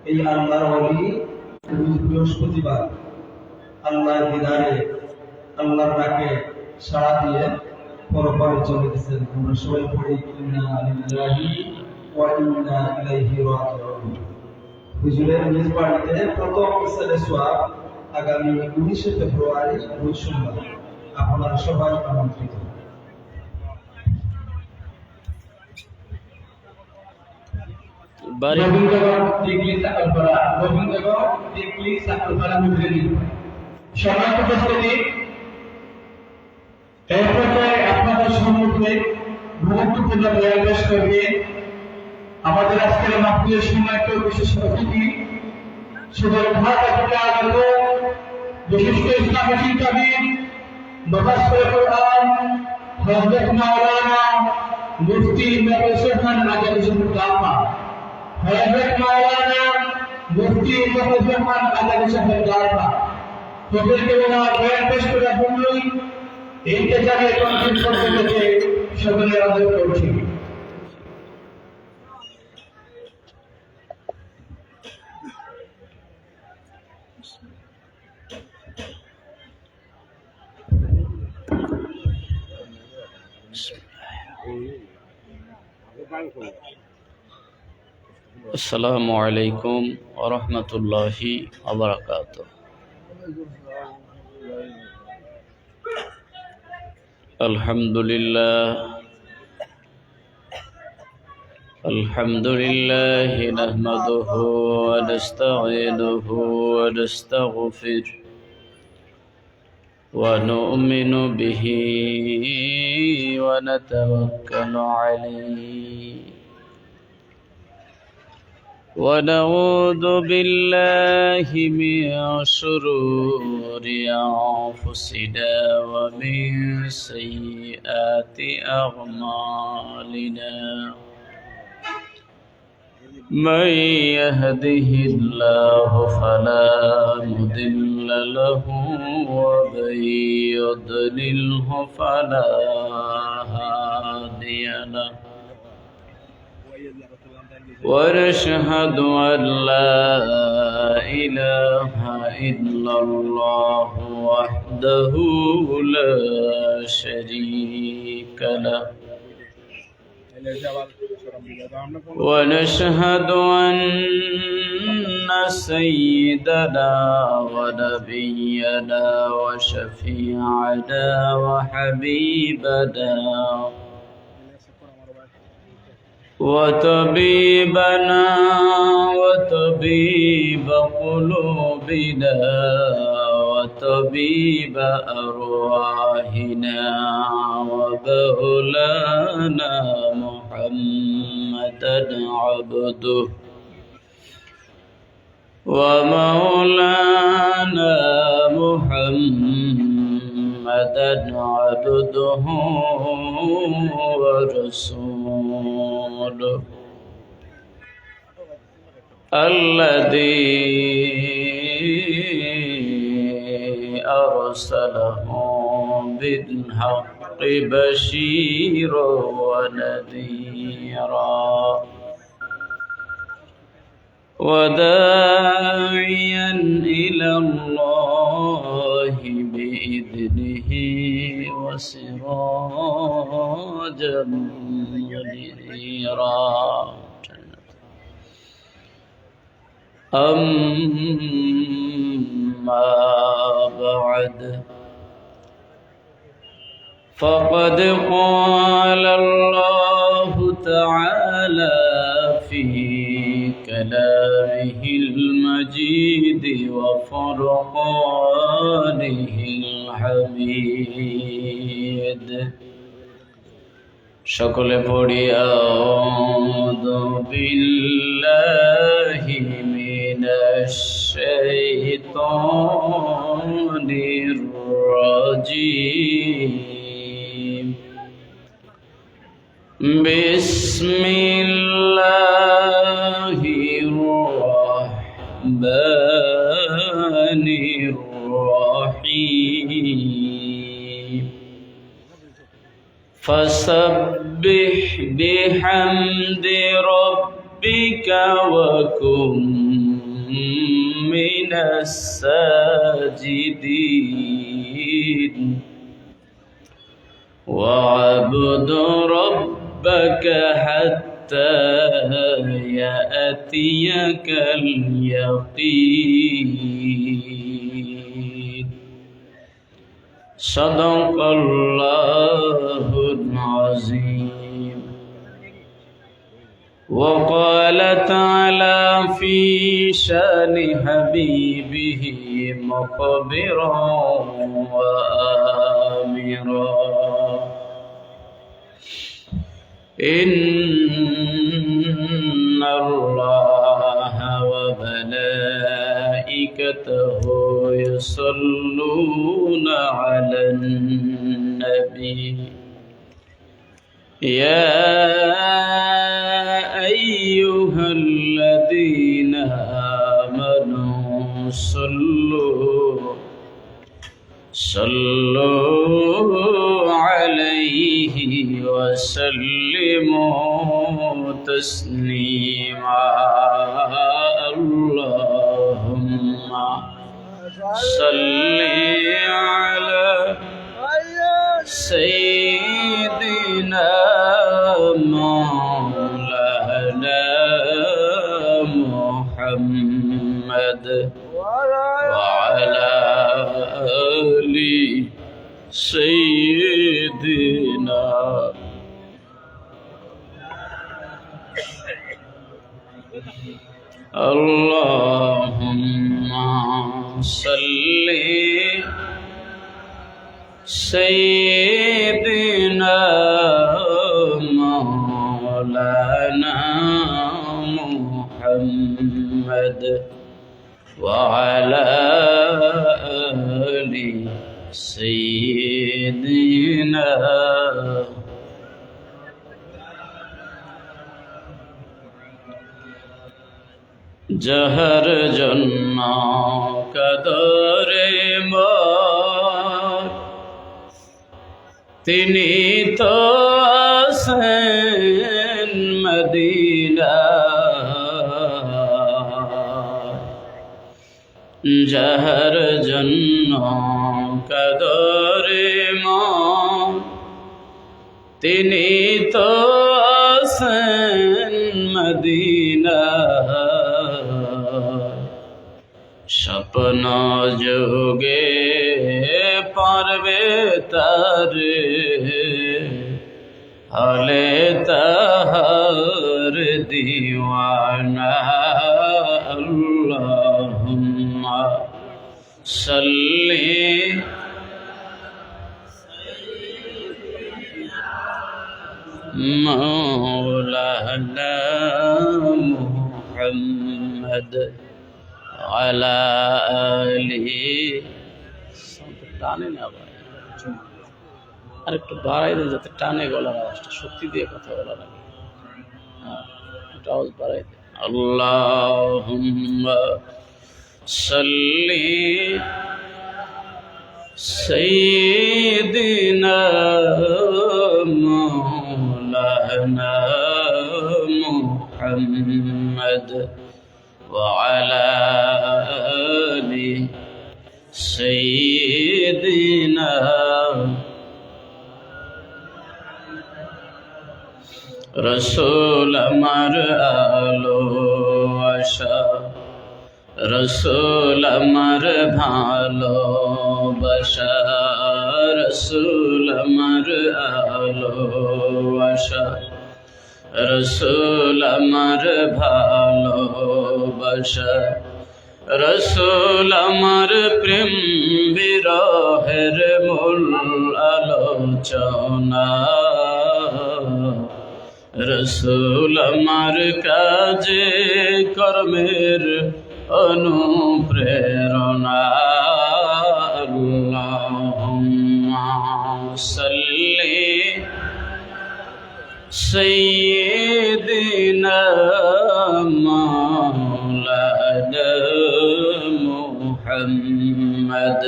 এই আল্লাহর ওলি বৃহস্পতিবার আল্লাহর দিদারে আল্লাহর ডাকে সাড়া দিয়ে পরপারে চলে গেছেন। আমরা সবাই পড়ি ইন্না লিল্লাহি ওয়া ইন্না ইলাইহি রাজিউন। হুজুরের নিজ বাড়িতে প্রথম ইসলামের সোয়াব আগামী 19শে ফেব্রুয়ারি রোজ সোমবার। আপনারা সবাই আমন্ত্রিত। আপনাদের সম্মুখে গুরুত্বপূর্ণ বয়ান পেশ করবেন আমাদের আজকের মাহফিলের সম্মানিত বিশেষ অতিথি সদর ঢাকা থেকে আগত বিশিষ্ট ইসলামী চিন্তাবিদ মুফাসসির কুরআন হযরত মাওলানা মুফতি মুফাসসির আজাদ হুজুর দামা হযরত মাওলানা মুফতি মুফাসসির আজাদ হুজুর দামা তাদেরকে ওনার বয়ান পেশ করার জন্যই ইন্তেজারে কনফারেন্স করতে সকলের আদর করছি। আসসালামু আলাইকুম ওয়া রাহমাতুল্লাহি ওয়া বারাকাতুহু। আলহামদুলিল্লাহ নাহমাদুহু ওয়া নাস্তাঈনুহু ওয়া নাস্তাগফির ওয়া নু'মিনু বিহি ওয়া নাতাওয়াক্কালু আলাইহি ونعوذ بالله من شرور أنفسنا ومن سيئات أعمالنا من يهده الله فلا مضل له ومن يضلله فلا هادي له ونشهد أن لا إله إلا الله وحده لا شريك له ونشهد أن سيدنا ونبينا وشفيعنا وحبيبنا وطبيبنا وطبيب قلوبنا وطبيب أرواحنا ومولانا محمدا عبده ومولانا محمدا عبده ورسوله الذي أرسله بالحق بشيرا ونذيرا وداعيا إلى الله بإذنه وسراجا منيرا أما بعد فقد قال الله تعالى في كلامه المجيد وفرقانه الحميد সকলে পড়ি আউযু বিল্লাহি মিনাশ শাইতানির রাজীম বিসমিল্লাহির রাহমানির রাহিম فسبح بحمد ربك وكن من الساجدين واعبد ربك حتى يأتيك اليقين صدق الله العظيم. وقال تعالى في شان حبيبه مخبرا وآمرا إن الله وملائكته يصلون على النبي يا أيها الذين آمنوا صلوا عليه وسلموا تسليما اللهم صل على سيدنا مولانا محمد وعلى آل سيدنا اللهم صل سيدنا مولانا محمد وعلى آل سيدنا जहर जन्ना कदरे मार तिनी तो आसेन मदीना जहर जन्ना कदरे मार तिनी तो आसेन मदीना सपना जोगे पारवे तारे हले ताहर दीवाना अल्लाहुम्मा सल्ली मौलाना मुहम्मद আলা আলিহি টানে না ভাই আর একটু বাড়াই দেন যাতে টানে গলার আওয়াজটা শক্তি দিয়ে কথা বলা লাগে একটু আওয়াজ বাড়াই দেন আল্লাহুম্মা সাল্লি সাইয়্যিদিনা মাওলানা মুহাম্মদ وعلى آل سيدنا رسول أمر آلو আশা রসুল আমার ভালোবাসা রসুল আমার ভালোবাসা রসুল আমার ভালোবাসা রসুল আমার প্রেম বিরহের মূল আলোচনা রসুল আমার কাজে কর্মের অনুপ্রেরণা আল্লাহুম্মা সাল্লি সাইয়্যিদিনা মাওলানা মুহাম্মদ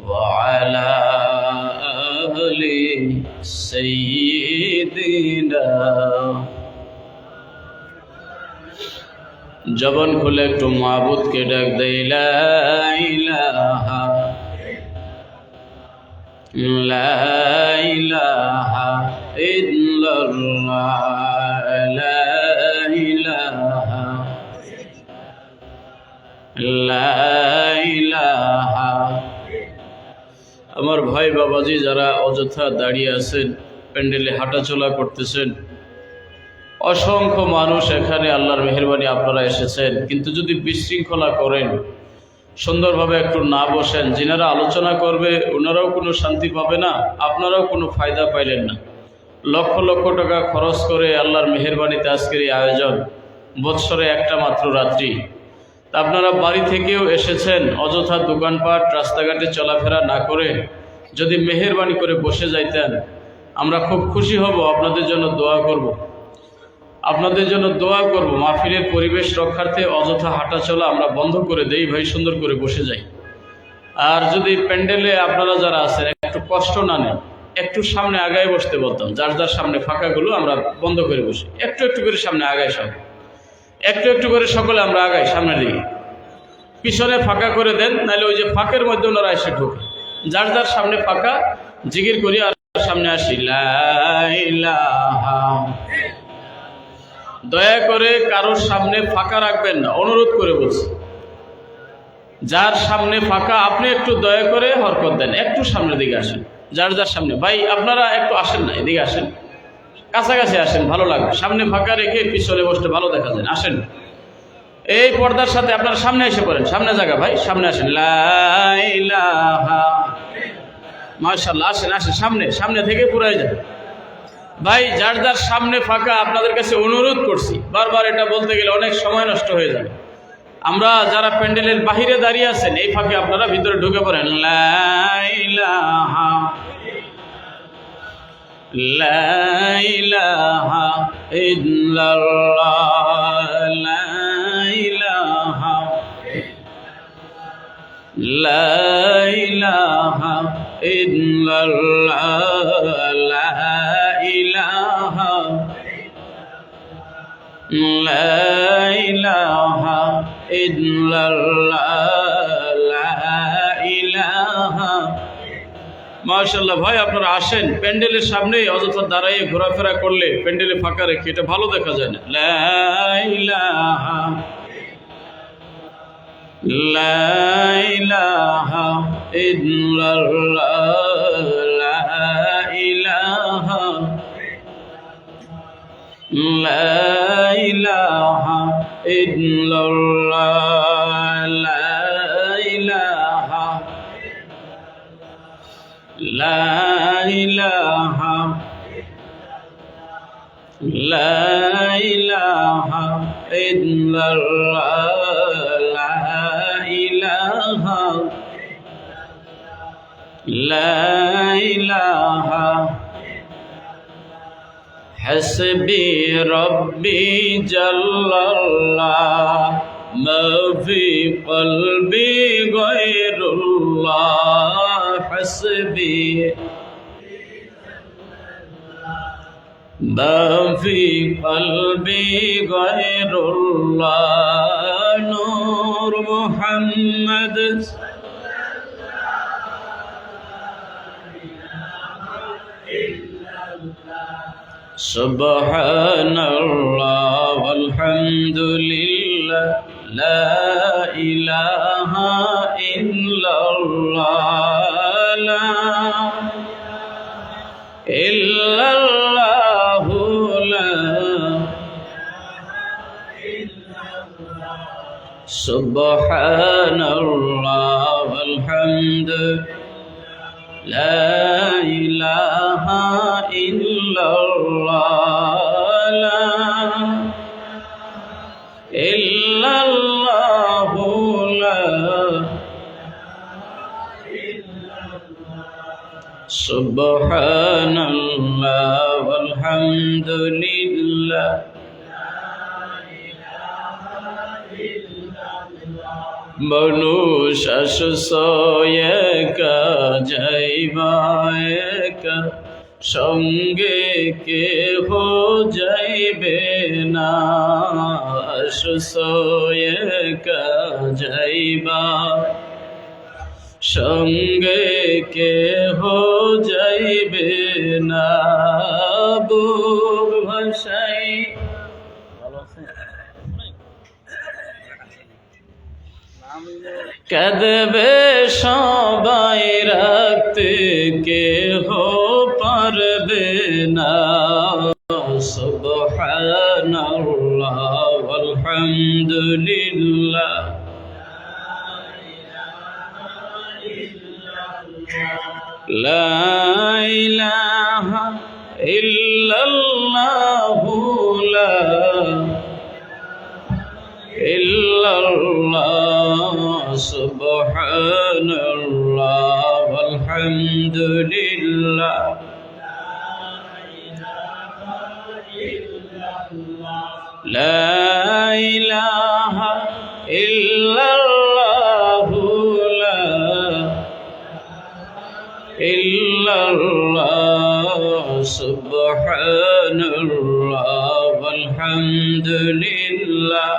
ওয়া আলা আলি সাইয়্যিদিনা জবান খুলে একটু মাবুদকে ডাক দেই, লা ইলাহা লা ইলাহা ইল্লাল্লাহ, লা ইলাহা লা ইলাহা। আমার ভাই বাবাজি যারা অযথা দাঁড়িয়ে আছেন, প্যান্ডেলে হাঁটাচলা করতেছেন, অসংখ্য মানুষ এখানে, আল্লাহর মেহেরবানি আপনারা এসেছেন, কিন্তু যদি বিশৃঙ্খলা করেন, সুন্দরভাবে একটু না বসেন, যিনারা আলোচনা করবে ওনারাও কোনো শান্তি পাবে না, আপনারাও কোনো ফায়দা পাইলেন না। লক্ষ লক্ষ টাকা খরচ করে আল্লাহর মেহেরবানিতে আজকের এই আয়োজন, বৎসরে একটা মাত্র রাত্রি। তা আপনারা বাড়ি থেকেও এসেছেন, অযথা দোকানপাট রাস্তাঘাটে চলাফেরা না করে যদি মেহেরবানি করে বসে যাইতেন, আমরা খুব খুশি হব, আপনাদের জন্য দোয়া করব, আপনাদের জন্য দোয়া করব। মাহফিলের পরিবেশ রক্ষার্থে অযথা হাঁটাচলা আমরা বন্ধ করে দেই ভাই, সুন্দর করে বসে যাই। আর যদি প্যান্ডেলে আপনারা যারা আছেন একটু কষ্ট না নেন, একটু সামনে আগায় বসতে বলতাম, যার যার সামনে ফাঁকাগুলো আমরা বন্ধ করে বসি, একটু একটু করে সামনে আগায়, সব একটু একটু করে সকলে আমরা আগাই সামনের দিকে, পিছনে ফাঁকা করে দেন, নাহলে ওই যে ফাঁকের মধ্যে ওনারা এসে ঢোকে। যার যার সামনে ফাঁকা জিকির করি আর সামনে আসি, লা ইলাহা। দয়া করে কারোর সামনে ফাঁকা রাখবেন না, অনুরোধ করে বলছি। যার সামনে ফাঁকা আপনি একটু দয়া করে হরকত দেন, একটু সামনের দিকে আসেন। যার যার সামনে, ভাই আপনারা একটু আসেন না, এদিকে আসেন, কাছাকাছি আসেন, ভালো লাগবে। সামনে ফাঁকা রেখে পিছনে বসতে ভালো দেখা যায়, আসেন। এই পর্দার সাথে আপনারা সামনে এসে পড়েন, সামনে জায়গা ভাই, সামনে আসেন। লা ইলাহা, মাশাআল্লাহ, আসেন আসেন, সামনে সামনে থেকে পুরাই যান ভাই। যার যার সামনে ফাঁকা আপনাদের কাছে অনুরোধ করছি, বারবার এটা বলতে গেলে অনেক সময় নষ্ট হয়ে যাবে। আমরা যারা প্যান্ডেলের বাহিরে দাঁড়িয়ে আছেন, এই ফাঁকে আপনারা ভিতরে ঢুকে পড়েন। লা ইলাহা লা ইলাহা ইল্লাল্লাহ, লা ইলাহা লা ইলাহা ইল্লাল্লাহ, লা ইলাহা লা ইলাহা ইল্লাল্লাহ, লা ইলাহা। মাশাআল্লাহ ভাই, আপনারা আসেন, প্যান্ডেলের সামনে অযথা দাঁড়াইয়ে ঘোরাফেরা করলে প্যান্ডেলে ফাঁকা রেখে এটা ভালো দেখা যায় না। লা ইলাহা লা ইলাহা ইল্লাল্লাহ, লা ইলাহা লা ইলাহা ইল্লাল্লাহ, লা ইলাহা লা ইলাহা লা ইলাহা ইল্লাল্লাহ, লা ইলাহা লা ইলাহা। হাসবি রব্বি জাল্লাল্লাহ, মা ফি কলবি গায়রুল্লাহ। হাসবি মা ফি কলবি গায়রুল্লাহ। নূর মুহাম্মদ সুবহানাল্লাহ ওয়ালহামদুলিল্লাহ, লা ইলাহা ইল্লাল্লাহ, লা ইল্লাল্লাহু, লা সুবহানাল্লাহ ওয়ালহামদুলিল্লাহ, লা ইলাহা ইল্লাল্লাহ, লা ইল্লাল্লাহু, লা সুবহানাল্লাহ ওয়ালহামদুলিল্লাহ। মানুষ আসছয় একা, যাইবা একা, সঙ্গে কেহ যাইবে না। সোয়ে যাইবা সঙ্গে কেহ যাইবে না বুক ভাষাই কাঁদবে সবাই রাখতে কেহ পারবে না সুবহানাল্লাহ আলহামদুলিল্লাহ লা ইলাহা ইল্লাল্লাহু লা ইল্লাল্লাহ সুবহানাল্লাহ আলহামদুলিল্লাহ লা ইলাহা ইল্লাল্লাহু লা ইল্লাল্লাহ সুবহানাল্লাহ আলহামদুলিল্লাহ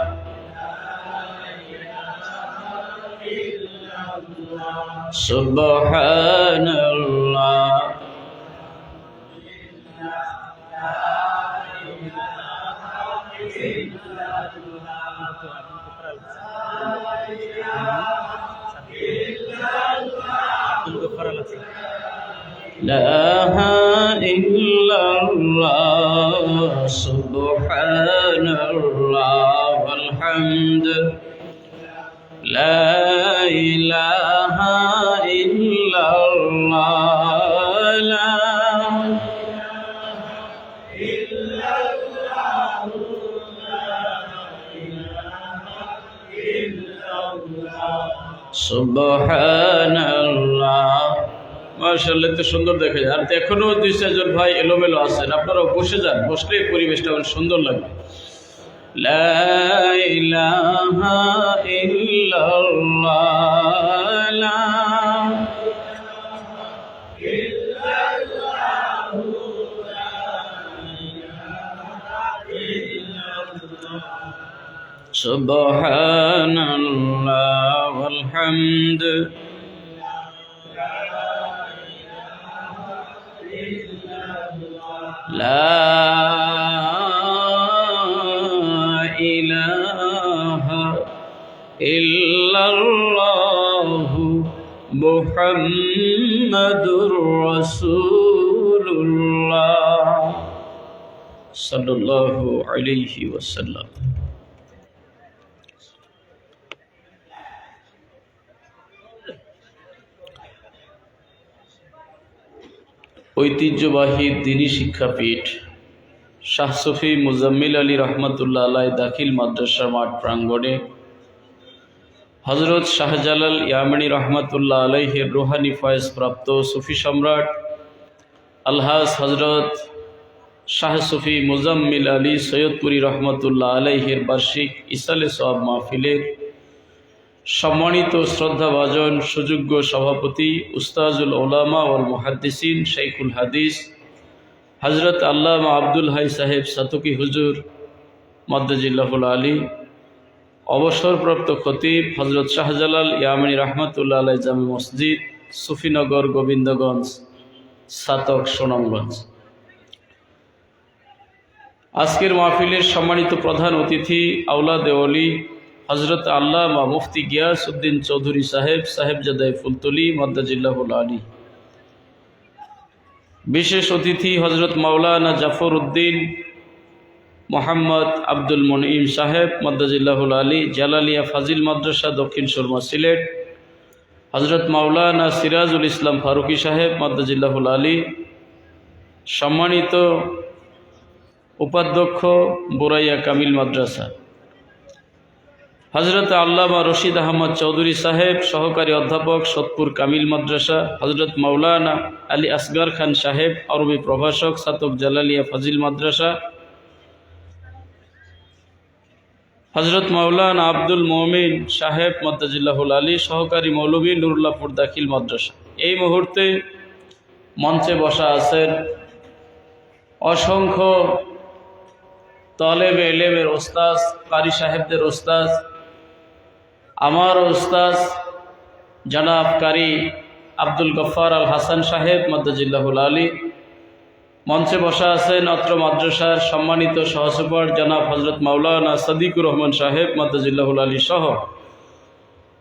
সুবহানাল্লাহ لا إلا الله سبحان الله والحمد لا إله إلا الله لا সুবহান আল্লাহ মাশাআল্লাহ এত সুন্দর দেখা যায় আর এখনো দুই চারজন ভাই এলোমেলো আছেন আপনারাও বসে যান বসলে পরিবেশটা অনেক সুন্দর লাগবে লা ইলাহা ইল্লাল্লাহ লা সুবহানাল্লাহ ওয়ালহামদ লা ইলাহা ইল্লাল্লাহু মুহাম্মাদুর রাসূলুল্লাহ সাল্লাল্লাহু আলাইহি ওয়াসাল্লাম ঐতিহ্যবাহী দ্বীনি শিক্ষাপীঠ শাহ সুফি মুজাম্মিল আলী রহমতুল্লাহ আলাই দাখিল মাদ্রাসা মাঠ প্রাঙ্গণে হজরত শাহজালাল ইয়ামানি রহমতুল্লাহ আলাইহের রুহানি ফয়েজ প্রাপ্ত সুফি সম্রাট আলহাজ হজরত শাহ সুফি মুজাম্মিল আলী সৈয়দপুরী রহমতুল্লাহ আলাইহের বার্ষিক ইসালে সওয়াব মাহফিলের সম্মানিত শ্রদ্ধাভাজন সুযোগ্য সভাপতি উস্তাজুল উলামা ওয়াল মুহাদ্দিসিন শাইখুল হাদিস হজরত আল্লামা আব্দুল হাই সাহেব সাতুকি হুজুর মদ্দাজিল্লাহুল আলী অবসরপ্রাপ্ত খতিব হজরত শাহজালাল ইয়ামানি রহমতুল্লাহ আলাই জামে মসজিদ সুফিনগর গোবিন্দগঞ্জ সাতক সুনামগঞ্জ আজকের মাহফিলের সম্মানিত প্রধান অতিথি আওলাদে ওলি হজরত আল্লামা মুফতি গিয়াস উদ্দিন চৌধুরী সাহেবজাদা ফুলতলি মদ্দাজিল্লাহুল আলী বিশেষ অতিথি হজরত মাওলানা জাফর উদ্দিন মোহাম্মদ আব্দুল মুনঈম সাহেব মদ্দাজিল্লাহুল আলী জালালিয়া ফাজিল মাদ্রাসা দক্ষিণ সুরমা সিলেট হজরত মাওলানা সিরাজুল ইসলাম ফারুকি সাহেব মদ্দাজিল্লাহুল আলী সম্মানিত উপাধ্যক্ষ বোরাইয়া কামিল মাদ্রাসা হজরত আল্লামা রশিদ আহমদ চৌধুরী সাহেব সহকারী অধ্যাপক সোদপুর কামিল মাদ্রাসা হজরত মাওলানা আলী আসগার খান সাহেব আরবি প্রভাষক সাতক জালালিয়া ফাজিল মাদ্রাসা হজরত মাওলানা আব্দুল মমিন সাহেব মদ্দাজিল্লাহুল আলী সহকারী মৌলভী নুরুল্লাহপুর দাখিল মাদ্রাসা এই মুহূর্তে মঞ্চে বসা আছেন অসংখ্য তালেবে ইলমের ওস্তাদ, কারি সাহেবদের ওস্তাদ, আমার ওস্তাদ জনাব কারি আব্দুল গফফার আল হাসান সাহেব মাদ্দাজিল্লাহুল আলী, মঞ্চে বসা আছেন অত্র মাদ্রাসার সম্মানিত সহসুপার জনাব হজরত মাওলানা সাদিকুর রহমান সাহেব মাদ্দাজিল্লাহুল আলী সহ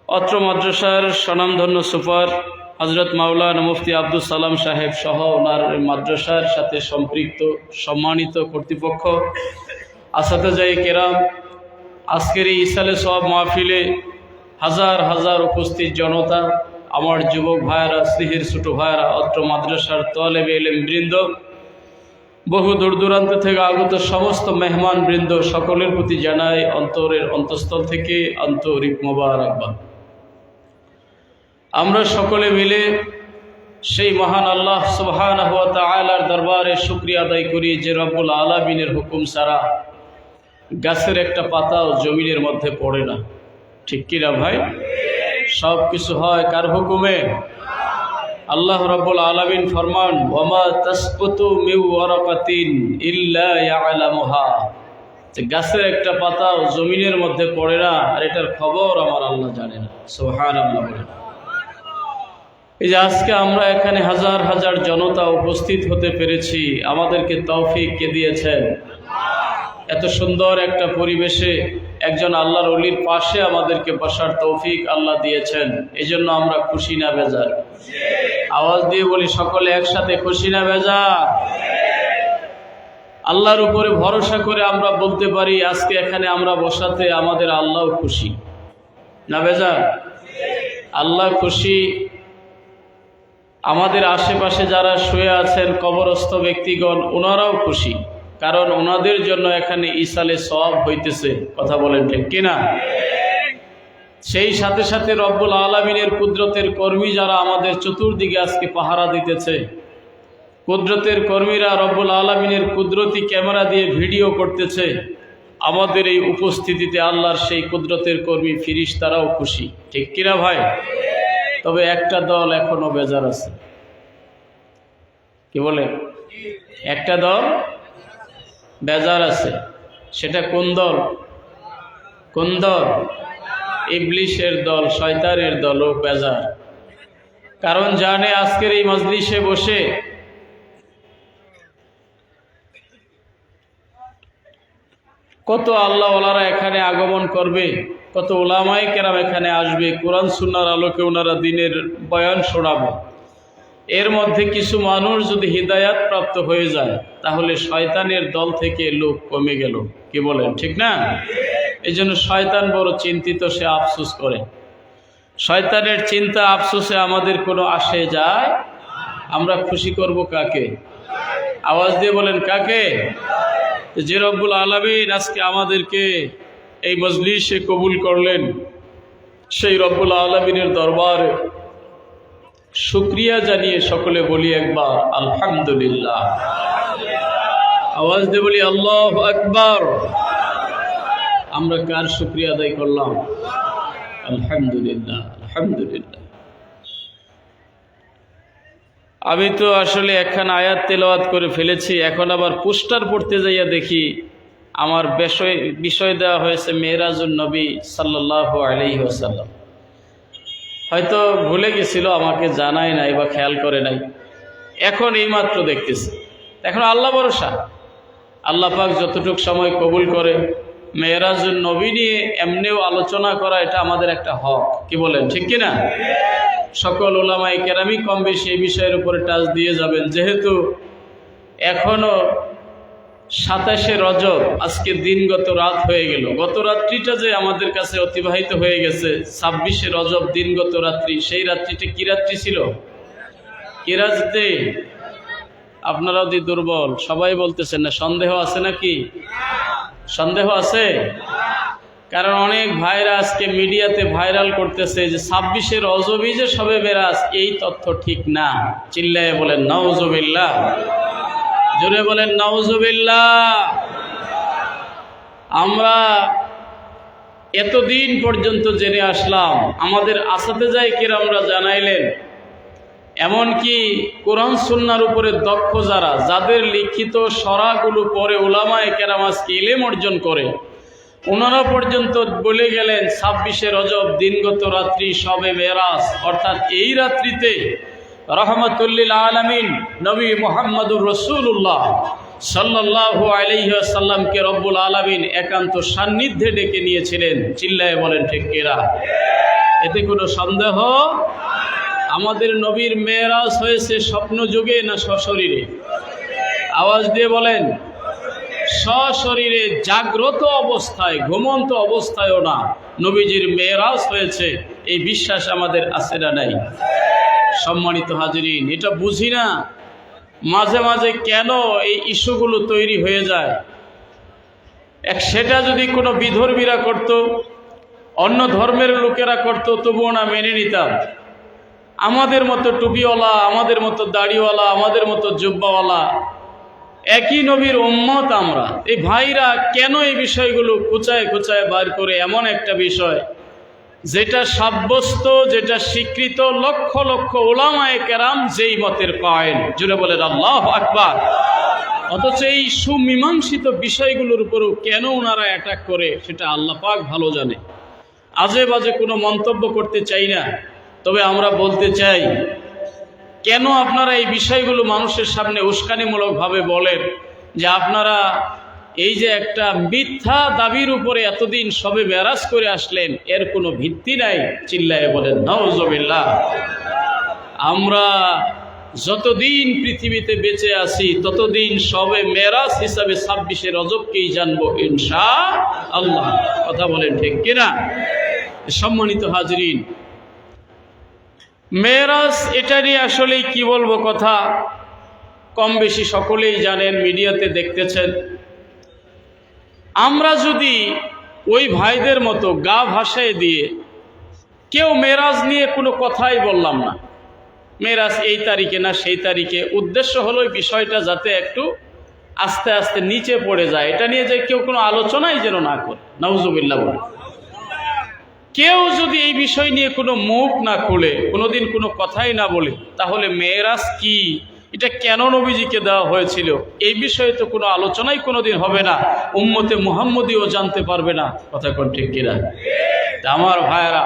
অত্র মাদ্রাসার স্বনামধন্য সুপার হজরত মাওলানা মুফতি আব্দুল সালাম সাহেব সহ ওনার মাদ্রাসার সাথে সম্পৃক্ত সম্মানিত কর্তৃপক্ষ, আসাতেজায়ে কেরাম, আজকের এই ইসালে সওয়াব মাহফিলে হাজার হাজার উপস্থিত জনতা, আমার যুবক ভাইয়েরা, স্নেহের ছোটো ভাইয়েরা, অত্র মাদ্রাসার তালেবে ইলম বৃন্দ, বহু দূর দূরান্ত থেকে আগত সমস্ত মেহমান বৃন্দ, সকলের প্রতি জানাই অন্তরের অন্তঃস্থল থেকে আন্তরিক মোবারকবাদ। আমরা সকলে মিলে সেই মহান আল্লাহ সুবহানাহু ওয়া তাআলার দরবারে শুকরিয়া আদায় করি যে রব্বুল আলামিনের হুকুম ছাড়া গাছের একটা পাতাও জমিনের মধ্যে পড়ে না, ঠিক কিনা ভাই? সব কিছু হয় কার হুকুমে? আল্লাহ রাব্বুল আলামিন ফরমান, ওয়ামা তাসকুতু মিন ওয়ারাকাতিন ইল্লা ইয়ালামুহা, যে গাছের একটা পাতাও জমিনের মধ্যে পড়ে না, আর এটার খবর আমার আল্লাহ জানে না। সুবহানাল্লাহ। এই যে আজকে আমরা এখানে হাজার হাজার জনতা উপস্থিত হতে পেরেছি, আমাদেরকে তৌফিক কে দিয়েছেন? এত সুন্দর একটা পরিবেশে একজন আল্লাহর ওলির পাশে আমাদেরকে বসার তৌফিক আল্লাহ দিয়েছেন। এই জন্য আমরা খুশি না বেজার? আওয়াজ দিয়ে বলি সকলে একসাথে, খুশি না বেজার? আল্লাহর উপরে ভরসা করে আমরা বলতে পারি আজকে এখানে আমরা বসাতে আমাদের আল্লাহ খুশি না বেজার? আল্লাহ খুশি, আমাদের আশেপাশে যারা শুয়ে আছেন কবরস্থ ব্যক্তিগণ, ওনারাও খুশি, কারণ ওনাদের জন্য এখানে ইসালে সওয়াব হইতেছে। কথা বলেন ঠিক কিনা? সেই সাথে সাথে রব্বুল আলামিনের কুদরতের কর্মী যারা আমাদের চতুর্দিকে আজকে পাহারা দিতেছে, কুদরতের কর্মীরা রব্বুল আলামিনের কুদরতি ক্যামেরা দিয়ে ভিডিও করতেছে, আমাদের এই উপস্থিতিতে আল্লাহর সেই কুদরতের কর্মী ফিরিশতারাও খুশি, ঠিক কিনা ভাই? তবে একটা দল এখনো বেজার আছে। কি বলে? একটা দল বেজার আছে। সেটা কোন দল? কোন দল? ইবলিশের দল, শয়তানের দল ও বেজার। কারণ জানে আজকের এই মজলিসে বসে কত আল্লাহওয়ালারা এখানে আগমন করবে, কত উলামায়ে কেরাম এখানে আসবে, কোরআন সুন্নাহর আলোকে ওনারা দ্বীনের বয়ান শোনাবে। এর মধ্যে কিছু মানুষ যদি হিদায়াত প্রাপ্ত হয়ে যায় তাহলে শয়তানের দল থেকে লোক কমে গেল। কি বলেন ঠিক না? এই জন্য শয়তান বড় চিন্তিত, সে আফসোস করে। শয়তানের চিন্তা আফসোসে আমাদের কোনো আসে যায়? আমরা খুশি করব কাকে? আওয়াজ দিয়ে বলেন কাকে? যে রব্বুল আলামিন আজকে আমাদেরকে এই মজলিসে কবুল করলেন, সেই রব্বুল আলামিনের দরবারে শুকরিয়া জানিয়ে সকলে বলি একবার আলহামদুলিল্লাহ। আওয়াজ দিয়ে বলি আল্লাহু আকবার। আমরা কার শুকরিয়া আদায় করলাম? আলহামদুলিল্লাহ, আলহামদুলিল্লাহ। আমি তো আসলে একখান আয়াত তেলাওয়াত করে ফেলেছি, এখন আবার পোস্টার পড়তে যাইয়া দেখি আমার বিষয় দেওয়া হয়েছে মেরাজুন নবী সাল্লাল্লাহু আলাইহি ওয়াসাল্লাম। হয়তো ভুলে গেছিল, আমাকে জানাই নাই বা খেয়াল করে নাই, এখন এইমাত্র দেখতেছি। এখন আল্লাহ ভরসা, আল্লাহ পাক যতটুক সময় কবুল করে। মেরাজুন নবী নিয়ে এমনিও আলোচনা করা এটা আমাদের একটা হক। কি বলেন ঠিক কিনা? সকল উলামায়ে কেরামী কম বেশি এই বিষয়ের উপরে টাচ দিয়ে যাবেন। যেহেতু এখনো 27শে রজব, আজকে দিনগত রাত হয়ে গেল। গত রাত্রিটা যে আমাদের কাছে অতিবাহিত হয়ে গেছে, 26শে রজব দিনগত রাত্রি, সেই রাত্রিটা কি রাত্রি ছিল? কি রাত্রি? আপনারাও দি দুর্বল, সবাই বলতেছেন না। সন্দেহ আছে নাকি? সন্দেহ আছে? কারণ অনেক ভাইরা আজকে মিডিয়াতে ভাইরাল করতেছে যে 26শে রজবই যে শবে মেরাজ, এই তথ্য ঠিক না। চিল্লায়ে বলেন নাউজুবিল্লাহ, জোরে বলেন নাউজুবিল্লাহ। আমরা এতদিন পর্যন্ত জেনে আসলাম, আমাদের আসাতেজায়ে কেরামরা জানাইলেন এমনকি কোরআন সুন্নাহর উপরে দক্ষ যারা, যাদের লিখিত সরাগুলো পরে উলামায়ে কেরাম আজকে ইলম অর্জন করে, ওনারা পর্যন্ত বলে গেলেন 26শে রজব দিনগত রাত্রি শবে মেরাজ, অর্থাৎ এই রাত্রিতে রহমাতুল্লিল আলামিন নবী মুহাম্মদুর রাসূলুল্লাহ সাল্লাল্লাহু আলাইহি ওয়াসাল্লামকে রব্বুল আলামিন একান্ত সান্নিধ্যে ডেকে নিয়েছিলেন। চিল্লায়ে বলেন ঠিক কিনা? এতে কোনো সন্দেহ? আমাদের নবীর মেরাজ হয়েছে স্বপ্ন যুগে না সশরীরে? আওয়াজ দিয়ে বলেন। সশরীরে, জাগ্রত অবস্থায়, ঘুমন্ত অবস্থায়ও না, নবীজির মেরাজ হয়েছে, এই বিশ্বাস আমাদের আছে না নাই? সম্মানিত হাজিরিন, এটা বুঝি না মাঝে মাঝে কেন এই ইস্যুগুলো তৈরি হয়ে যায়। সেটা যদি কোনো বিধর্মীরা করত, অন্য ধর্মের লোকেরা করত, তবুও না মেনে নিতাম। আমাদের মতো টুপিওয়ালা, আমাদের মতো দাড়িওয়ালা, আমাদের মতো জুব্বাওয়ালা, একই নবীর উম্মত আমরা, এই ভাইরা কেন এই বিষয়গুলো কুচায় কুচায় বার করে এমন একটা বিষয় যেটা সাব্যস্ত, যেটা স্বীকৃত, লক্ষ লক্ষ উলামায়ে কেরাম যেই মতের কায়েল, জুড়ে বলেন আল্লাহু আকবার, অথচ এই সুমীমাংসিত বিষয়গুলোর উপরও কেন ওনারা অ্যাটাক করে সেটা আল্লাহ পাক ভালো জানে। আজে বাজে কোনো মন্তব্য করতে চাই না, তবে আমরা বলতে চাই, কেন আপনারা এই বিষয়গুলো মানুষের সামনে উস্কানিমূলকভাবে বলেন যে আপনারা এই যে একটা মিথ্যা দাবির উপরে এতদিন সবে মেরাজ করে আসলেন, এর কোনো ভিত্তি নাই? চিল্লায়ে বলেন নাউজুবিল্লাহ। আমরা যতদিন পৃথিবীতে বেঁচে আছি ততদিন সবে মেরাজ হিসাবে 26শে রজবকেই জানবো ইনশাআল্লাহ। কথা বলেন ঠিক কিনা? সম্মানিত হাজরিন, মেরাজ এটা নিয়ে আসলে কি বলবো কথা, কম বেশি সকলেই জানেন, মিডিয়াতে দেখতেছেন। আমরা যদি ওই ভাইদের মতো গা ভাসায় দিয়ে কেউ মেরাজ নিয়ে কোনো কথাই বললাম না, মেরাজ এই তারিখে না সেই তারিখে, উদ্দেশ্য হলো এই বিষয়টা যাতে একটু আস্তে আস্তে নিচে পড়ে যায়, এটা নিয়ে যে কেউ কোনো আলোচনাই যেন না করে, নাউজুবিল্লাহ বলে। কেউ যদি এই বিষয় নিয়ে কোনো মুখ না খুলে, কোনোদিন কোনো কথাই না বলে, তাহলে মেরাজ কি, এটা কেন নবীজিকে দেওয়া হয়েছিল, এই বিষয়ে তো কোনো আলোচনাই কোনোদিন হবে না, উম্মতে মুহাম্মদীও জানতে পারবে না। কথা কোন ঠিক কিনা? আমার ভাইয়েরা,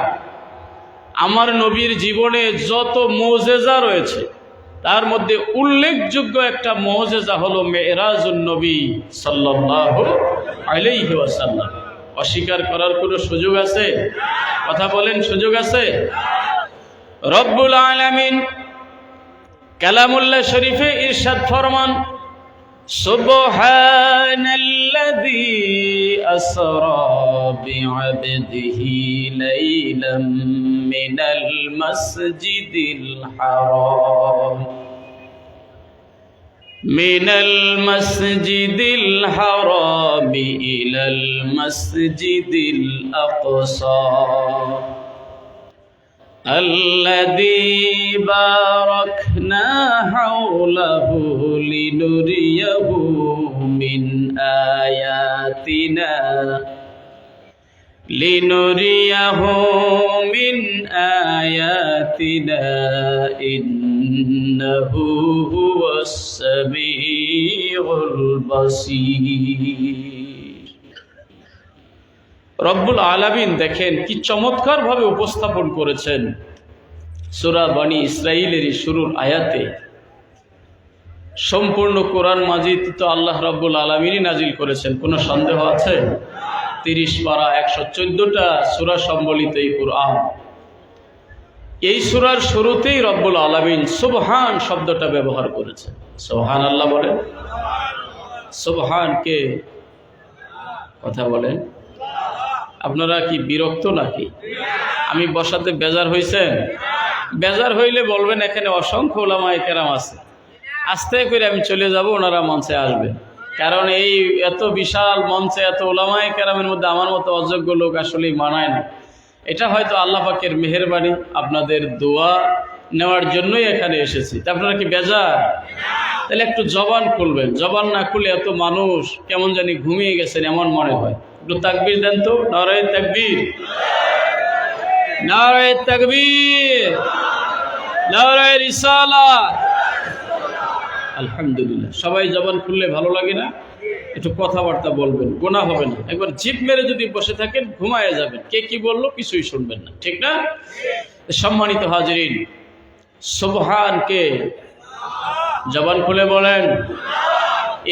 আমার নবীর জীবনে যত মুজিজা রয়েছে তার মধ্যে উল্লেখযোগ্য একটা মুজিজা হলো মেরাজুন নবী সাল্লাল্লাহু আলাইহি ওয়াসাল্লাম। অস্বীকার করার কোনো সুযোগ আছে? কথা বলেন, সুযোগ আছে? রব্বুল আলামিন কালামুল্লাহ শরীফে ইরশাদ ফরমান, সুবহানাল্লাযী আসরা বিআবদিহি লাইলাম মিনাল মাসজিদিল হারাম من المسجد الحرام إلى المسجد الأقصى الذي باركنا حوله لنريه من آياتنا إنه هو السميع البصير। রব্বুল আলামিন দেখেন কি চমৎকার ভাবে উপস্থাপন করেছেন সূরা বনী ইসরাঈলের শুরুর আয়াতে। সম্পূর্ণ কোরআন মাজিদ তো আল্লাহ রব্বুল আলামিনই নাজিল করেছেন, কোনো সন্দেহ আছে? 30 পারা 114টা সূরা সম্বলিত এই কোরআন, এই সূরার শুরুতেই রব্বুল আলামিন সুবহান শব্দটা ব্যবহার করেছেন। সুবহানাল্লাহ বলেন। সুবহানকে কথা বলেন। আপনারা কি বিরক্ত নাকি? আমি বসাতে বেজার হইছেন? বেজার হইলে বলবেন, এখানে অসংখ্য উলামায়ে কেরাম আছে, আস্তে করে আমি চলে যাব, ওনারা মঞ্চে আসবেন। কারণ এই এত বিশাল মঞ্চে এত উলামায়ে কেরামের মধ্যে আমার মতো অযোগ্য লোক আসলেই মানায় না। এটা হয়তো আল্লাহ পাকের মেহেরবানি, আপনাদের দোয়া নেওয়ার জন্যই এখানে এসেছি। তা আপনারা কি বেজার? তাহলে একটু জবান খুলবেন। জবান না খুলে এত মানুষ কেমন জানি ঘুমিয়ে গেছেন এমন মনে হয়। একটু তাকবীর দেন তো, নারায়ে তাকবীর, নারায়ে তাকবীর। নারায়ে রিসালাত। আলহামদুলিল্লাহ। সবাই জবান খুললে ভালো লাগে না? একটু কথাবার্তা বলবেন, গুনাহ হবে না। একবার জিভ মেরে যদি বসে থাকেন ঘুমায় যাবেন, কে কি বললো কিছুই শুনবেন না, ঠিক না? সম্মানিত হাজিরিন, সুবহানকে জবান খুলে বলেন।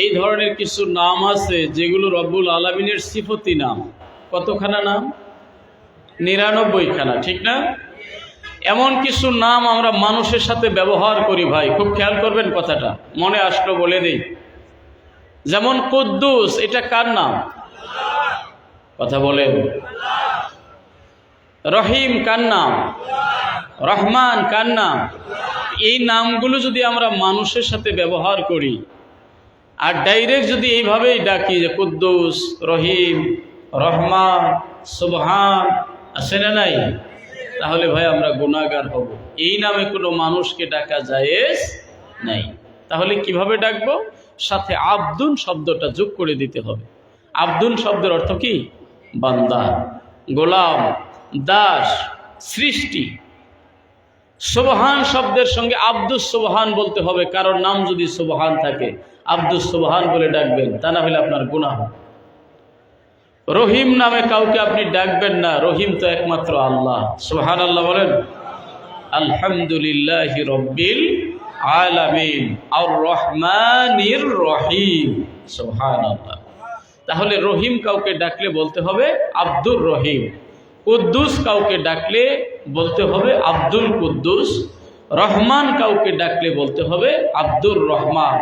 এই ধরনের কিছু নাম আছে যেগুলো রব্বুল আলামিনের সিফতি নাম। কতখানা নাম? 99 খানা, ঠিক না? এমন কিছু নাম আমরা মানুষের সাথে ব্যবহার করি ভাই, খুব খেয়াল করবেন কথাটা, মনে আসলো বলে দেই। যেমন কুদ্দুস, এটা কার নাম? কথা বলেন। রহিম কার নাম? রহমান কার নাম? এই নামগুলো যদি আমরা মানুষের সাথে ব্যবহার করি আর ডাইরেক্ট যদি এইভাবেই ডাকি যে কুদ্দুস, রহিম, রহমান, সুবহান, আছে না নাই? তাহলে ভাই আমরা গুনাহগার হব। এই নামে কোনো মানুষকে ডাকা জায়েজ নাই। তাহলে কিভাবে ডাকবো? সাথে আব্দুন শব্দটা যোগ করে দিতে হবে। আব্দুন শব্দের অর্থ কি? বান্দা, গোলাম, দাস, সৃষ্টি। সুবহান শব্দের সঙ্গে আব্দুস সুবহান বলতে হবে, কারণ নাম যদি সুবহান থাকে আব্দুস সুবহান বলে ডাকবেন, তা না হলে আপনার গুনাহ। রহিম নামে কাউকে আপনি ডাকবেন না, রহিম তো একমাত্র আল্লাহ। সুবহানাল্লাহ বলেন। আলহামদুলিল্লাহি রাব্বিল আলামিন আর রহমানির রহিম। সুবহানাল্লাহ। তাহলে রহিম কাউকে ডাকলে বলতে হবে আব্দুর রহিম, কুদ্দুস কাউকে ডাকলে বলতে হবে আব্দুল কুদ্দুস, রহমান কাউকে ডাকলে বলতে হবে আব্দুর রহমান।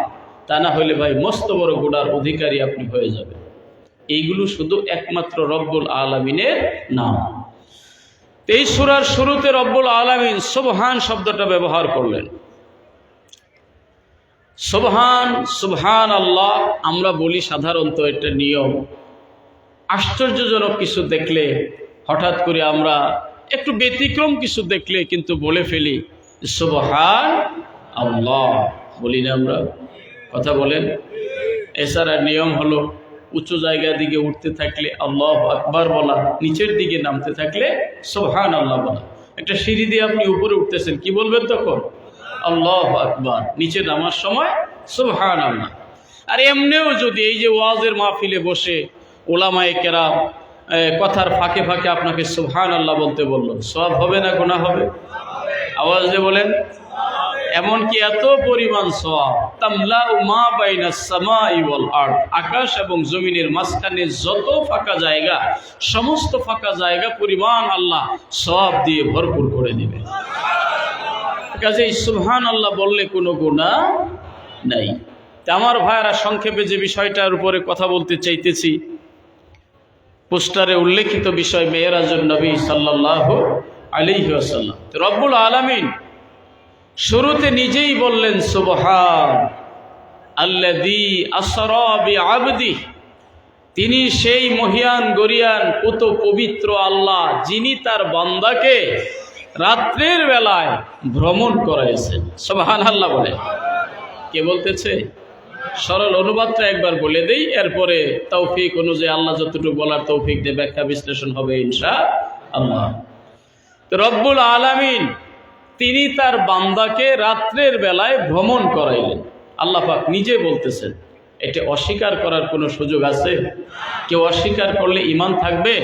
তা না হলে ভাই মস্ত বড় গুনার অধিকারী আপনি হয়ে যাবেন। এইগুলো শুধু একমাত্র রব্বুল আলামিনের নাম। এই সূরার শুরুতে রব্বুল আলামিন সুবহান শব্দটা ব্যবহার করলেন। সুবহান, সুবহান আল্লাহ আমরা বলি সাধারণত, একটা নিয়ম। আশ্চর্যজনক কিছু দেখলে, হঠাৎ করে আমরা একটু ব্যতিক্রম কিছু দেখলে কিন্তু বলে ফেলি সুবহান আল্লাহ, বলি না আমরা? কথা বলেন। এছাড়া নিয়ম হলো উঁচু জায়গার দিকে উঠতে থাকলে আল্লাহু আকবার বলা, নিচের দিকে নামতে থাকলে সুবহান আল্লাহ বলা। একটা সিঁড়ি দিয়ে আপনি উপরে উঠতেছেন, কি বলবেন তখন? আল্লাহু আকবার। নিচে নামার সময় সুবহান আল্লাহ। আর এমনিও যদি এই যে ওয়াজের মাহফিলে বসে ওলামায়ে কেরাম কথার ফাঁকে ফাঁকে আপনাকে সুবহান আল্লাহ বলতে বলল, সওয়াব হবে না গুনাহ হবে? আওয়াজ দিয়ে বলেন। এমনকি এত পরিমাণ সওয়াব, তামলাউ মা বাইনাস সামাই ওয়াল আরদ, আকাশ এবং জমিনের মাঝখানে যত ফাঁকা জায়গা, সমস্ত ফাঁকা জায়গা পরিমাণ আল্লাহ সওয়াব দিয়ে ভরপুর করে দিবে। কাজেই সুবহান আল্লাহ বললে কোনো গুনাহ নাই। আমার ভাইয়েরা, সংক্ষেপে যে বিষয়টার উপরে কথা বলতে চাইতেছি, পোস্টারে উল্লেখিত বিষয় মেরাজুন নবী সাল্লাল্লাহু আলাইহি ওয়াসাল্লাম। রব্বুল আলামিন শুরুতে নিজেই বললেন সুবহান আল্লাযী আসরা বিআবদিহি, তিনি সেই মহিয়ান গরিয়ান কত পবিত্র আল্লাহ, যিনি তার বান্দাকে রাত্রের বেলায় ভ্রমণ করাইছেন। সুবহানাল্লাহ বলে। কে বলতেছে? সরল অনুবাদটা একবার বলে দেই, এরপরে তৌফিক অনুযায়ী আল্লাহ যতটুকু বলার তৌফিক দিয়ে ব্যাখ্যা বিশ্লেষণ হবে ইনশাআল্লাহ। তো রব্বুল আলামিন তিনি তার বান্দাকে রাত্রের বেলায় ভ্রমণ করাইলেন। আল্লাহ পাক নিজে বলতেছেন। এটা অস্বীকার করার কোনো সুযোগ আছে? কেউ অস্বীকার করলে ঈমান থাকবে?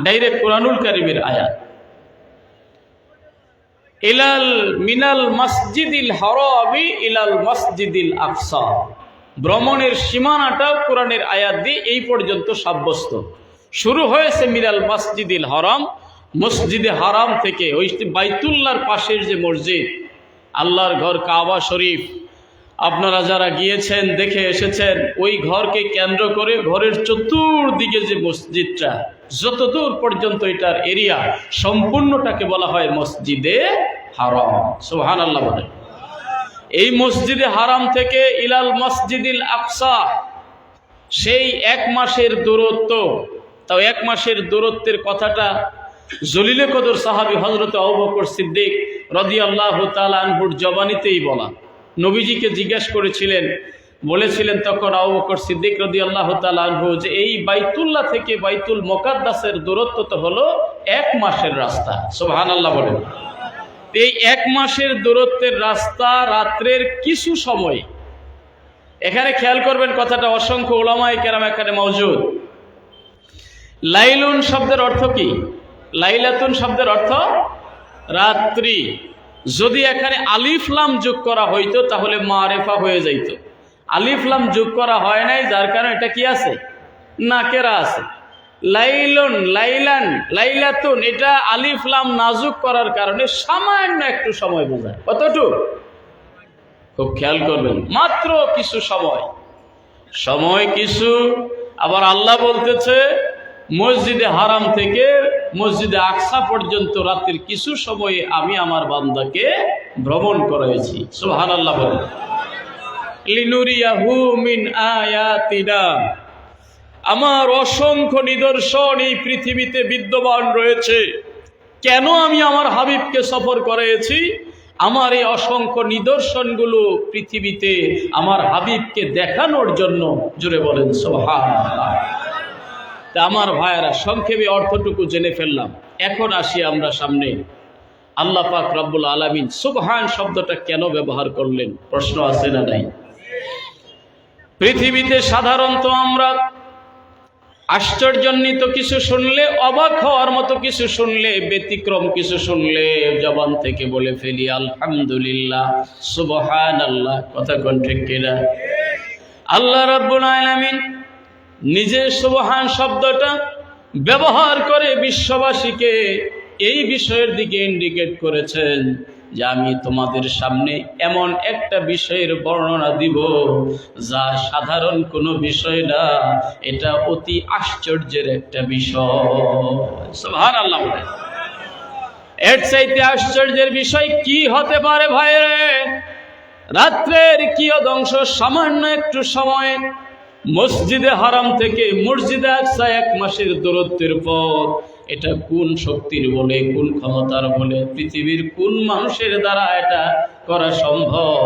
ডাইরেক্ট কোরআনুল কারীমের আয়াত। ইলাল মিনাল মসজিদিল হারামি ইলাল মসজিদিল আকসা, ভ্রমণের সীমানাটাও কোরআনের আয়াত দিয়ে এই পর্যন্ত সাব্যস্ত। শুরু হয়েছে মিনাল মসজিদিল হারাম, মসজিদে হারাম থেকে, ওই বাইতুল্লাহর পাশের যে মসজিদ, আল্লাহর ঘর কাবা শরীফ, আপনারা যারা গিয়েছেন দেখে এসেছেন, ওই ঘরকে কেন্দ্র করে ঘরের চতুর্দিকে যে মসজিদটা, যতদূর পর্যন্ত এটার এরিয়া, সম্পূর্ণটাকে বলা হয় মসজিদে হারাম। সুবহানাল্লাহ বলে। এই মসজিদে হারাম থেকে ইলাল মসজিদিল আকসা, সেই 1 মাসের দূরত্ব। তাও 1 মাসের দূরত্বের কথাটা জলিলে কদর সাহাবী হযরত আবু বকর সিদ্দিক রাদিয়াল্লাহু তাআলা আনহুর জবানিতেই বলা। নবীজিকে জিজ্ঞেস করেছিলেন, বলেছিলেন তখন আবু বকর সিদ্দিক রাদিয়াল্লাহু তাআলা আনহু যে এই বাইতুল্লাহ থেকে বাইতুল মুকাদ্দাসের দূরত্ব তো হলো 1 মাসের রাস্তা। সুবহানাল্লাহ বলেন। এই 1 মাসের দূরত্বের রাস্তা রাত্রের কিছু সময়, এখানে খেয়াল করবেন কথাটা, অসংখ্য উলামায়ে কেরাম এখানে মওজুদ। লাইলুন শব্দের অর্থ কি? লাইলাতুন শব্দের অর্থ রাত্রি। যদি এখানে আলিফ লাম যোগ করা হইতো তাহলে মারেফা হয়ে যাইত। আলিফ লাম যোগ করা হয় নাই, যার কারণে এটা কি আছে? নাকেরা আছে। লাইলুন, লাইলান, লাইলাতুন, এটা আলিফ লাম না যোগ করার কারণে সামান্য একটু সময় বোঝায়। কতটুকু? খুব খেয়াল করবেন, মাত্র কিছু সময়, সময় কিছু। আবার আল্লাহ বলতেছে মসজিদে হারাম থেকে মসজিদে আকসা পর্যন্ত রাতের কিছু সময়ে আমি আমার বান্দাকে ভ্রমণ করাইছি। সুবহানাল্লাহ বলেন। লিনুরিয়াহু মিন আয়াতিনা, আমার অসংখ্য নিদর্শন এই পৃথিবীতে বিদ্যমান রয়েছে। কেন আমি আমার হাবিবকে সফর করাইছি? আমার এই অসংখ্য নিদর্শনগুলো পৃথিবীতে আমার হাবিবকে দেখানোর জন্য। জোরে বলেন সুবহানাল্লাহ। তা আমার ভাইয়েরা, সংক্ষেপে অর্থটুকু জেনে ফেললাম। এখন আসি আমরা সামনে, আল্লাহ পাক রব্বুল আলামিন সুবহান শব্দটা কেন ব্যবহার করলেন? প্রশ্ন আছে না নাই? পৃথিবীতে সাধারণত আমরা আশ্চর্যান্বিত কিছু শুনলে, অবাক হওয়ার মতো কিছু শুনলে, ব্যতিক্রম কিছু শুনলে জবান থেকে বলে ফেলি আলহামদুলিল্লাহ, সুবহানাল্লাহ। কথা কোন ঠিক কিনা? আল্লাহ রাব্বুল আলামিন নিজে সুবহান শব্দটা ব্যবহার করে বিশ্ববাসীকে এই বিষয়ের দিকে ইন্ডিকেট করেছেন যে আমি তোমাদের সামনে এমন একটা বিষয়ের বর্ণনা দিব যা সাধারণ কোনো বিষয় না, এটা অতি আশ্চর্যের একটা বিষয়। সুবহানাল্লাহ। এর চাইতে আশ্চর্যের বিষয় কি হতে পারে ভাইরে? রাত্রের কিয়দংশ সামান্য একটু সময় মসজিদে হারাম থেকে মসজিদে আকসা 1 মাসের দূরত্বের পথ। এটা কোন শক্তির বলে, কোন ক্ষমতার বলে, পৃথিবীর কোন মানুষের দ্বারা এটা করা সম্ভব?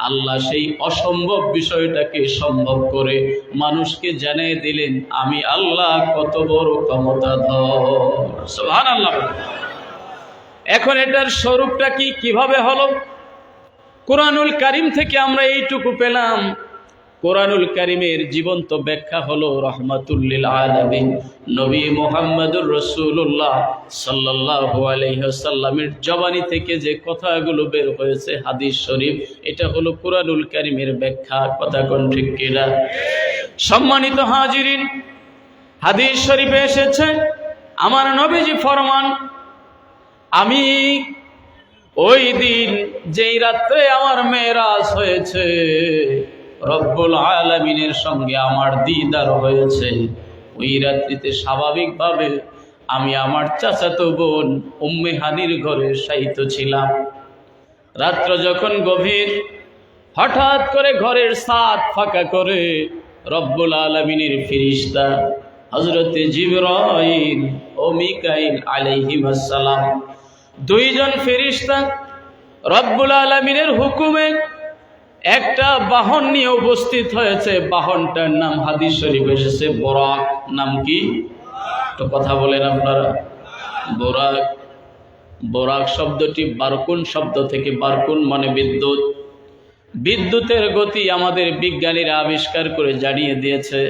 আল্লাহ সেই অসম্ভব বিষয়টাকে সম্ভব করে মানুষকে জানিয়ে দিলেন আমি আল্লাহ কত বড় ক্ষমতাধর। সুবহানাল্লাহ। এখন এটার স্বরূপটা কি, কিভাবে হলো? কোরআনুল কারীম থেকে আমরা এইটুকু পেলাম। কোরআনুল কারীমের জীবন্ত ব্যাখ্যা হলো রাহমাতুল লিল আলামিন নবী মুহাম্মদুর রাসূলুল্লাহ সাল্লাল্লাহু আলাইহি ওয়াসাল্লামের জবানি থেকে যে কথাগুলো বের হয়েছে হাদিস শরীফ, এটা হলো কোরআনুল কারীমের ব্যাখ্যা। কথা কোন ঠিক কিনা? সম্মানিত হাজিরিন, হাদিস শরীফে এসেছে আমার নবীজি ফরমান, আমি ওই দিন যেই রাত্রে আমার মেরাজ হয়েছে, রব্বুল আলামিনের সঙ্গে আমার দিদার হয়েছে, ওই রাত্রিতে স্বাভাবিকভাবে আমি আমার চাচাতো বোন উম্মে হানির ঘরে শায়িত ছিলাম। রাত্র যখন গভীর, হঠাৎ করে ঘরের ছাদ ফাঁকা করে রব্বুল আলামিনের ফেরেশতা হযরতে জিবরাইল ও মিকাইল আলাইহিস সালাম, 2 জন ফেরেশতা রব্বুল আলামিনের হুকুমে একটা বাহন নিয়ে উপস্থিত হয়েছে। বাহনটার নাম হাদিস শরীফ এসেছে বোরাক। নাম কি? তো কথা বলেন আপনারা। বোরাক। বোরাক শব্দটি বারকুন শব্দ থেকে, বারকুন মানে বিদ্যুৎ। বিদ্যুতের গতি আমাদের বিজ্ঞানীরা আবিষ্কার করে জানিয়ে দিয়েছে,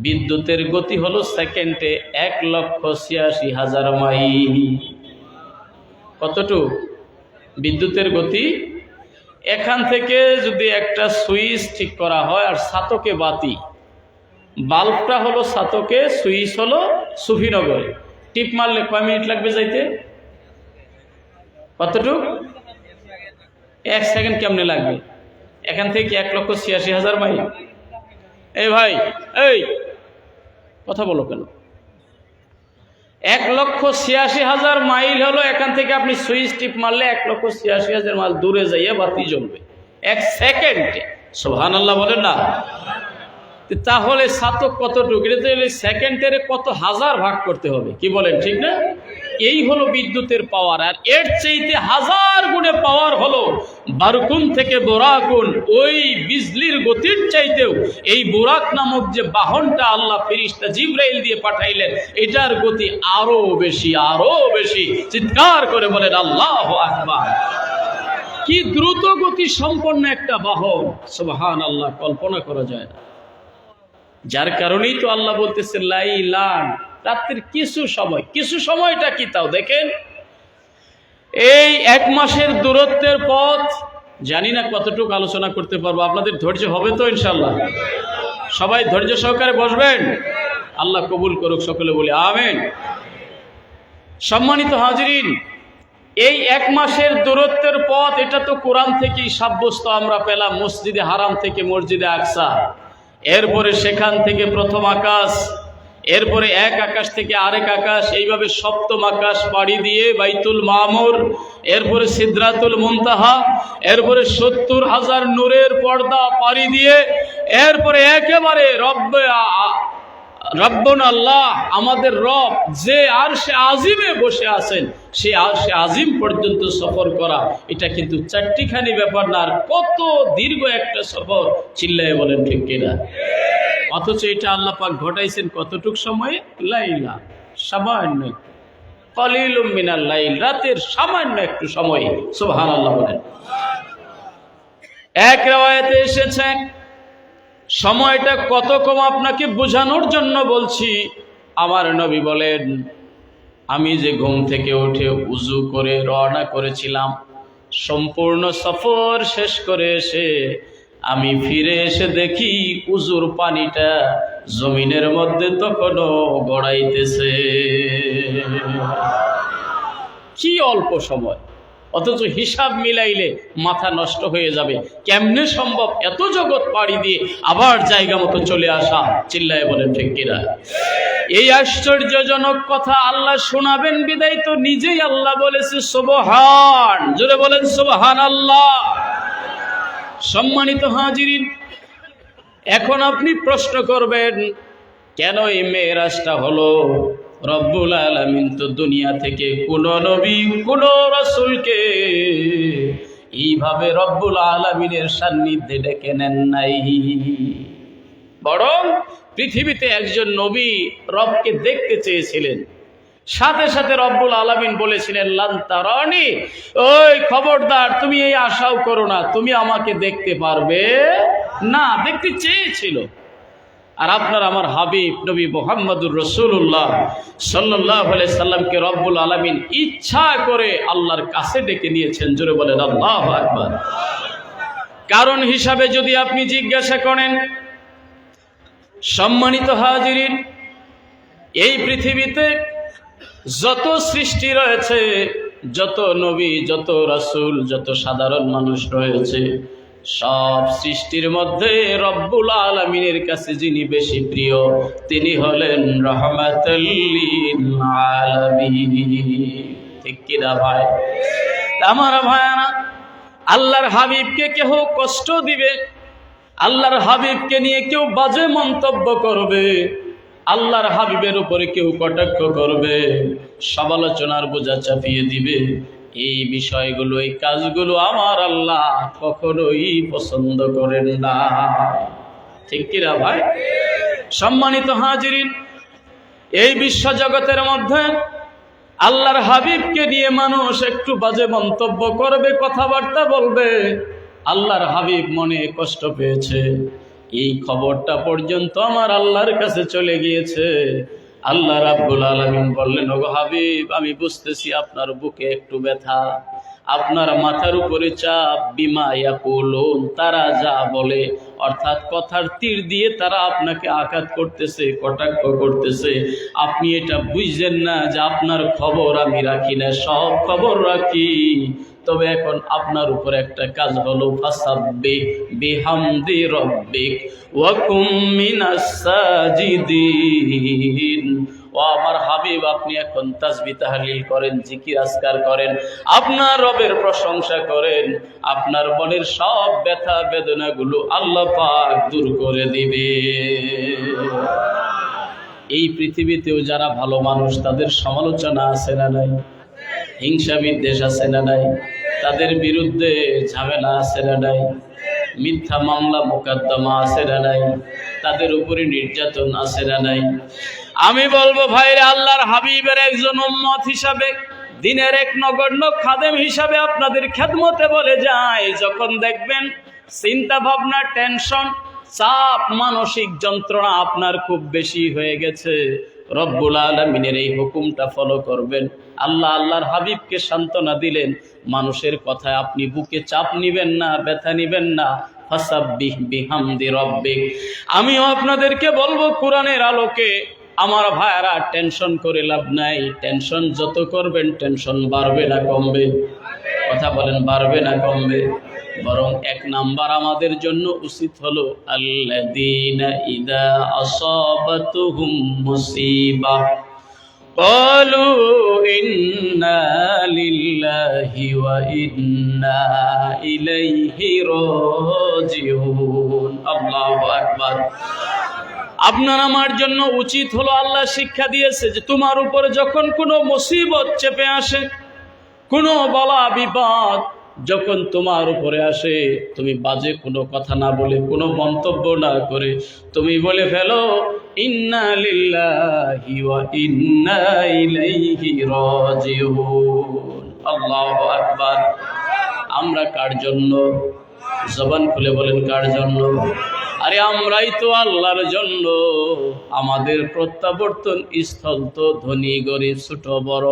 বিদ্যুতের গতি হলো সেকেন্ডে 1,86,000 মাইল। কতটুকু বিদ্যুতের গতি? এখান থেকে যদি একটা সুইচ ঠিক করা হয়, আর ছাতকে বাতি, বাল্বটা হলো ছাতকে, সুইচ হলো সুফিনগরে, টিপ মারলে কয় মিনিট লাগবে যাইতে? কতটুক? 1 সেকেন্ড কেমনে লাগবে? এখান থেকে 1,86,000 মাইল। এই ভাই, এই কথা বলো কেন? 1,86,000 মাইল হলো, এখান থেকে আপনি সুইচ টিপ মারলে 1,86,000 মাইল দূরে যাইয়া বাতি জ্বলবে 1 সেকেন্ডে। সুবহানাল্লাহ বলেন না? তাহলে ছাতক কতটুকু, এটা তো সেকেন্ডের কত হাজার ভাগ করতে হবে, কি বলেন ঠিক না? এই হলো বিদ্যুতের পাওয়ার। আর এর চাইতে হাজার গুণে পাওয়ার হলো বারকুন থেকে বোরাকুন, ওই বিজলির গতির চাইতেও এই বোরাক নামক যে বাহনটা আল্লাহ ফেরেশতা জিবরাইল দিয়ে পাঠাইলেন, এটার গতি আরো বেশি, আরো বেশি। চিৎকার করে বলেন আল্লাহু আকবার। কি দ্রুত গতি সম্পন্ন একটা বাহন, সুবহানাল্লাহ, কল্পনা করা যায় না। যার কারণেই তো আল্লাহ বলতেছে লাইলান, রাত্রির কিছু সময়টা কি তাও দেখেন। এই 1 মাসের দূরত্বের পথ, জানি না কতটুকু আলোচনা করতে পারবো, আপনাদের ধৈর্য হবে তো ইনশাআল্লাহ? সবাই ধৈর্য সহকারে বসবেন, আল্লাহ কবুল করুক, সকলে বলি আমিন। সম্মানিত হাজিরিন, এই 1 মাসের দূরত্বের পথ, এটা তো কোরআন থেকেই সাব্যস্ত আমরা পেলাম, মসজিদে হারাম থেকে মসজিদে আকসা, এরপরে সেখান থেকে প্রথম আকাশ, এরপরে এক আকাশ থেকে আরেক আকাশ, এইভাবে সপ্তম আকাশ পাড়ি দিয়ে বাইতুল মামুর, এরপরে সিদরাতুল মুনতাহা, এরপরে 70,000 নূরের পর্দা পাড়ি দিয়ে, এরপরে একেবারে রব্বুন আল্লাহ, আমাদের রব যে আরশে আজিমে বসে আছেন, সে আরশে আজিম পর্যন্ত সফর করা, এটা কিন্তু 4টিখানি ব্যাপার না, আর কত দীর্ঘ একটা সফর, চিল্লায় বলেন ঠিক কিনা? অথচ এটা আল্লাহ পাক ঘটাইছেন কতটুক সময়ে? লাইলা, সামান্য, কলিলুম মিনাল লাইল, রাতের সামান্য একটু সময়। সুবহানাল্লাহ বলেন। এক riwayate এসেছে, সময়টা কত কম আপনাকে বোঝানোর জন্য বলছি। আমার নবী বলেন, আমি যে ঘুম থেকে উঠে উজু করে রওনা করেছিলাম, সম্পূর্ণ সফর শেষ করে এসে আমি ফিরে এসে দেখি উজুর পানিটা জমিনের মধ্যে তখনও গড়াইতেছে। কি অল্প সময়, অথচ হিসাব মিলাইলে মাথা নষ্ট হয়ে যাবে। কেমনে সম্ভব এত জগৎ পাড়ি দিয়ে আবার জায়গা মতো চলে আসা? চিল্লায় বলেন ঠিক কিনা? এই আশ্চর্যজনক কথা আল্লাহ শোনাবেন বিদায় তো নিজেই আল্লাহ বলেছে সুবহান, জোরে বলেন সুবহানাল্লাহ। সম্মানিত হাজিরিন, এখন আপনি প্রশ্ন করবেন, কেন এই মেরাজটা হলো? রব্বুল আলামিন তো দুনিয়া থেকে কোন নবী, কোন রাসূলকে এইভাবে রব্বুল আলামিনের সান্নিধ্যে ডেকে নেন নাই। বরং পৃথিবীতে একজন নবী রবকে দেখতে চেয়েছিলেন, সাথে সাথে রব্বুল আলামিন বলেছিলেন লান তারানি, ওই খবরদার তুমি এই আশাও করো না, তুমি আমাকে দেখতে পারবে না। দেখতে চেয়েছিল। আর আপনার আমার হাবিব নবী মুহাম্মদুর রাসূলুল্লাহ সাল্লাল্লাহু আলাইহি সাল্লামকে রব্বুল আলামিন ইচ্ছা করে আল্লাহর কাছে ডেকে নিয়েছেন। জোরে বলেন আল্লাহু আকবার। কারণ হিসাবে যদি আপনি জিজ্ঞাসা করেন, সম্মানিত হাজিরিন, এই পৃথিবীতে যত সৃষ্টি রয়েছে, যত নবী, যত রাসূল, যত সাধারণ মানুষ রয়েছে, সব সৃষ্টির মধ্যে রব্বুল আলামিনের কাছে যিনি বেশি প্রিয়, তিনি হলেন রাহমাতুল লিল আলামিন। ঠিক কি না ভাই? আমার ভাইরা, আল্লাহর হাবিবকে কেউ কষ্ট দিবে, আল্লাহর হাবিবকে নিয়ে কেউ বাজে মন্তব্য করবে, আল্লাহর হাবিবের উপরে কেউ কটাক্ষ করবে, সমালোচনার বোঝা চাপিয়ে দিবে, এই বিষয়গুলো, এই কাজগুলো আমার আল্লাহ কখনোই পছন্দ করেন না। ঠিক কিনা ভাই? সম্মানিত হাজিরিন, এই বিশ্ব জগতের মধ্যে আল্লাহর হাবিবকে নিয়ে মানুষ একটু বাজে মন্তব্য করবে, কথাবার্তা বলবে, আল্লাহর হাবিব মনে কষ্ট পেয়েছে, এই খবরটা পর্যন্ত আমার আল্লাহর কাছে চলে গিয়েছে। আল্লাহ রাব্বুল আলামিন বললেন, ওগো হাবিব, আমি বুঝতেছি আপনার বুকে একটু ব্যথা, আপনার মাথার উপরে চাপ, বিমা ইয়াকুলুন, তারা যা বলে, অর্থাৎ কথার তীর দিয়ে তারা আপনাকে আঘাত করতেছে, কটাক্ষ করতেছে। আপনি এটা বুঝছেন না যে আপনার খবর আমি রাখি না, সব খবর রাখি। তবে এখন আপনার উপর একটা কাজ হলো, ফাসাব্বিহ বিহামদি রাব্বিক ওয়া কুম মিনাস সাজিদিন। ও ও আমার হাবিব, আপনি এখন তাসবিহ তাহলিল করেন, জিকির আজকার করেন, আপনার রবের প্রশংসা করেন, আপনার মনের সব ব্যথা বেদনাগুলো আল্লাহ পাক দূর করে দিবে। এই পৃথিবীতেও যারা ভালো মানুষ তাদের সমালোচনা আছে না নাই? হিংসা বিদ্বেষ আছে না নাই? তাদের বিরুদ্ধে ঝামেলা আছে না নাই? মিথ্যা মামলা মোকদ্দমা আছে না নাই? তাদের উপরে নির্যাতন আছে না নাই? আমি বলবো ভাইরে, আল্লাহর হাবিবের একজন উম্মত হিসাবে, দিনের এক নগণ্য খাদেম হিসাবে আপনাদের খেদমতে বলে যায়, যখন দেখবেন চিন্তা ভাবনা, টেনশন, চাপ, মানসিক যন্ত্রণা আপনার খুব বেশি হয়ে গেছে, রব্বুল আলামিনের এই হুকুমটা ফলো করবেন। আল্লাহর হাবিবকে সান্ত্বনা দিলেন, মানুষের কথায় আপনি বুকে চাপ নিবেন না, ব্যথা নিবেন না। ফাসাব্বিহ বিহামদি রাব্বিক। আমিও আপনাদেরকে বলবো কোরআনের আলোকে, আমার ভাইয়ারা, টেনশন করে লাভ নাই। টেনশন যত করবেন টেনশন বাড়বে না কমবে? কথা বলেন, বাড়বে না কমবে? বরং এক নাম্বার আমাদের জন্য উচিত হলো আল্লাযীনা ইযা আসাবাতুহুম মুসিবাহ ক্বালু ইন্না লিল্লাহি ওয়া ইন্না ইলাইহি রাজিউন। আল্লাহু আকবার। আপনার আমার জন্য উচিত হলো, আল্লাহ শিক্ষা দিয়েছে যে তোমার উপর যখন কোনো মুসিবত চেপে আসে, কোনো বলা বিপদ যখন তোমার উপরে আসে, তুমি বাজে কোনো কথা না বলে, কোনো মন্তব্য না করে তুমি বলে ফেলো ইন্না লিল্লাহি ওয়া ইন্না ইলাইহি রাজিউন। আল্লাহু আকবার। আমরা কার জন্য? জবান খুলে বলেন, কার জন্য? আরে আমরাই তো আল্লাহর জন্য। আমাদের প্রত্যাবর্তন স্থল তো ধনী গরিব, ছোট বড়,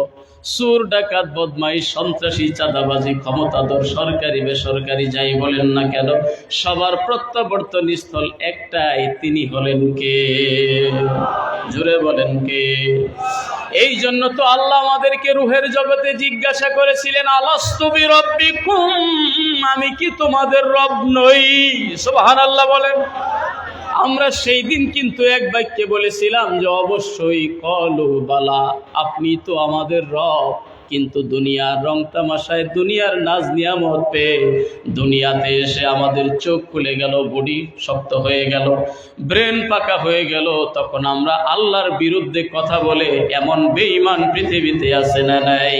চোর ডাকাত বদমাইশ সন্ত্রাসী চাঁদাবাজি ক্ষমতাধর সরকারি বেসরকারি যাই বলেন না কেন, সবার প্রত্যাবর্তন স্থল একটাই, তিনি হলেন কে? জোরে বলেন কে? এই জন্য তো আল্লাহ আমাদেরকে রুহের জগতে জিজ্ঞাসা করেছিলেন, আলাস্তু বিরাব্বিকুম, আমি কি তোমাদের রব নই? সুবহানাল্লাহ বলেন। আমরা সেই দিন কিন্তু এক বাক্যে বলেছিলাম যে অবশ্যই, কলু বালা, আপনি তো আমাদের রব। কিন্তু দুনিয়ার রং তামাশায়, দুনিয়ার নাজ নিয়ামত পেয়ে দুনিয়াতে এসে আমাদের চোখ খুলে গেল, বডি শক্ত হয়ে গেল, ব্রেন পাকা হয়ে গেল, তখন আমরা আল্লাহর বিরুদ্ধে কথা বলে এমন বেঈমান পৃথিবীতে আছে না নাই?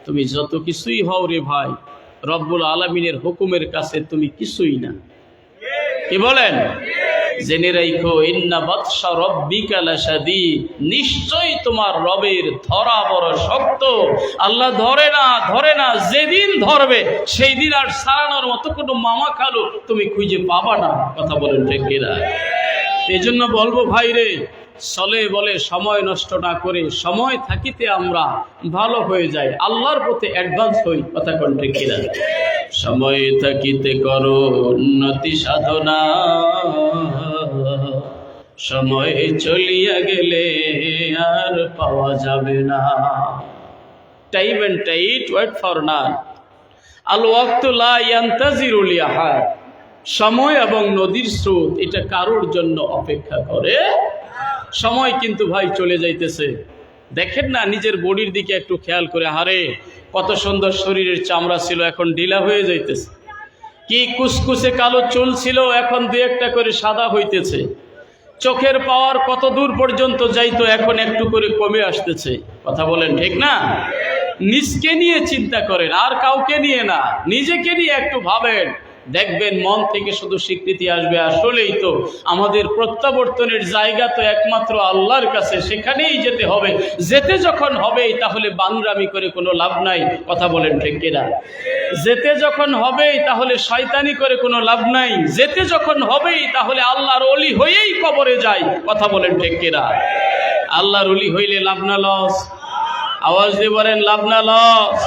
তুমি যত কিছুই হও রে ভাই, রব্বুল আলামিনের হুকুমের কাছে তুমি কিছুই না। কি বলেন? জেনে রাখো, ইন্না বাতশা রাব্বিকা লাশাদীদ, নিশ্চয়ই তোমার রবের ধরা বড় শক্ত। আল্লাহ ধরে না, যেদিন ধরবে সেই দিন আর সারানোর মতো কোনো মামা খালু তুমি খুঁজে পাবা না। কথা বলেন ঠিক কিনা? এই জন্য বলবো ভাইরে, চলে বলে সময় নষ্ট না করে সময় থাকিতে আমরা ভালো হয়ে যাই, আল্লাহর পথে অ্যাডভান্স হই। কথা কোন ঠিক কিনা? সময় থাকিতে করো উন্নতি সাধনা, সময় চলিয়া গেলে আর পাওয়া যাবে না। Time and tide wait for none, আল ওয়াক্তু লা ইয়ান্তাজিরু লিআহাদ। সময় এবং নদীর স্রোত এটা কারোর জন্য অপেক্ষা করে। সময় কিন্তু ভাই চলে যাইতেছে। দেখেন না, নিজের বডির দিকে একটু খেয়াল করে, হারে কত সুন্দর শরীরের চামড়া ছিল, এখন ঢিলা হয়ে যাইতেছে। কি কুসকুসে কালো চুল ছিল, এখন দু একটা করে সাদা হইতেছে। চোখের পাওয়ার কত দূর পর্যন্ত যাইতো, এখন একটু করে কমে আসতেছে। কথা বলেন ঠিক না? নিজকে নিয়ে চিন্তা করেন, আর কাউকে নিয়ে না, নিজেকে নিয়ে একটু ভাবেন, দেখবেন মন থেকে শুধু স্বীকৃতি আসবে। আসলেই তো আমাদের প্রত্যাবর্তনের জায়গা তো একমাত্র আল্লাহর কাছে, সেখানেই যেতে হবে। যেতে যখন হবেই তাহলে বাংরামি করে কোনো লাভ নাই। কথা বলেন ঠিক কিনা? যেতে যখন হবেই তাহলে শয়তানি করে কোনো লাভ নাই। যেতে যখন হবেই তাহলে আল্লাহর ওলি হয়েই কবরে যায়। কথা বলেন ঠিক কিনা? আল্লাহর ওলি হইলে লাভ না লস? আওয়াজ দিয়ে বলেন, লাভ না লস?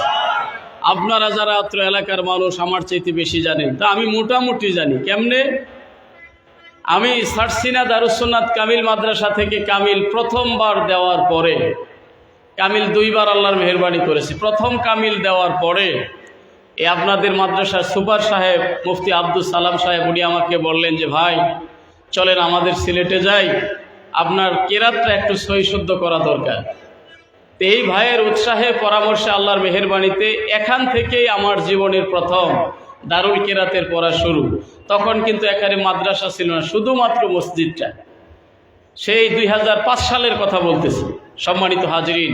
আপনারা যারা অত্র এলাকার মানুষ আমার চাইতে বেশি জানেন, তা আমি মোটামুটি জানি। কেমনে? আমি সারসিনা দারুস সুন্নাত কামিল মাদ্রাসা থেকে কামিল প্রথমবার দেওয়ার পরে, কামিল দুইবার আল্লাহর মেহেরবানি করেছি। প্রথম কামিল দেওয়ার পরে আপনাদের মাদ্রাসার সুপার সাহেব মুফতি আব্দুল সালাম সাহেব, উনি আমাকে বললেন যে ভাই চলেন আমাদের সিলেটে যাই, আপনার কেরাতটা একটু সহি শুদ্ধ করা দরকার। তো এই ভাইয়ের উৎসাহে পরামর্শে আল্লাহর মেহেরবানিতে এখান থেকেই আমার জীবনের প্রথম দারুল কেরাতের পড়া শুরু। তখন কিন্তু এখানে মাদ্রাসা ছিল না, শুধুমাত্র মসজিদটা। সেই 2005 সালের কথা বলতেছি। সম্মানিত হাজরিন,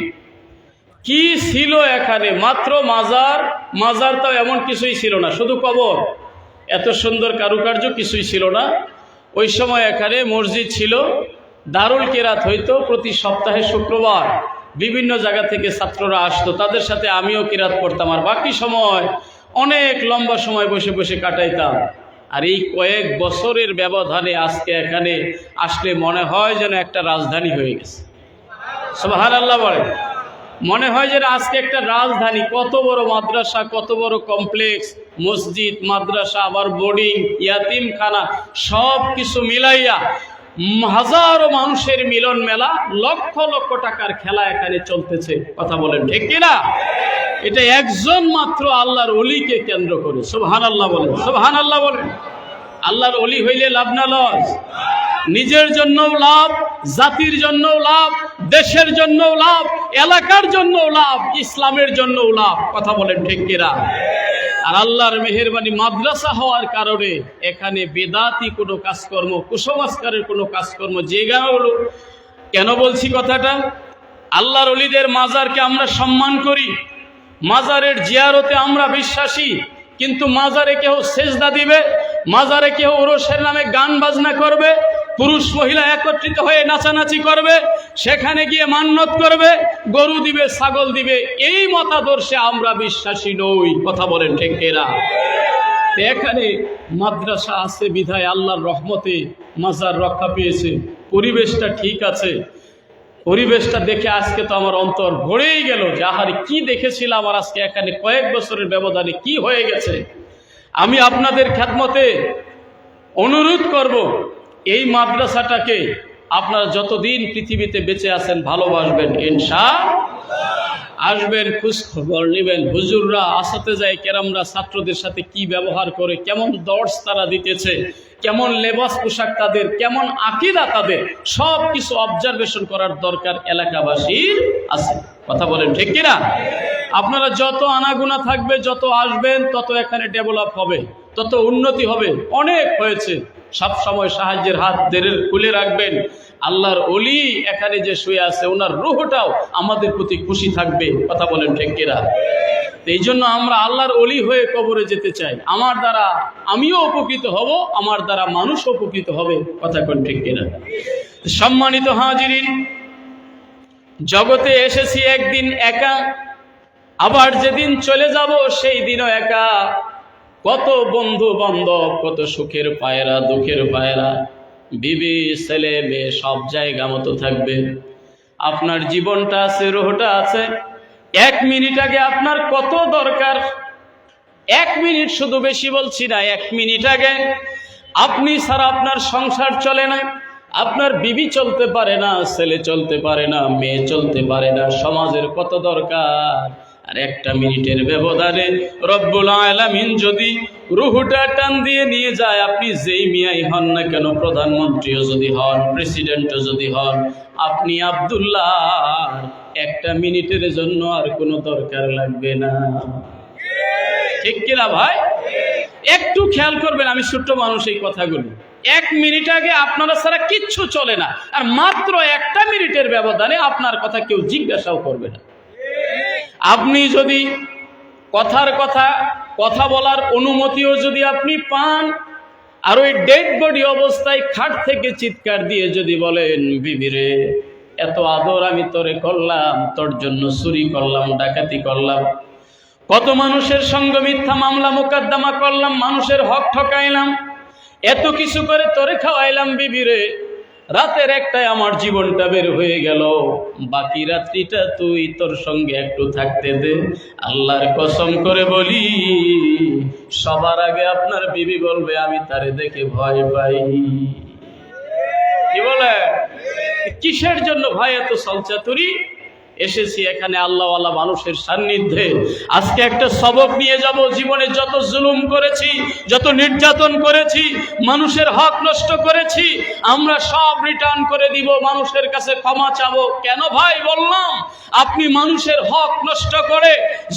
কি ছিল এখানে? মাত্র মাজার, মাজারটাও এমন কিছুই ছিল না, শুধু কবর। এত সুন্দর কারুকার্য কিছুই ছিল না। ওই সময় এখানে মসজিদ ছিল, দারুল কেরাত হইতো প্রতি সপ্তাহে শুক্রবার। বিভিন্ন জায়গা থেকে ছাত্ররা আসতো, তাদের সাথে আমিও কেরাত পড়তাম। আর বাকি সময় অনেক লম্বা সময় বসে বসে কাটাইতাম। আর এই কয়েক বছরের ব্যবধানে আজকে এখানে আসলে মনে হয় যেন একটা রাজধানী হয়ে গেছে। সুবহানাল্লাহ বলে, মনে হয় যেন আজকে একটা রাজধানী। কত বড় মাদ্রাসা, কত বড় কমপ্লেক্স, মসজিদ, মাদ্রাসা, আবার বোর্ডিং, ইয়াতিমখানা, সব কিছু মিলাইয়া হাজারো মানুষের মিলন মেলা, লক্ষ লক্ষ টাকার খেলা এখানে চলতেছে। কথা বলেন ঠিক কিনা? এটা একজন মাত্র আল্লাহর ওলিকে কেন্দ্র করে। সুবহানাল্লাহ বলেন, সুবহানাল্লাহ বলেন। আল্লাহর ওলি হইলে লাভ না লস? নিজের জন্যও লাভ, জাতির জন্যও লাভ, দেশের জন্যও লাভ, এলাকার জন্যও লাভ, ইসলামের জন্যও লাভ। কথা বলেন ঠিক কিনা? আর আল্লাহর মেহেরবানি, মাদ্রাসা হওয়ার কারণে এখানে বেদাতি কোনো কাজকর্ম, কুসংস্কারের কোনো কাজকর্ম জায়গা হলো। কেন বলছি কথাটা? আল্লাহর ওলিদের মাজারকে আমরা সম্মান করি, মাজারের জিয়ারতে আমরা বিশ্বাসী, কিন্তু মাজারে কেউ সেজদা দিবে, মাজারে কেউ ওরসের নামে গান বাজনা করবে, পুরুষ মহিলা একত্রিত হয়ে নাচানাচি করবে, সেখানে গিয়ে মান্যত করবে, গরু দিবে, ছাগল দিবে, এই মতাদর্শে আমরা বিশ্বাসী নই। কথা বলেন ঠিক কিনা? এখানে মাদ্রাসা আছে বিধায় আল্লাহর রহমতে মাজার রক্ষা পেয়েছে। পরিবেশটা ঠিক আছে। পরিবেশটা দেখে আজকে তো আমার অন্তর ভরেই গেল যে আহারে কি দেখেছিলাম, আর আজকে এখানে কয়েক বছরের ব্যবধানে কি হয়ে গেছে। আমি আপনাদের খেদমতে অনুরোধ করব, এই মাদ্রাসাটাকে আপনারা যতদিন পৃথিবীতে বেঁচে আছেন ভালোবাসবেন, ইনশাআল্লাহ। আসবেন, খোঁজখবর নেবেন, হুজুররা, আসাতেজায়ে কেরামরা ছাত্রদের সাথে কি ব্যবহার করে, কেমন দর্স তারা দিতেছে, কেমন লেবাস পোশাক তাদের, কেমন আকীদা তাদের, সব কিছু অবজারভেশন করার দরকার এলাকাবাসীর আছে। কথা বলেন ঠিক কিনা? আপনারা যত আনাগুনা থাকবে, যত আসবেন, তত এখানে ডেভেলপ হবে, তত উন্নতি হবে। অনেক হয়েছে, সব সময় সাহায্যের হাত খুলে রাখবেন। আল্লাহর ওলি এখানে যে শুয়ে আছে, ওনার রূহটাও আমাদের প্রতি খুশি থাকবে। কথা বলেন ঠিক কিনা? এই জন্য আমরা আল্লাহর ওলি হয়ে কবরে যেতে চাই। আমার দ্বারা আমিও উপকৃত হব, আমার দ্বারা মানুষ উপকৃত হবে। কথা কোন ঠিক কিনা? সম্মানিত হাজিরিন, জগতে এসেছি একদিন একা, আবার যেদিন চলে যাব সেই দিনও একা। কত বন্ধু বান্ধব, কত সুখের পায়রা, দুঃখের পায়রা, বিবি, ছেলে মেয়ে সব জায়গা মতো থাকবে। আপনার জীবনটা আছে, রুহটা আছে। 1 মিনিট আগে আপনার কত দরকার, 1 মিনিট, শুধু বেশি বলছি না, 1 মিনিট আগে আপনি ছাড়া আপনার সংসার চলে না, আপনার বিবি চলতে পারে না, ছেলে চলতে পারে না, মেয়ে চলতে পারে না, সমাজের কত দরকার। আর 1 মিনিটের ব্যবধানে রব্বুল আলামিন যদি রুহটা টান দিয়ে নিয়ে যায়, আপনি যেই মিয়াই হন না কেন, প্রধানমন্ত্রীও যদি হন, প্রেসিডেন্টও যদি হন, আপনি আব্দুল্লাহ 1 মিনিটের জন্য আর কোনো দরকার লাগবে না। ঠিক কিনা ভাই? একটু খেয়াল করবেন, আমি ছোট্ট মানুষ, এই কথাগুলো 1 মিনিট আগে আপনারা ছাড়া কিচ্ছু চলে না, আর মাত্র 1 মিনিটের ব্যবধানে আপনার কথা কেউ জিজ্ঞাসাও করবে না। আপনি যদি কথা বলার অনুমতিও যদি আপনি পান, আর ওই ডেড বডি অবস্থায় খাট থেকে চিৎকার দিয়ে যদি বলেন, বিবিরে এত আদর আমি তোরে করলাম, তোর জন্য চুরি করলাম, ডাকাতি করলাম, কত মানুষের সঙ্গে মিথ্যা মামলা মোকদ্দমা করলাম, মানুষের হক ঠকাইলাম, এত কিছু করে তোরে খাওয়াইলাম, বিবিরে রাতের 1টায় আমার জীবনটা বের হয়ে গেল, বাকি রাত্রিটা তুই তোর সঙ্গে একটু থাকতে দে। আল্লাহর কসম করে বলি, সবার আগে আপনার বিবি বলবে, আমি তারে দেখে ভয় পাই। কি বলে? কিসের জন্য ভাই এত সলচাতুরি? এসেছি এখানে আল্লাহওয়ালা মানুষের সান্নিধ্যে। আজকে একটা সবক নিয়ে যাব। জীবনে যত জুলুম করেছি, যত নির্যাতন করেছি, মানুষের হক নষ্ট করেছি, আমরা সব রিটার্ন করে দিব, মানুষের কাছে ক্ষমা চাবো। কেন ভাই বললাম, আপনি মানুষের হক নষ্ট করে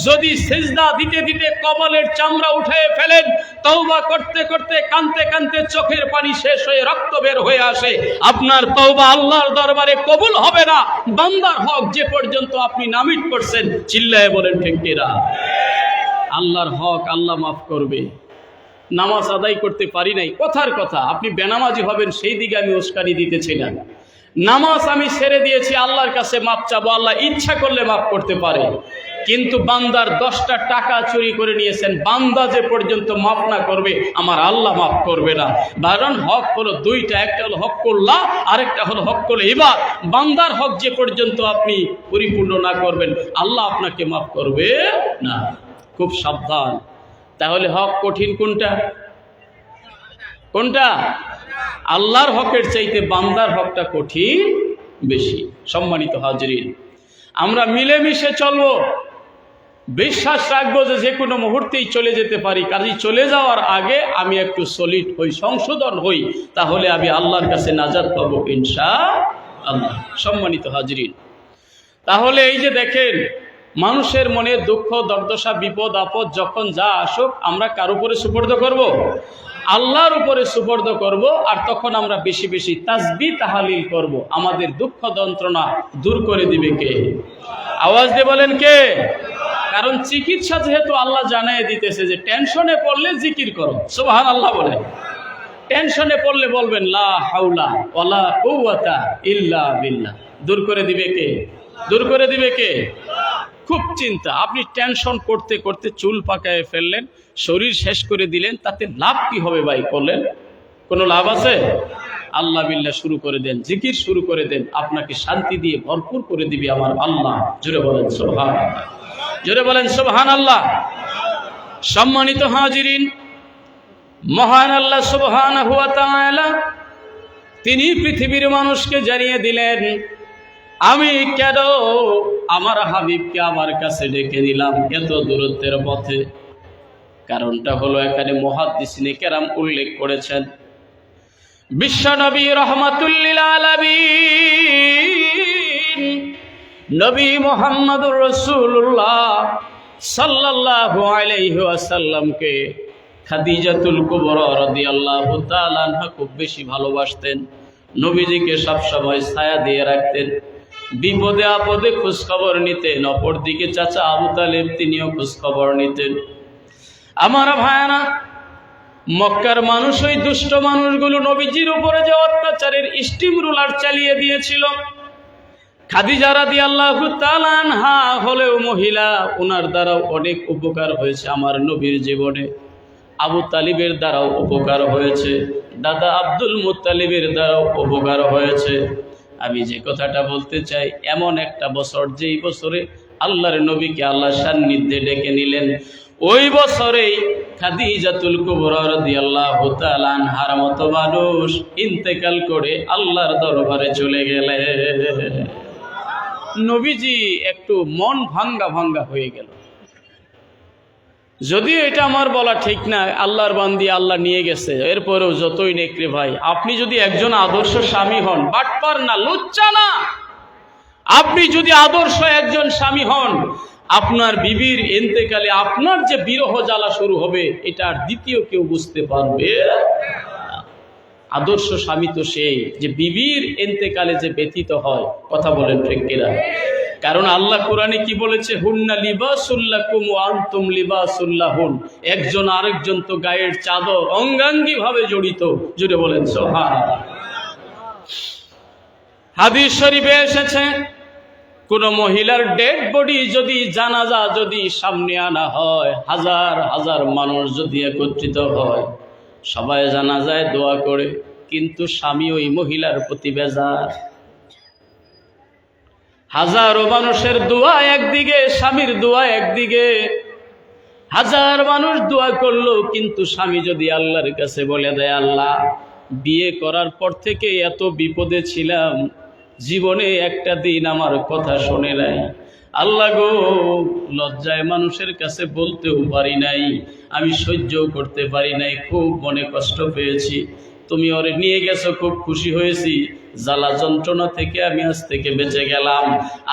যদি সিজদা দিতে দিতে কপালের চামড়া উঠে ফেলেন, তওবা করতে করতে কাঁদতে কাঁদতে চোখের পানি শেষ হয়ে রক্ত বের হয়ে আসে, আপনার তওবা আল্লাহর দরবারে কবুল হবে না। বান্দার হক যে পর্যন্ত আপনি নামিট করছেন, চিল্লায়ে বলেন ঠিক কিনা? আল্লাহর হক আল্লাহ মাফ করবে। নামাজ আদায় করতে পারি নাই, কথার কথা, আপনি বেনামাজি হবেন সেই দিকে আমি উস্কানি দিতেছি না। নামাজ আমি ছেড়ে দিয়েছি, আল্লাহর কাছে মাপ চাবো, আল্লাহ ইচ্ছা করলে মাফ করতে পারে। কিন্তু বান্দার 10টা টাকা চুরি করে নিয়েছেন, বান্দা যে পর্যন্ত মাফ না করবে আমার আল্লাহ মাফ করবে না। কারণ হক হলো দুইটা, একটা হলো হক্কুল্লাহ, আরেকটা হলো হক্কুল ইবাদ। বান্দার হক যে পর্যন্ত আপনি পরিপূর্ণ না করবেন, আল্লাহ আপনাকে মাফ করবে না। খুব সাবধান। তাহলে হক কঠিন কোনটা? কোনটা? আল্লাহর হকের চাইতে বান্দার হকটা কঠিন বেশি। সম্মানিত হাজরিন, আমরা মিলেমিশে চলবো, বিশ্বাস রাখবো যে কোনো মুহূর্তেই চলে যেতে পারি। কাজে চলে যাওয়ার আগে আমি একটু সলিড হই, সংশোধন হই, তাহলে আমি আল্লাহর কাছে নাজাত পাবো ইনশাআল্লাহ। সম্মানিত হাজরিন, তাহলে এই যে দেখেন, মানুষের মনে দুঃখ দুর্দশা বিপদ আপদ যখন যা আসুক, আমরা কার উপরে সুপর্দ করব? আল্লাহর উপরে সুপর্দ করব। আর তখন আমরা বেশি বেশি তাসবিহ তাহলিল করব। আমাদের দুঃখ যন্ত্রণা দূর করে দিবে কে? আওয়াজ দিয়ে বলেন কে? কারণ চিকিৎসা যেহেতু আল্লাহ জানায় দিতেছে যে টেনশনে পড়লে জিকির করো, সুবহানাল্লাহ বলেন। টেনশনে পড়লে বলবেন লা হাওলা ওয়ালা কুওয়াতা ইল্লা বিল্লাহ। দূর করে দিবে কে? দূর করে দিবে কে? খুব চিন্তা, আপনি টেনশন করতে করতে চুল পাকায় ফেললেন, শরীর শেষ করে দিলেন, তাতে লাভ কি হবে ভাই? করলেন কোনো লাভ আছে? আল্লাহ বিল্লাহ শুরু করে দেন, জিকির শুরু করে দেন, আপনাকে শান্তি দিয়ে ভরপুর করে দিবে আমার আল্লাহ। জোরে বলেন সুবহানাল্লাহ, জোরে বলেন সুবহানাল্লাহ। সম্মানিত হাজিরিন, মহান আল্লাহ সুবহানাহু ওয়া তাআলা তিনি পৃথিবীর মানুষকে জানিয়ে দিলেন, আমি কেন আমার হাবিবকে আমার কাছে ডেকে নিলাম এত দূরত্বের পথে। কারণটা হলো, এখানে মুহাদ্দিসিনে কেরাম উল্লেখ করেছেন, বিশ্বনবী রাহমাতুল লিল আলামিন নবী মুহাম্মদুর রাসূলুল্লাহ সাল্লাল্লাহু আলাইহি ওয়াসাল্লামকে খাদিজাতুল কুবরা রাদিয়াল্লাহু তাআলা আনহা খুব বেশি ভালোবাসতেন। নবীজিকে সবসময় ছায়া দিয়ে রাখতেন, বিপদে আপদে খোঁজ খবর নিতেন। অপরদিকে চাচা আবু তালেব তিনিও খোঁজ খবর নিতেন। আমার ভাইরা, মক্কার মানুষ, ওই দুষ্ট মানুষগুলো নবীজির উপরে যে অত্যাচারের স্টিম রুলার চালিয়ে দিয়েছিল, খাদিজা রাদিয়াল্লাহু তাআলা আনহা হলেও মহিলা, ওনার দ্বারাও অনেক উপকার হয়েছে আমার নবীর জীবনে। আবু তালিবের দ্বারাও উপকার হয়েছে, দাদা আব্দুল মুত্তালিবের দ্বারাও উপকার হয়েছে। আমি যে কথাটা বলতে চাই, এমন একটা বছর যেই বছরে আল্লাহর নবীকে আল্লাহ সান্নিধ্যে ডেকে নিলেন, ওই বছরেই খাদিজাতুল কুবরা রাদিয়াল্লাহু তাআলা আনহার মতো মানুষ ইন্তেকাল করে আল্লাহর দরবারে চলে গেলেন। নবীজি একটু মন ভাঙ্গা ভাঙ্গা হয়ে গেল। যদিও এটা আমার বলা ঠিক না, আল্লাহর বান্দি আল্লাহ নিয়ে গেছে, এরপরেও যতই নেকড়ে ভাই, আপনি যদি একজন আদর্শ স্বামী হন, বাটপার না, লুচ্চা না, আপনি যদি আদর্শ একজন স্বামী হন, আপনার বিবির ইন্তেকালে আপনার যে বিরহ জ্বালা শুরু হবে, এটা আর দ্বিতীয় কেউ বুঝতে পারবে না। আদর্শ স্বামী তো সেই যে বিবির ইন্তেকালে যে ব্যথিত হয়। কথা বলেন ঠিক কিনা? কারণ আল্লাহ কোরআনে কি বলেছে, হুন্না লিবাসুল লাকুম ওয়া আনতুম লিবাসুল লাহুন। একজন আরেকজন তো গায়ের চাদর, অঙ্গাঙ্গী ভাবে জড়িত। জুড়ে বলেন সুবহানাল্লাহ। হাদিস শরীফে এসেছে, কোন মহিলার ডেড বডি যদি, জানাজা যদি সামনে আনা হয়, হাজার হাজার মানুষ যদি একত্রিত হয়, সবাই জানাজায় দোয়া করে, কিন্তু স্বামী ওই মহিলার প্রতি বেজার। হাজারো মানুষের দোয়া একদিকে, স্বামীর দোয়া একদিকে। হাজার মানুষ দোয়া করলো, কিন্তু স্বামী যদি আল্লাহর কাছে বলে দেয়, আল্লাহ, বিয়ে করার পর থেকে এত বিপদে ছিলাম জীবনে একটা দিন আমার কথা শোনে নাই। আল্লাহ গো, লজ্জায় মানুষের কাছে বলতেও পারি নাই, আমি সহ্যও করতে পারি নাই, খুব মনে কষ্ট পেয়েছি। তুমি ওরে নিয়ে গেছো, খুব খুশি হয়েছি, জ্বালা যন্ত্রণা থেকে আমি আজ থেকে বেঁচে গেলাম।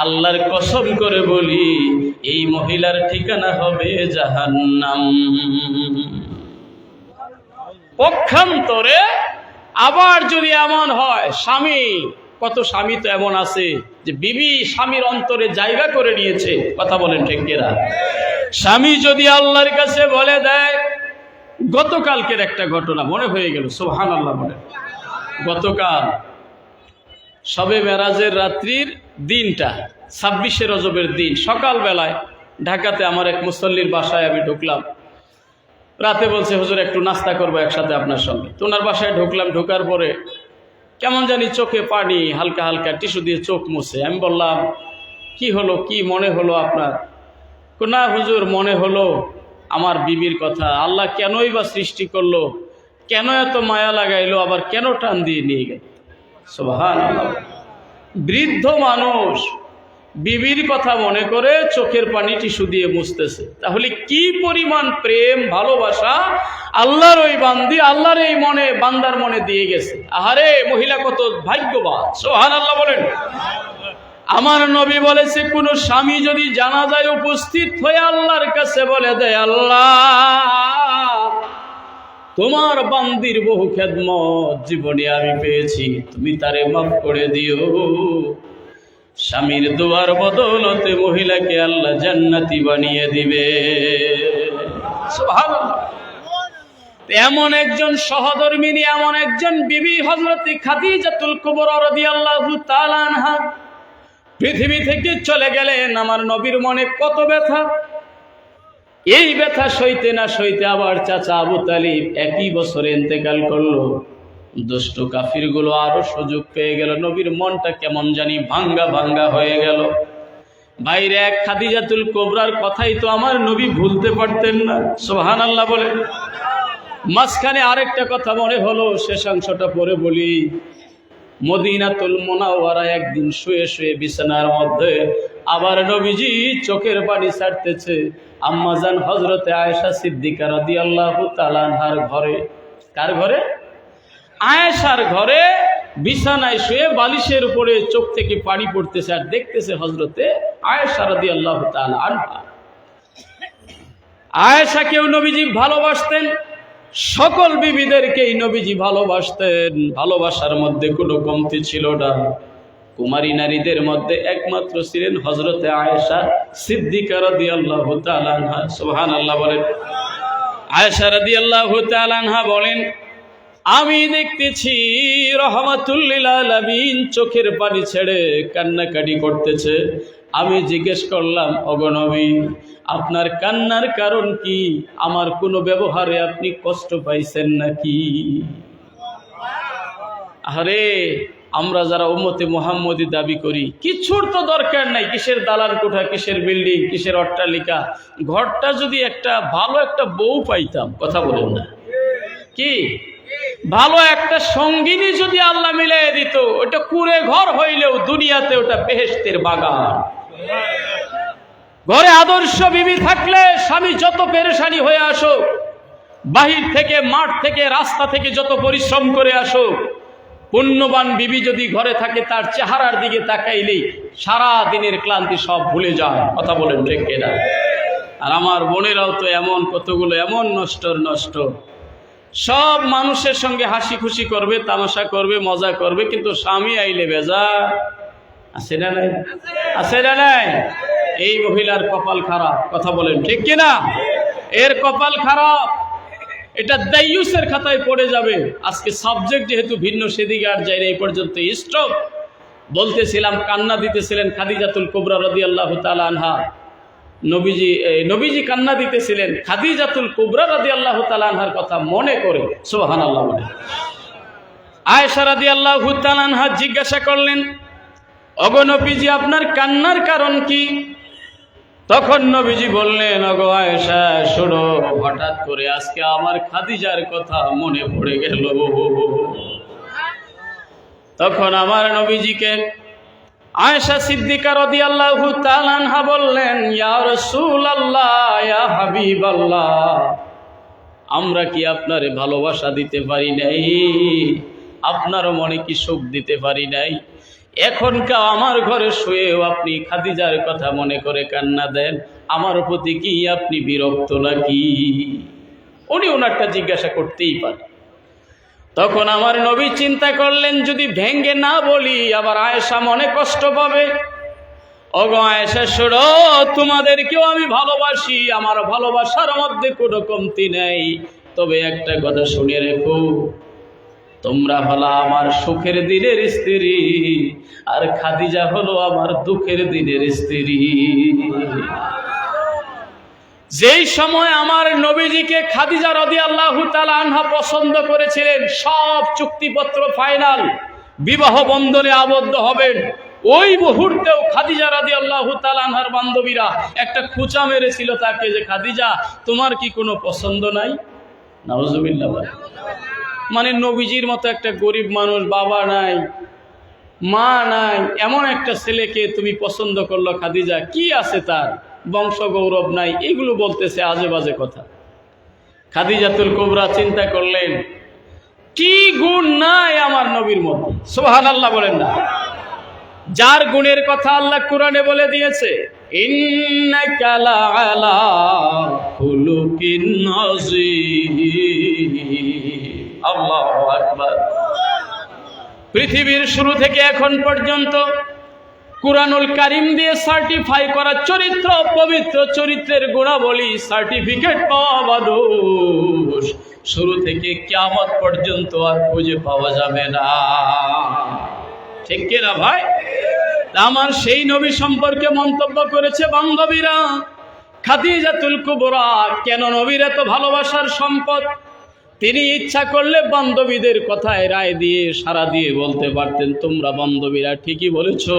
আল্লাহর কসম করে বলি, এই মহিলার ঠিকানা হবে জাহান্নাম। পক্ষান্তরে আবার যদি এমন হয়, স্বামী, কত স্বামী তো এমন আছে যে বিবি স্বামীর অন্তরে জায়গা করে নিয়েছে, কথা বলেন ঠিক কিনা? স্বামী যদি আল্লাহর কাছে বলে দেয়, গতকালকের একটা ঘটনা মনে হয়ে গেল, সুবহানাল্লাহ। বলে গতকাল শবে মেরাজের রাত্রির দিনটা, 26শে রজবের দিন, সকালবেলায় ঢাকাতে আমার এক মুসল্লির বাসায় আমি ঢুকলাম। রাতে বলছে, হুজুর একটু নাস্তা করবো একসাথে আপনার সঙ্গে। তো ওনার বাসায় ঢুকলাম, ঢোকার পরে কেমন জানি চোখে পানি, হালকা হালকা টিস্যু দিয়ে চোখ মুছে। আমি বললাম, কি হলো, কি মনে হলো আপনার? না হুজুর, মনে হলো আমার বিবির কথা, আল্লাহ কেনই বা সৃষ্টি করলো, কেন এত মায়া লাগাইলো, আবার কেন টান দিয়ে নিয়ে গেল। সুবহানাল্লাহ। বৃদ্ধ মানুষ বিবির কথা মনে করে চোখের পানি টিস্যু দিয়ে মুছতেছে। তাহলে কি পরিমাণ প্রেম ভালোবাসা আল্লাহর ওই বান্দি আল্লাহর এই মনে, বান্দার মনে দিয়ে গেছে। আহারে, মহিলা কত ভাগ্যবান, সুবহানাল্লাহ বলেন। আমার নবী বলেছে, কোন স্বামী যদি জানাজায় উপস্থিত হয়ে আল্লাহর কাছে বলে দেয়, আল্লাহ তোমার বান্দির বহু খেদমত জীবনে আমি পেয়েছি, তুমি তারে মাফ করে দিও, স্বামীর দোয়ার বদৌলতে মহিলাকে আল্লাহ জান্নাতি বানিয়ে দিবে। সুবহানাল্লাহ। এমন একজন সহধর্মিনী, এমন একজন বিবি হযরত খাদিজাতুল কুবরা রাদিয়াল্লাহু তাআলা আনহা পৃথিবী থেকে চলে গেলেন। আমার নবীর মনে কত ব্যথা। এই ব্যথা সইতে না সইতে আবার চাচা আবু তালিব একই বছরে ইন্তেকাল করলো। দুষ্ট কাফিরগুলো আরো সুযোগ পেয়ে গেল। নবীর মনটা কেমন জানি ভাঙ্গা ভাঙ্গা হয়ে গেল। বাইরে এক খাদিজাতুল কুবরার কথাই তো আমার নবী ভুলতে পারতেন না, সুবহানাল্লাহ বলে। মাঝখানে আরেকটা কথা মনে হলো, শেষাংশটা পরে বলি। মদিনাতুল মুনাওয়ারা একদিন শুয়ে শুয়ে বিছানার মধ্যে আবার নবীজি চোখের পানি ছাড়তেছে আম্মাজান হযরতে আয়েশা সিদ্দিকা রাদিয়াল্লাহু তাআলা আনহার ঘরে। কার ঘরে? আয়েশার ঘরে। বিছানায় শুয়ে বালিশের উপরে চোখ থেকে পানি পড়তেছে, আর দেখতেছে হযরতে আয়েশা রাদিয়াল্লাহু তাআলা আনহা। আয়েশাকেও নবীজি ভালোবাসতেন, সকল বিবিদেরকেই নবীজি ভালোবাসতেন। ভালোবাসার মধ্যে কোনো কমতি ছিল না। কুমারী নারীদের মধ্যে একমাত্র ছিলেন হযরতে আয়েশা সিদ্দিকা রাদিয়াল্লাহু তাআলা আনহা। সুবহানাল্লাহ বলেন। আয়েশা রাদিয়াল্লাহু তাআলা আনহা বলেন, আমি দেখতেছি রাহমাতুল লিল আলামিন চোখের পানি ছেড়ে কান্নাকাটি করতেছে। আমি জিজ্ঞেস করলাম, ওগো নবী, আপনার কান্নার কারণ কি? আমার কোনো ব্যবহারে আপনি কষ্ট পাইছেন নাকি? আরে, আমরা যারা উম্মতে মুহাম্মদী দাবি করি, কিছুর তো দরকার নাই। কিসের দালান কোঠা, কিসের বিল্ডিং, কিসের অট্টালিকা, ঘরটা যদি একটা ভালো একটা বউ পাইতাম, কথা বলেন না কি? ভালো একটা সঙ্গিনী যদি আল্লাহ মিলিয়ে দিত, ওটা কুঁড়ে ঘর হইলেও দুনিয়াতে ওটা বেহেশতের বাগান। ঘরে আদর্শ বিবি থাকলে স্বামী যত পেরেশানি হয়ে আসুক, বাহির থেকে, মাঠ থেকে, রাস্তা থেকে যত পরিশ্রম করে আসুক, পুণ্যবান বিবি যদি ঘরে থাকে, তার চেহারার দিকে তাকাইলেই সারা দিনের ক্লান্তি সব ভুলে যায়, কথা বলেন ঠিক কিনা? আর আমার বোনেরাও তো এমন, কতগুলো এমন নষ্ট, সব মানুষের সঙ্গে হাসি খুশি করবে, তামাশা করবে, মজা করবে, কিন্তু স্বামী আইলে বেজা। আছে না নাই? আছে না নাই? এই মহিলার কপাল খারাপ, কথা বলেন ঠিক কিনা? এর কপাল খারাপ, এটা দাইয়ুসের খাতায় পড়ে যাবে। আজকে সাবজেক্ট যেহেতু ভিন্ন, সেদিকে আর যাই না। এই পর্যন্ত স্টপ। বলতেছিলাম, কান্না দিতেছিলেন খাদিজাতুল কুবরা রাদিয়াল্লাহু তাআলা আনহা। নবীজি কান্না দিতেছিলেন খাদিজাতুল কুবরা রাদিয়াল্লাহু তাআলা আনহার কথা মনে করে। সুবহানাল্লাহ বলে। আয়েশা রাদিয়াল্লাহু তাআলা আনহা জিজ্ঞাসা করলেন, ওগো নবীজি, আপনার কান্নার কারণ কি? তখন নবীজি বললেন, ওগো আয়েশা, শোনো, হঠাৎ করে আজকে আমার খাদিজার কথা মনে পড়ে গেল। তখন আমার নবীজিকে আয়েশা সিদ্দিকা রাদিয়াল্লাহু তাআলা আনহা বললেন, ইয়া রাসূলুল্লাহ, ইয়া হাবিবাল্লাহ, আমরা কি আপনারে ভালোবাসা দিতে পারি নাই? আপনার মনে কি সুখ দিতে পারি নাই? এখনকার আমার ঘরে শুয়েও আপনি খাদিজার কথা মনে করে কান্না দেন, আমার প্রতি কি আপনি বিরক্ত নাকি? উনি ওনারটা জিজ্ঞাসা করতেই পারে। তখন আমার নবী চিন্তা করলেন, যদি ভেঙ্গে না বলি আবার আয়েশা মনে কষ্ট পাবে। ওগো আয়েশা শোনো, তোমাদেরকেও আমি ভালোবাসি, আমার ভালোবাসার মধ্যে কোনো কমতি নেই। তবে একটা কথা শুনে রেখো, তোমরা হলো আমার সুখের দিনের স্ত্রী, আর খাদিজা হলো আমার দুঃখের দিনের স্ত্রী। যেই সময় আমার নবীজিকে খাদিজা রাদিয়াল্লাহু তাআলা আনহা পছন্দ করেছিলেন, সব চুক্তিপত্র ফাইনাল, বিবাহ বন্ধনে আবদ্ধ হবেন, ওই মুহূর্তেও খাদিজা রাদিয়াল্লাহু তাআলা আনহার বান্ধবীরা একটা খোঁচা মেরেছিল তাকে, যে খাদিজা তোমার কি কোনো পছন্দ নাই? নাউজুবিল্লাহ। মানে নবীজির মতো একটা গরিব মানুষ, বাবা নাই, মা নাই, এমন একটা ছেলেকে তুমি পছন্দ করলো খাদিজা, কি আছে তার? বংশ গৌরব নাই, এগুলো বলতেছে আজে বাজে কথা। খাদিজাতুল কুবরা চিন্তা করলেন, কি গুণ নাই আমার নবীর মধ্যে? সুবহানাল্লাহ বলেন না? যার গুণের কথা আল্লাহ কোরআনে বলে দিয়েছে, ইন্নাকা লাআলা খুলুকিন আযীম। আল্লাহু আকবার। পৃথিবীর শুরু থেকে এখন পর্যন্ত কুরআনুল কারীম দিয়ে সার্টিফাই করা চরিত্র, পবিত্র চরিত্রের গুণাবলী সার্টিফিকেট পাওয়া মানুষ শুরু থেকে কিয়ামত পর্যন্ত আর খুঁজে পাওয়া যাবে না। ঠিক কি না ভাই? আমার সেই নবী সম্পর্কে মন্তব্য করেছে বান্ধবীরা, খাদিজাতুল কুবরা কেন নবীর এত ভালোবাসার সম্পদ? তিনি ইচ্ছা করলে বান্ধবীদের কথায় রায় দিয়ে সারা দিয়ে বলতে পারতেন, তোমরা বান্ধবীরা ঠিকই বলেছো,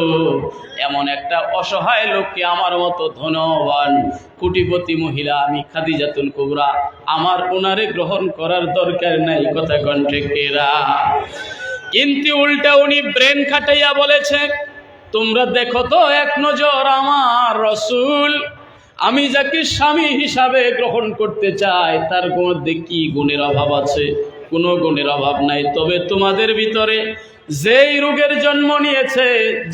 এমন একটা অসহায় লোককে আমার মতো ধনবান কোটিপতি মহিলা আমি খাদিজাতুল কুবরা, আমার ওনারে গ্রহণ করার দরকার নাই। কথা কণ্ঠেরা। কিন্তু উল্টা উনি ব্রেন খাটাইয়া বলেছে, তোমরা দেখো তো এক নজর আমার রাসূল, আমি যাকে স্বামী হিসাবে গ্রহণ করতে চাই তার মধ্যে কি গুণের অভাব আছে? কোনো গুণের অভাব নাই। তবে তোমাদের ভিতরে যেই রোগের জন্ম নিয়েছে,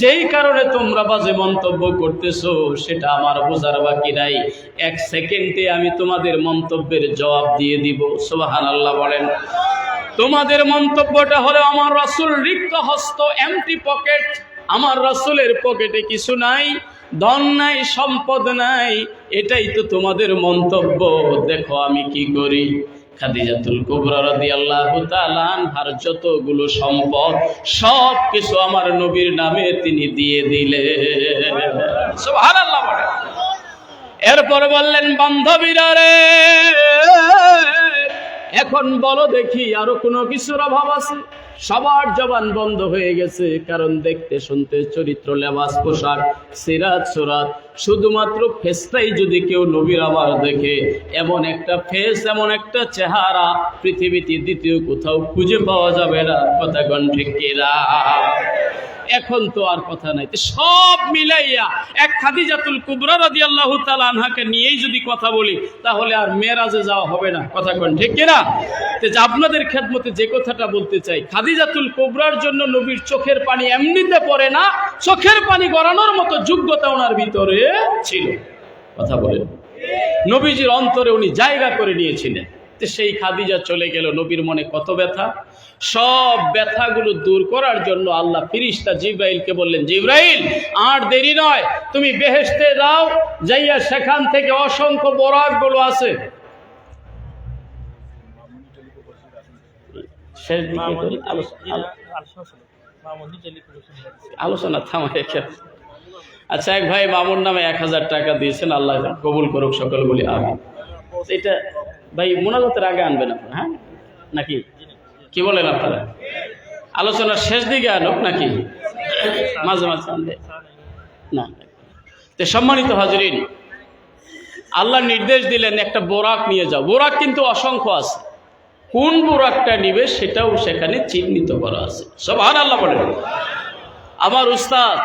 যেই কারণে তোমরা বাজে মন্তব্য করতেছো, সেটা আমার বোঝার বাকি নাই। এক সেকেন্ডে আমি তোমাদের মন্তব্যের জবাব দিয়ে দিব। সুবহানাল্লাহ বলেন। তোমাদের মন্তব্যটা হলো আমার রাসূল রিক্ত হস্ত, এমটি পকেট, আমার রাসূলের পকেটে কিছু নাই, ধন নাই, সম্পদ নাই, এটাই তো তোমাদের মন্তব্য। দেখো আমি কি করি। খাদিজাতুল কুবরা রাদিয়াল্লাহু তাআলা আনহার যতগুলো সম্পদ সব কিছু আমার নবীর নামে তিনি দিয়ে দিলেন। সুবহানাল্লাহ। এরপর বললেন, বান্ধবীরা রে, এখন বলো দেখি আরো কোনো কিছুর অভাব আছে? সবার জবান বন্ধ হয়ে গেছে, কারণ দেখতে শুনতে চরিত্র, লেবাস, পোশাক, সিরাত, সুরাত, শুধুমাত্র ফেসটাই যদি কেউ নবীর আমার দেখে, এমন একটা ফেস, এমন একটা চেহারা পৃথিবীতে দ্বিতীয় কোথাও খুঁজে পাওয়া যাবে না। কথা কোন ঠিক কিনা? এখন তো আর কথা নাই। সব মিলাইয়া এক খাদিজাতুল কুবরা রাদিয়াল্লাহু তাআলা আনহাকে নিয়েই যদি কথা বলি, তাহলে আর মেরাজে যাওয়া হবে না। কথা কোন ঠিক কিনা? আপনাদের খেদমতে যে কথাটা বলতে চাই, খাদিজাতুল কুবরার জন্য নবীর চোখের পানি এমনিতে পড়ে না, চোখের পানি গড়ানোর মতো যোগ্যতা ওনার ভিতরে ছিল। কথা বলেন। নবীজির অন্তরে উনি জায়গা করে নিয়েছিলেন। সেই খাদিজা চলে গেল, নবীর মনে কত ব্যথা। সব ব্যথাগুলো দূর করার জন্য আল্লাহ ফেরেশতা জিবরাইলকে বললেন, জিবরাইল আর দেরি নয়, তুমি বেহেশতে যাও, যাইয়া সেখান থেকে অসংখ্য বরাকগুলো আছে, আলোচনা থামায়। আচ্ছা, এক ভাই মামুর নামে 1000 টাকা দিয়েছেন, আল্লাহ কবুল করুক সকল বলি আমিন। এটা ভাই মুনাজাতের আগে আনবেন আপনারা, হ্যাঁ নাকি কি বলেন আপনারা? আলোচনার শেষ দিকে আনুক নাকি মাঝে মাঝে আনবে না? তো সম্মানিত হাজরিন, আল্লাহ নির্দেশ দিলেন একটা বোরাক নিয়ে যাও। বোরাক কিন্তু অসংখ্য আছে, কোন বোরাকটা নিবে সেটাও সেখানে চিহ্নিত করা আছে। সুবহানাল্লাহ বলেন। আমার উস্তাদ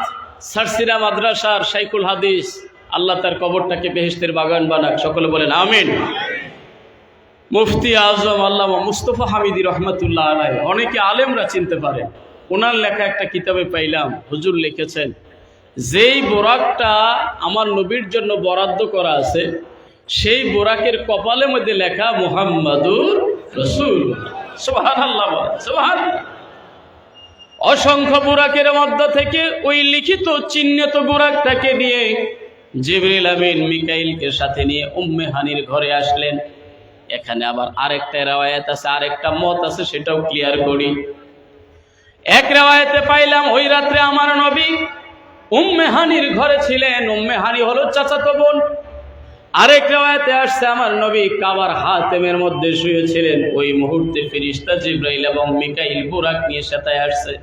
সারসিরা মাদ্রাসার শাইখুল হাদিস, আল্লাহ তার কবরটাকে বেহেশতের বাগান বানাক, সকলে বলেন আমিন। মুফতি আজম আল্লামা মুস্তফা হামিদি রহমতুল্লাহ আলাইহি, অনেকে আলেমরা চিনতে পারেন, ওনার লেখা একটা কিতাবে পাইলাম, হুজুর লিখেছেন যেই বোরাকটা আমার নবীর জন্য বরাদ্দ করা আছে, সেই বোরাকের কপালের মধ্যে লেখা মুহাম্মাদুর রাসূলুল্লাহ। সুবহানাল্লাহ, সুবহানাল্লাহ। অসংখ্য বোরাকের মধ্য থেকে ওই লিখিত চিহ্নিত বোরাকটাকে নিয়ে জিবরিল আমিন মিকাইলকে সাথে নিয়ে উম্মে হানির ঘরে আসলেন। এখানে আবার আরেকটা রিওয়ায়াত আছে, আরেকটা মত আছে, সেটাও ক্লিয়ার করি। এক রিওয়ায়াতে পাইলাম ওই রাত্রে আমার নবী উম্মে হানির ঘরে ছিলেন। উম্মে হানি হলো চাচাতো বোন। আরেক রিওয়ায়াতে আসছে আমার নবী কাবার হাতেমের মধ্যে শুয়েছিলেন। ওই মুহূর্তে ফেরেশতা জিবরাইল এবং মিকাইল বুরাক নিয়ে সাথে আসছে।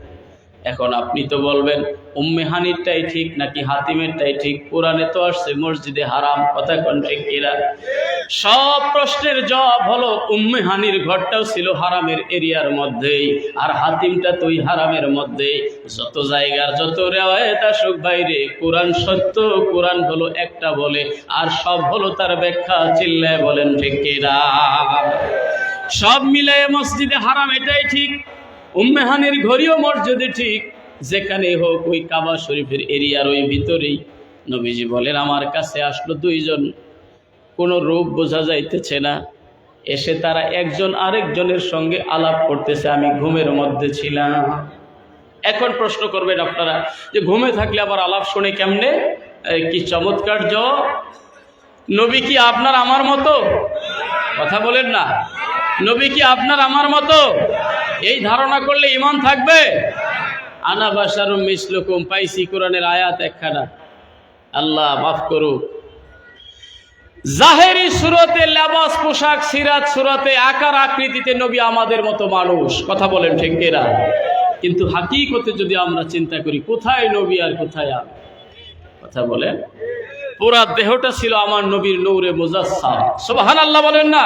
এখন আপনি তো বলবেন উম্মে হানিরটাই ঠিক নাকি হাতিমেরটাই ঠিক? কোরআনে তো আসছে মসজিদে হারাম, কথা কোন ঠিক কিনা? সব প্রশ্নের জবাব হলো উম্মে হানির ঘরটাও ছিল হারামের এরিয়ার মধ্যেই, আর হাতিমটা তো হারামের মধ্যে। যত জায়গার যত রিওয়ায়াত আসুক বাইরে, কোরআন সত্য, কোরআন হলো একটা বলে, আর সব হলো তার ব্যাখ্যা। চিল্লায় বলেন ঠিক কিনা? সব মিলায়ে মসজিদে হারাম এটাই ঠিক, উম্মে হানির ঘড়িও মসজিদে ঠিক, যেখানে হোক ওই কাবা শরীফের এরিয়ার ওই ভিতরেই। নবীজি বলেন আমার কাছে আসলো দুইজন, কোনো রূপ বোঝা যাইতেছে না, এসে তারা একজন আরেকজনের সঙ্গে আলাপ করতেছে, আমি ঘুমের মধ্যে ছিলাম। এখন প্রশ্ন করবেন আপনারা যে ঘুমে থাকলে আবার আলাপ শুনে কেমনে? কি চমৎকার! নবী কি আপনার আমার মতো? কথা বলেন না। নবী কি আপনার আমার মতো? এই ধারণা করলে ঈমান থাকবে? আনা বাশারুম মিসলুকুম, পাইছি কোরআনের আয়াত একখানা, আল্লাহ মাফ করুক। জাহেরি সুরতে লেবাস, পোশাক, সিরাত সুরতে, আকার আকৃতিতে নবী আমাদের মতো মানুষ, কথা বলেন ঠিক কিনা? কিন্তু হাকিকতে যদি আমরা চিন্তা করি, কোথায় নবী আর কোথায় আমি? কথা বলেন। পুরা দেহটা ছিল আমার নবীর নূরে মুজাসসাম, সুবহানাল্লাহ বলেন না?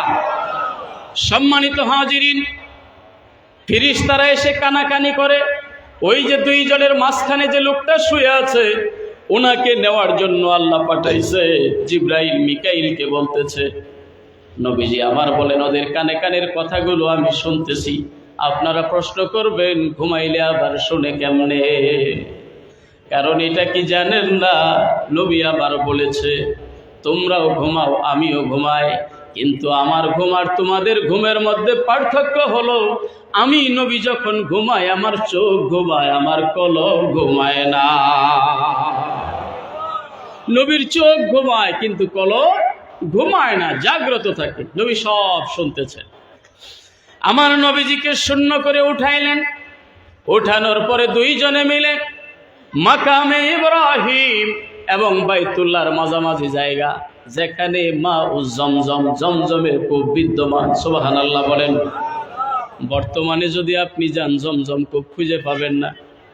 সম্মানিত হাজিরিন, ফেরেশতারা এসে কানাকানি করে, ওই যে দুইজনের মাঝখানে যে লোকটা শুয়ে আছে, ওনাকে নেওয়ার জন্য আল্লাহ পাঠাইছে। জিবরাইল মিকাইলকে বলতেছে নবীজি আমার বলেন ওদের কানে কানের কথাগুলো আমি শুনতেছি, আপনারা প্রশ্ন করবেন ঘুমাইলে আবার শুনে কেমনে? কারণ এটা কি জানেন না, নবী আবার বলেছে তোমরাও ঘুমাও আমিও ঘুমাই, কিন্তু আমার ঘুম আর তোমাদের ঘুমের মধ্যে পার্থক্য হলো, আমি নবী যখন ঘুমাই আমার চোখ ঘুমায়, আমার কলব ঘুমায় না। নবীর চোখ ঘুমায় কিন্তু কলব ঘুমায় না, জাগ্রত থাকে। নবী সব শুনতেছে। আমার নবীজিকে শূন্য করে উঠাইলেন। উঠানোর পরে দুইজনে মিলে মাকামে ইব্রাহিম এবং বাইতুল্লাহর মাঝামাঝি জায়গা, যেখানে মা জমজম, জমজমের কূপ বিদ্যমান, সুবহানাল্লাহ বলেন। বর্তমানে যদি আপনি যান জমজম কূপ খুঁজে পাবেন না,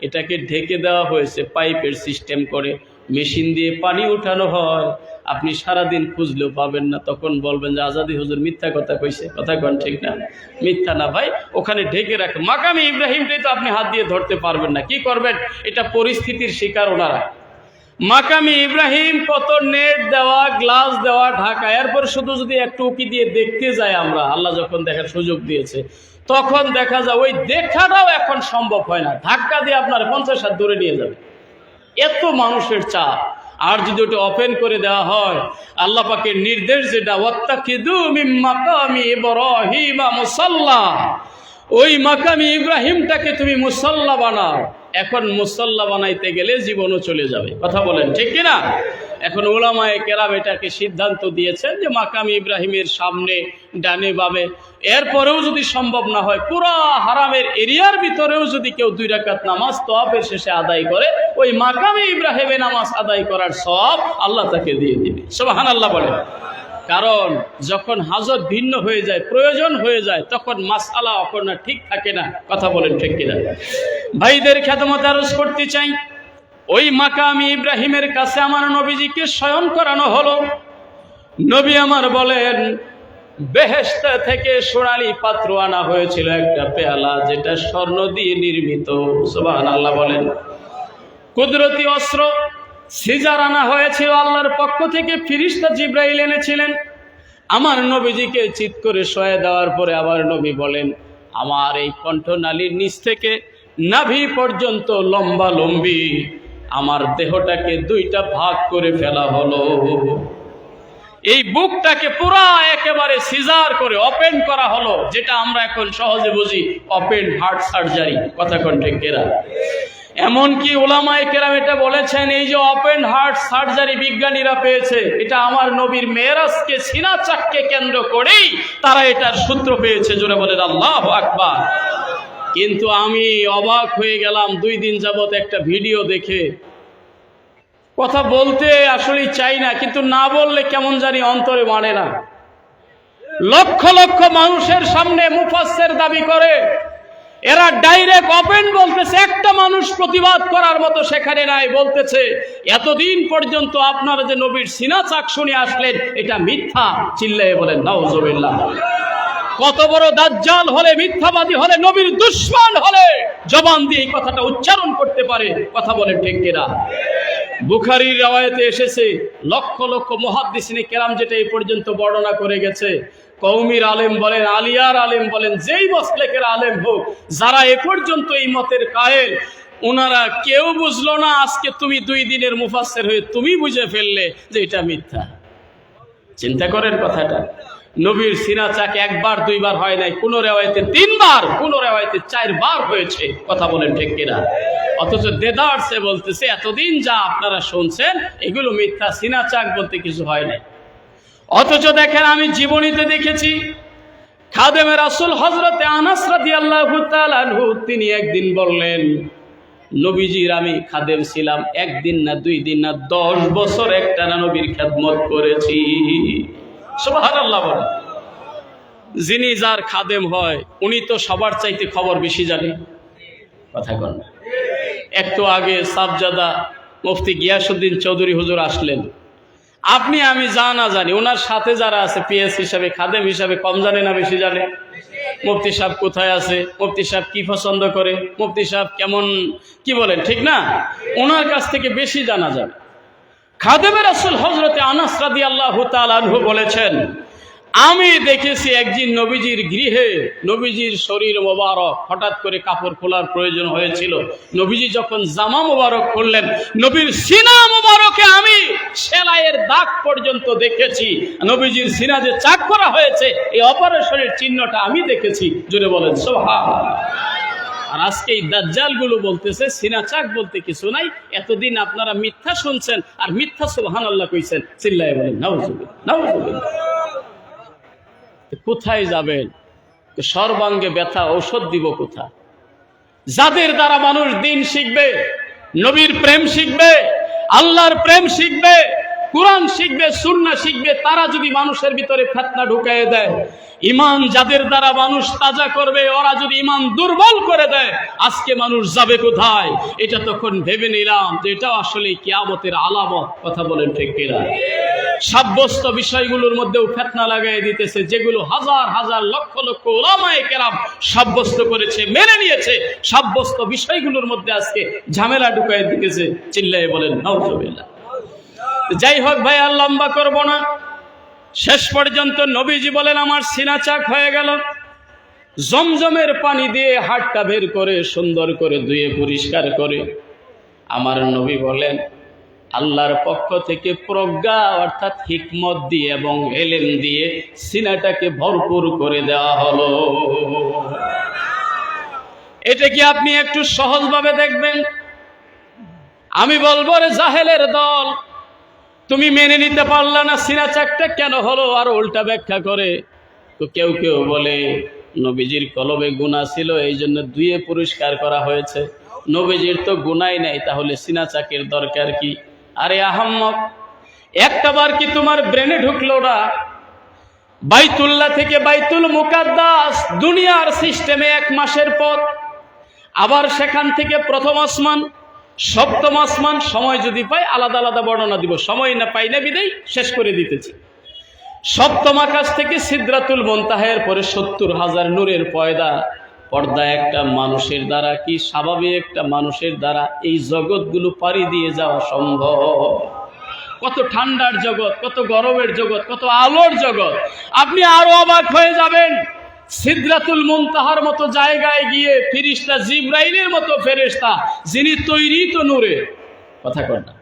এটাকে ঢেকে দেওয়া হয়েছে পাইপের সিস্টেম করে, মেশিন দিয়ে পানি উঠানো হয়, আপনি সারাদিন খুঁজলেও পাবেন না। তখন বলবেন যে আজাদি হুজুর মিথ্যা কথা কইছে, কথা কোন ঠিক না? মিথ্যা না ভাই, ওখানে ঢেকে রাখে। মাকামে ইব্রাহিমটাই তো আপনি হাত দিয়ে ধরতে পারবেন না, কি করবেন? এটা পরিস্থিতির শিকার ওনারা। মাকামে ইব্রাহিম কত নেট দেওয়া, গ্লাস দেওয়া, ঢাকা, এরপর শুধু যদি একটু উকি দিয়ে দেখতে যাই আমরা, আল্লাহ যখন দেখার সুযোগ দিয়েছে, তখন দেখা যায় ওই দেখাটাও এখন সম্ভব হয় না, ধাক্কা দিয়ে আপনার 50 হাত দূরে নিয়ে যাবে, এত মানুষের চাপ। আর যদি ওটা ওপেন করে দেওয়া হয়, আল্লাহ পাকের নির্দেশ যেটা, ওয়াত্তাকিদু মিন মাকামি ইব্রাহিম মুসাল্লা, ওই মাকামি ইব্রাহিমটাকে তুমি মুসাল্লা বানাও। এখন মুসাল্লা বানাইতে গেলে জীবনও চলে যাবে, কথা বলেন ঠিক কিনা? এখন উলামায়ে কেরাম এটাকে সিদ্ধান্ত দিয়েছেন যে মাকামি ইব্রাহিমের সামনে ডানে বামে, এরপরেও যদি সম্ভব না হয়, পুরা হারামের এরিয়ার ভিতরেও যদি কেউ 2 রাকাত নামাজ তওয়াফের শেষে আদায় করে, ওই মাকামি ইব্রাহিমে নামাজ আদায় করার সওয়াব আল্লাহ তাকে দিয়ে দিবে, সুবহানাল্লাহ বলেন। কারণ যখন হাজত ভিন্ন হয়ে যায়, প্রয়োজন হয়ে যায়, তখন মাসআলা অকর্ণা ঠিক থাকে না, কথা বলেন ঠিক কিনা? ভাইদের খেদমত আরজ করতে চাই, ওই মাকামি ইব্রাহিমের কাছে আমার নবীজিকে শয়ন করানো হলো। নবী আমার বলেন বেহেশত থেকে সোনালী পাত্র আনা হয়েছিল, একটা পেয়ালা যেটা স্বর্ণ দিয়ে নির্মিত, সুবহানাল্লাহ বলেন। কুদরতি অস্ত্র সিজার আনা হয়েছিল আল্লাহর পক্ষ থেকে, ফেরেশতা জিবরাইল এনেছিলেন। আমার নবীজিকে চিৎ করে শোয়া দেওয়ার পরে আবার নবী বলেন, আমার এই কণ্ঠনালীর নিচ থেকে নাভি পর্যন্ত লম্বা লম্বি আমার দেহটাকে দুইটা ভাগ করে ফেলা হলো। এই বুকটাকে পুরা একেবারে সিজার করে ওপেন করা হলো, যেটা আমরা এখন সহজে বুঝি ওপেন হার্ট সার্জারি। কথা কণ্ঠেরা, এমনকি ওলামায়ে কেরাম এটা বলেছেন, এই যে ওপেন হার্ট সার্জারি বিজ্ঞানীরা পেয়েছে, এটা আমার নবীর মেরাজকে সিনা চাককে কেন্দ্র করেই তারা এটার সূত্র পেয়েছে। জোরে বলেন আল্লাহু আকবার। কিন্তু আমি অবাক হয়ে গেলাম 2 দিন যাবত একটা ভিডিও দেখে। কথা বলতে আসলে চাই না, কিন্তু না বললে কেমন জানি অন্তরে মানে না। লক্ষ লক্ষ মানুষের সামনে মুফাসসির দাবি করে, এরা ডাইরেক্ট ওপেন বলতেছে, একটা মানুষ প্রতিবাদ করার মতো সেখানে নাই। বলতেছে এতদিন পর্যন্ত আপনারা যে নবীর সিনা চাক শুনে আসলেন, এটা মিথ্যা। চিল্লায়ে বলেন নাউজুবিল্লাহ। কত বড় দাজ্জাল হলে, মিথ্যাবাদী হলে, নবীর দুশমন হলে জবান দিয়ে এই কথাটা উচ্চারণ করতে পারে? কথা বলেন ঠিক কিনা? বুখারীর riwayate এসেছে, লক্ষ লক্ষ মুহাদ্দিসিনে কেরাম যেটা এই পর্যন্ত বর্ণনা করে গেছে, কওমির আলেম বলেন, আলিয়ার আলেম বলেন, যেই মসলেকের আলেম হোক, যারা এ পর্যন্ত এই মতের কায়েল, ওনারা কেউ বুঝলো না। আজকে তুমি 2 দিনের মুফাসসির হয়ে তুমি বুঝে ফেললে যে এটা মিথ্যা। চিন্তা করেন কথাটা। নবীর সিনা চাক 1 বার 2 বার হয় নাই, কোন রেওয়ায়েতে 3 বার, কোন রেওয়ায়েতে 4 বার হয়েছে। কথা বলেন ঠিক কিনা? অথচ দেদারসে বলতেছে এতদিন যা আপনারা শুনছেন এগুলো মিথ্যা, সিনা চাক বলতে কিছু হয় নাই। অথচ দেখেন, আমি জীবনীতে দেখেছি খাদেমে রাসূল হযরতে আনাস রাদিয়াল্লাহু তাআলা আনহু, তিনি একদিন বললেন, নবীজির আমি খাদেম ছিলাম, 1 দিন না 2 দিন না 10 বছর একটানা নবীর খেদমত করেছি। সুবহানাল্লাহ বলেন। যিনি যার খাদেম হয় উনি তো সবার চাইতে খবর বেশি জানে। কথা কন। একটু আগে সাবজাদা মুফতি গিয়াসউদ্দিন চৌধুরী হুজুর আসলেন। আপনি আমি না জানি, ওনার সাথে যারা আছে পিএস হিসাবে, খাদেম হিসাবে কম জানে না বেশি জানে? মুফতি সাহেব কোথায় আছে, মুফতি সাহেব কি পছন্দ করে, মুফতি সাহেব কেমন, কি বলেন ঠিক না? ওনার কাছ থেকে বেশি জানা যাবে। খাদেমে রাসূল হযরতে আনাস রাদিয়াল্লাহু তাআলা আনহু বলেছেন, আমি দেখেছি একদিন নবীজির গৃহে, নবীজির শরীর মোবারক হঠাৎ করে কাপড় খোলার প্রয়োজন হয়েছিল। নবীজি যখন জামা মোবারক খুললেন, নবীর সিনা মোবারকে আমি সেলাইয়ের দাগ পর্যন্ত দেখেছি। নবীজির সিনা যে চাক করা হয়েছে, এই অপারেশনের চিহ্নটা আমি দেখেছি। জোরে বলেন সুবহানাল্লাহ। আর আজকে এই দাজ্জালগুলো বলতেছে সিনা চাক বলতে কিছু নাই। এতদিন আপনারা মিথ্যা শুনছেন আর মিথ্যা সুবহানাল্লাহ কইছেন। চিল্লায়ে বলেন নাউজুবিল্লাহ, নাউজুবিল্লাহ। কোথায় যাবেন? সর্বাঙ্গে ব্যথা, ঔষধ দিব কোথা? যাদের দ্বারা মানুষ দিন শিখবে, নবীর প্রেম শিখবে, আল্লাহর প্রেম শিখবে, কুরআন শিখবে, সুন্নাহ শিখবে, তারা যদি মানুষের ভিতরে ফিতনা ঢুকায়ে দেয়, ঈমান যাদের দ্বারা মানুষ তাজা করবে, ওরা যদি ঈমান দুর্বল করে দেয়, আজকে মানুষ যাবে কোথায়? এটা তখন ভেবে নিলাম যে এটা আসলে কিয়ামতের আলামত। কথা বলেন ঠিক কিনা? সাব্যস্ত বিষয়গুলোর মধ্যেও ফিতনা লাগাই দিতেছে, যেগুলো হাজার হাজার লক্ষ লক্ষ উলামায়ে কেরাম সাব্যস্ত করেছে, মেনে নিয়েছে, সাব্যস্ত বিষয়গুলোর মধ্যে আজকে ঝামেলা ঢুকাই দিতেছে। চিল্লায়ে বলেন নাউজুবিল্লাহ। যাই হোক ভাই, আর লম্বা করব না। শেষ পর্যন্ত নবীজি বলেন, আমার সিনা চাক হয়ে গেল। জমজমের পানি দিয়ে হাড়টা বের করে সুন্দর করে ধুয়ে পরিষ্কার করে আমার নবী বলেন, আল্লাহর পক্ষ থেকে প্রজ্ঞা অর্থাৎ হিকমত দিয়ে এবং এলেম দিয়ে সিনাটাকে ভরপুর করে দেওয়া হলো। এটা কি আপনি একটু সহজভাবে দেখবেন? আমি বলবো, রে জাহেলের দল, তুমি মেনে নিতে পারলা না, সিনা চাকটা কেন হলো? আর উল্টা ব্যাখ্যা করে তো কেউ কেউ বলে নবীজির কলবে গুনাহ ছিল, এই জন্য ধুয়ে পরিষ্কার করা হয়েছে। নবীজির তো গুনাই নাই, তাহলে সিনা চাকের দরকার কি? আরে আহাম্মক, একটাবার কি তোমার ব্রেনে ঢুকলো না? বাইতুল্লাহ থেকে বাইতুল মুকাদ্দাস দুনিয়ার সিস্টেমে 1 মাসের পথ, আবার সেখান থেকে প্রথম আসমান, সপ্তম আসমান, সময় যদি পাই আলাদা আলাদা বর্ণনা দিব, সময় না পাই না বিদায় শেষ করে দিতেছি। সপ্তম আকাশ থেকে সিদরাতুল মুনতাহার পরে 70,000 নূরের পয়দা, পর্দা একটা মানুষের দ্বারা কি স্বাভাবিক একটা মানুষের দ্বারা এই জগৎগুলো পাড়ি দিয়ে যাওয়া সম্ভব? কত ঠান্ডার জগৎ, কত গরমের জগৎ, কত আলোর জগৎ। আপনি আরো অবাক হয়ে যাবেন, সিদরাতুল মুনতাহার মতো জায়গায় গিয়ে ফেরেশতা জিবরাইলের মতো ফেরেশতা, যিনি তৈরি তো নূরে, কথা কয় না,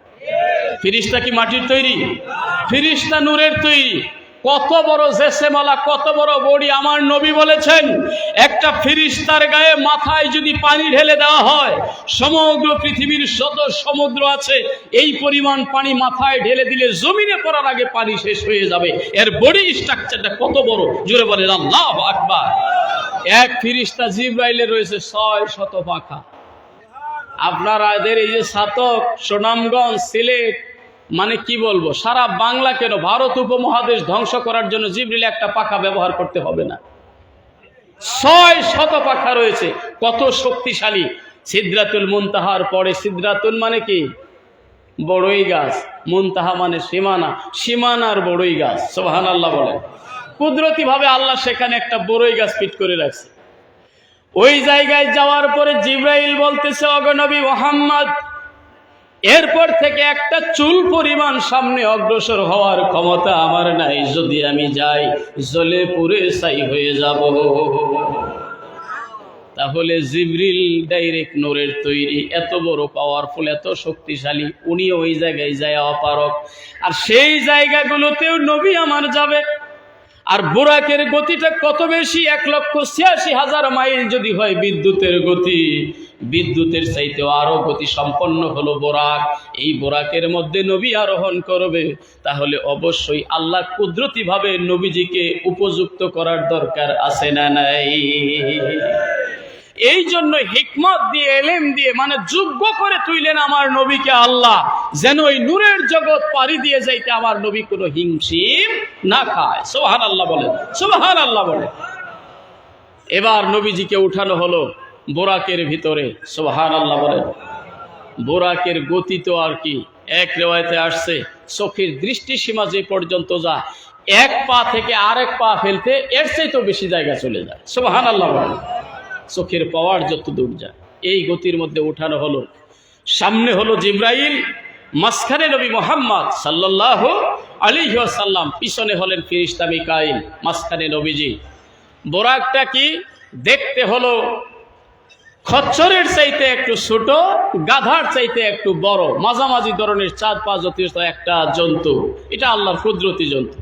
ফেরেশতা কি মাটির তৈরি? ফেরেশতা নূরের তৈরি। কত বড় জেসেমালা, কত বড় বডি। আমার নবী বলেছেন, একটা ফেরেশতার গায়ে মাথায় যদি পানি ঢেলে দেওয়া হয়, সমগ্র পৃথিবীর যত সমুদ্র আছে এই পরিমাণ পানি মাথায় ঢেলে দিলে জমিনে পড়ার আগে পানি শেষ হয়ে যাবে। এর বডি স্ট্রাকচারটা কত বড়, জোরে বলেন আল্লাহু আকবার। এক ফেরেশতা জিবরাইলের রয়েছে 600 পাখা। আপনারা এদের এই যে ছাতক, সুনামগঞ্জ, সিলেট, মানে কি বলবো, সারা বাংলা কেন ভারত উপমহাদেশ ধ্বংস করার জন্য জিবরিল একটা পাখা ব্যবহার করতে হবে না। 600 পাখা রয়েছে, কত শক্তিশালী। সিদরাতুল মুনতাহার পরে, সিদরাতুল মানে কি? বড়ই গাছ, মুনতাহা মানে সীমানা, সীমানার বড়ই গাছ। সুবহানাল্লাহ বলেন। কুদরতি ভাবে আল্লাহ সেখানে একটা বড়ই গাছ ফিট করে রাখছে। ওই জায়গায় যাওয়ার পরে জিবরাইল বলতেছে, ওগো নবী মুহাম্মদ, এরপর থেকে একটা চুল পরিমাণ সামনে অগ্রসর হওয়ার ক্ষমতা আমার নাই। যদি আমি যাই জ্বলে পুড়ে ছাই হয়ে যাব। তাহলে জিবরিল ডাইরেক্ট নূরের তৈরি, এত বড় পাওয়ারফুল, এত শক্তিশালী, উনি ওই জায়গায় যায় অপারক। আর সেই জায়গাগুলোতেও নবী আমার যাবে। আর বুরাকের গতিটা কত বেশি, 1,86,000 মাইল যদি হয় বিদ্যুতের গতি, বিদ্যুতের চাইতেও আরো গতি সম্পন্ন হলো বোরাক। এই বোরাকের মধ্যে নবী আরোহণ করবে। তাহলে অবশ্যই আল্লাহ কুদরতি ভাবে নবীজিকে উপযুক্ত করার দরকার আছে না নাই? এই জন্য হিকমত দিয়ে, এলেম দিয়ে, মানে যোগ্য করে তুইলেন আমার নবীকে আল্লাহ, যেন ওই নূরের জগৎ পাড়ি দিয়ে যাইতে আমার নবী কোনো হিমশিম না খায়। সুবহানাল্লাহ বলেন, সুবহানাল্লাহ বলেন। এবার নবীজিকে উঠানো হলো বোরাকের ভিতরে। সুবহানাল্লাহ বলেন। বোরাকের গতি তো আর কি, এক রিওয়ায়াতে আসছে চোখের দৃষ্টিসীমা যে পর্যন্ত যায়, এক পা থেকে আরেক পা ফেলতে এর চাইতেও বেশি জায়গা চলে যায়। সুবহানাল্লাহ বলেন। চোখের পাওয়ার যত দূর যায়, এই গতির মধ্যে উঠানো হলো। সামনে হলো জিবরাইল, মাঝখানে নবী মুহাম্মদ সাল্লাল্লাহু আলাইহি ওয়াসাল্লাম, পিছনে হলেন ফেরেশতা মিকাইল, মাঝখানে নবীজি। বোরাকটা কি দেখতে হলো খচ্চরের চাইতে একটু ছোট, গাধার চাইতে একটু বড়, মাঝামাঝি ধরনের 4-5 যথেষ্ট একটা জন্তু। এটা আল্লাহর কুদরতি জন্তু।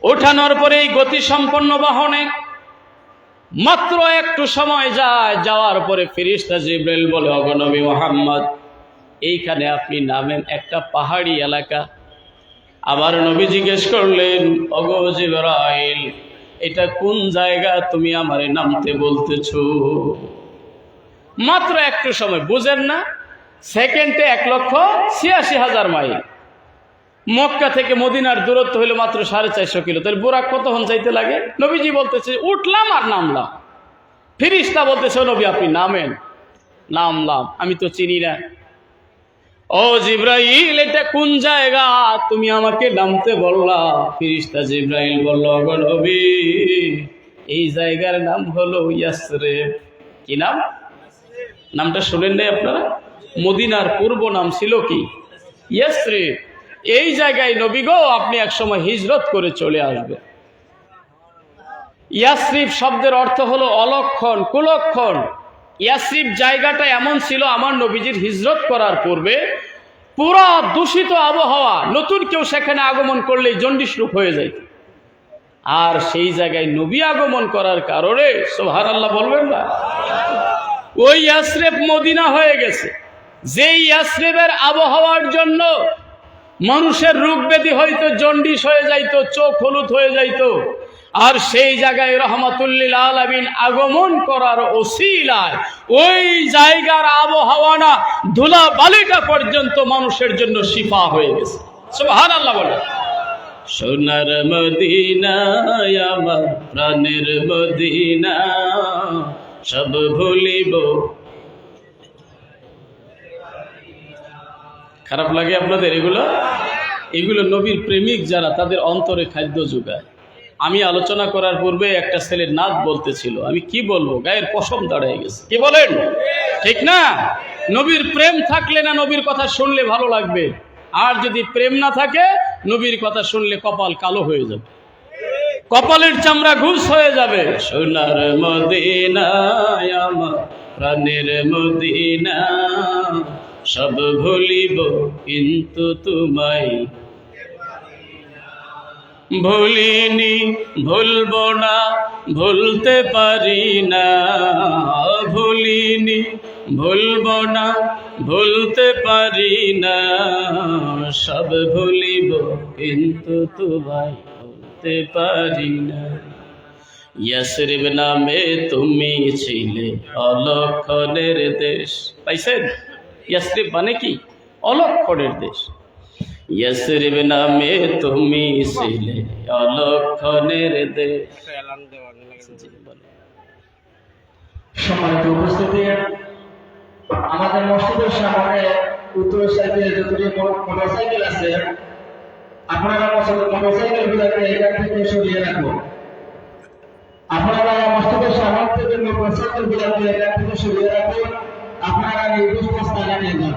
ওঠানোর পরে এই গতি সম্পন্ন বাহনে মাত্র একটু সময় যায়, যাওয়ার পরে ফেরেশতা জিবরাইল বলে, ওগো নবী মুহাম্মদ, এইখানে আপনি নামেন, একটা পাহাড়ি এলাকা। আবার নবী জিজ্ঞেস করলেন, ওগো জিবরাইল, এটা কোন জায়গা তুমি আমারে নামতে বলতেছো? মাত্র একটু সময়, বুঝেন না? সেকেন্ডে 1,86,000 মাইল। মক্কা থেকে মদিনার দূরত্ব হলো মাত্র 450 কিলো। তাহলে বোরাক কতক্ষণ যাইতে লাগে? নবীজি বলতেছে, উঠলাম আর নামলাম। ফেরেশতা বলতেছে, নবী আপনি নামেন। নামলাম, আমি তো চিনি না। ও জিবরাইল, এটা কোন জায়গা তুমি আমাকে নামতে বললা? ফেরেশতা জিবরাইল বলল, ওগো নবী, এই জায়গার নাম হলো ইয়াসরিব। কি নাম? নামটা শুনেন নাই আপনারা? মদিনার পূর্ব নাম ছিল কি? ইয়াসরিব। এই জায়গায় নবী গো আপনি একসময় হিজরত করে চলে আসবে। ইয়াসরিব শব্দের অর্থ হলো অলক্ষণ, কুলক্ষণ। ইয়াসরিব জায়গাটা এমন ছিল, আমার নবীজির হিজরত করার পূর্বে পুরা দূষিত আবহাওয়া, নতুন কেউ সেখানে আগমন করলেই জন্ডিস রোগ হয়ে যাইত। আর সেই জায়গায় নবী আগমন করার কারণে, সুবহানাল্লাহ বলবেন না, ওই ইয়াসরিব মদিনা হয়ে গেছে। যেই ইয়াসরিবের আবহাওয়ার জন্য মানুষের রোগ ব্যাধি হয়তো, জন্ডিস হয়ে যাইতো, চোখ হলুদ হয়ে যাইতো। আর সেই জায়গায় রহমাতুল্লিল আলামিন আগমন করার ওসিলায় ওই জায়গার আবহাওয়া না, ধুলা বালিটা পর্যন্ত মানুষের জন্য শিফা হয়ে গেছে। সুবহানাল্লাহ বলে। সোনার মদিনা আমার প্রাণের মদিনা, সব ভুলিব। খারাপ লাগে আপনাদের এগুলো? এগুলো নবীর প্রেমিক যারা, তাদের অন্তরে খাদ্য যোগায়। আমি আলোচনা করার পূর্বে একটা ছেলের নাক বলতেছিল, আমি কি বলবো, গায়ের পশম দাঁড়িয়ে গেছে। কি বলেন, ঠিক না? নবীর প্রেম থাকলে না নবীর কথা শুনলে ভালো লাগবে, আর যদি প্রেম না থাকে নবীর কথা শুনলে কপাল কালো হয়ে যাবে, কপালের চামড়া ঘুষ হয়ে যাবে। সোনার মদিনায় আমার প্রাণের মদিনা, সব ভুলিব কিন্তু তোমায় ভুলিনি, ভুলবো না, ভুলতে পারি না, ভুলিনি, ভুলবো না, ভুলতে পারি না, সব ভুলিব কিন্তু তোমায় ভুলতে পারি না। ইয়াসরিব নামে তুমি ছিলে অলক্ষণের দেশ। পাইছেন? ইয়াসরিব মানে কি? অলক্ষণের দেশ। ইয়াসরিব নামে তুমি ছিলে অলক্ষণের দেশ। সম্মানিত উপস্থিতি, আমাদের মসজিদের সামনে উত্তর সাইডে যতটি মোটরসাইকেল আছে, আপনারা মোটরসাইকেল গুলোকে এখান থেকে সরিয়ে রাখুন। আপনারা মসজিদের সামনে থেকে মোটরসাইকেল গুলোকে এখান থেকে সরিয়ে রাখুন। আপনারা নির্দিষ্ট স্থানে নিয়ে যান।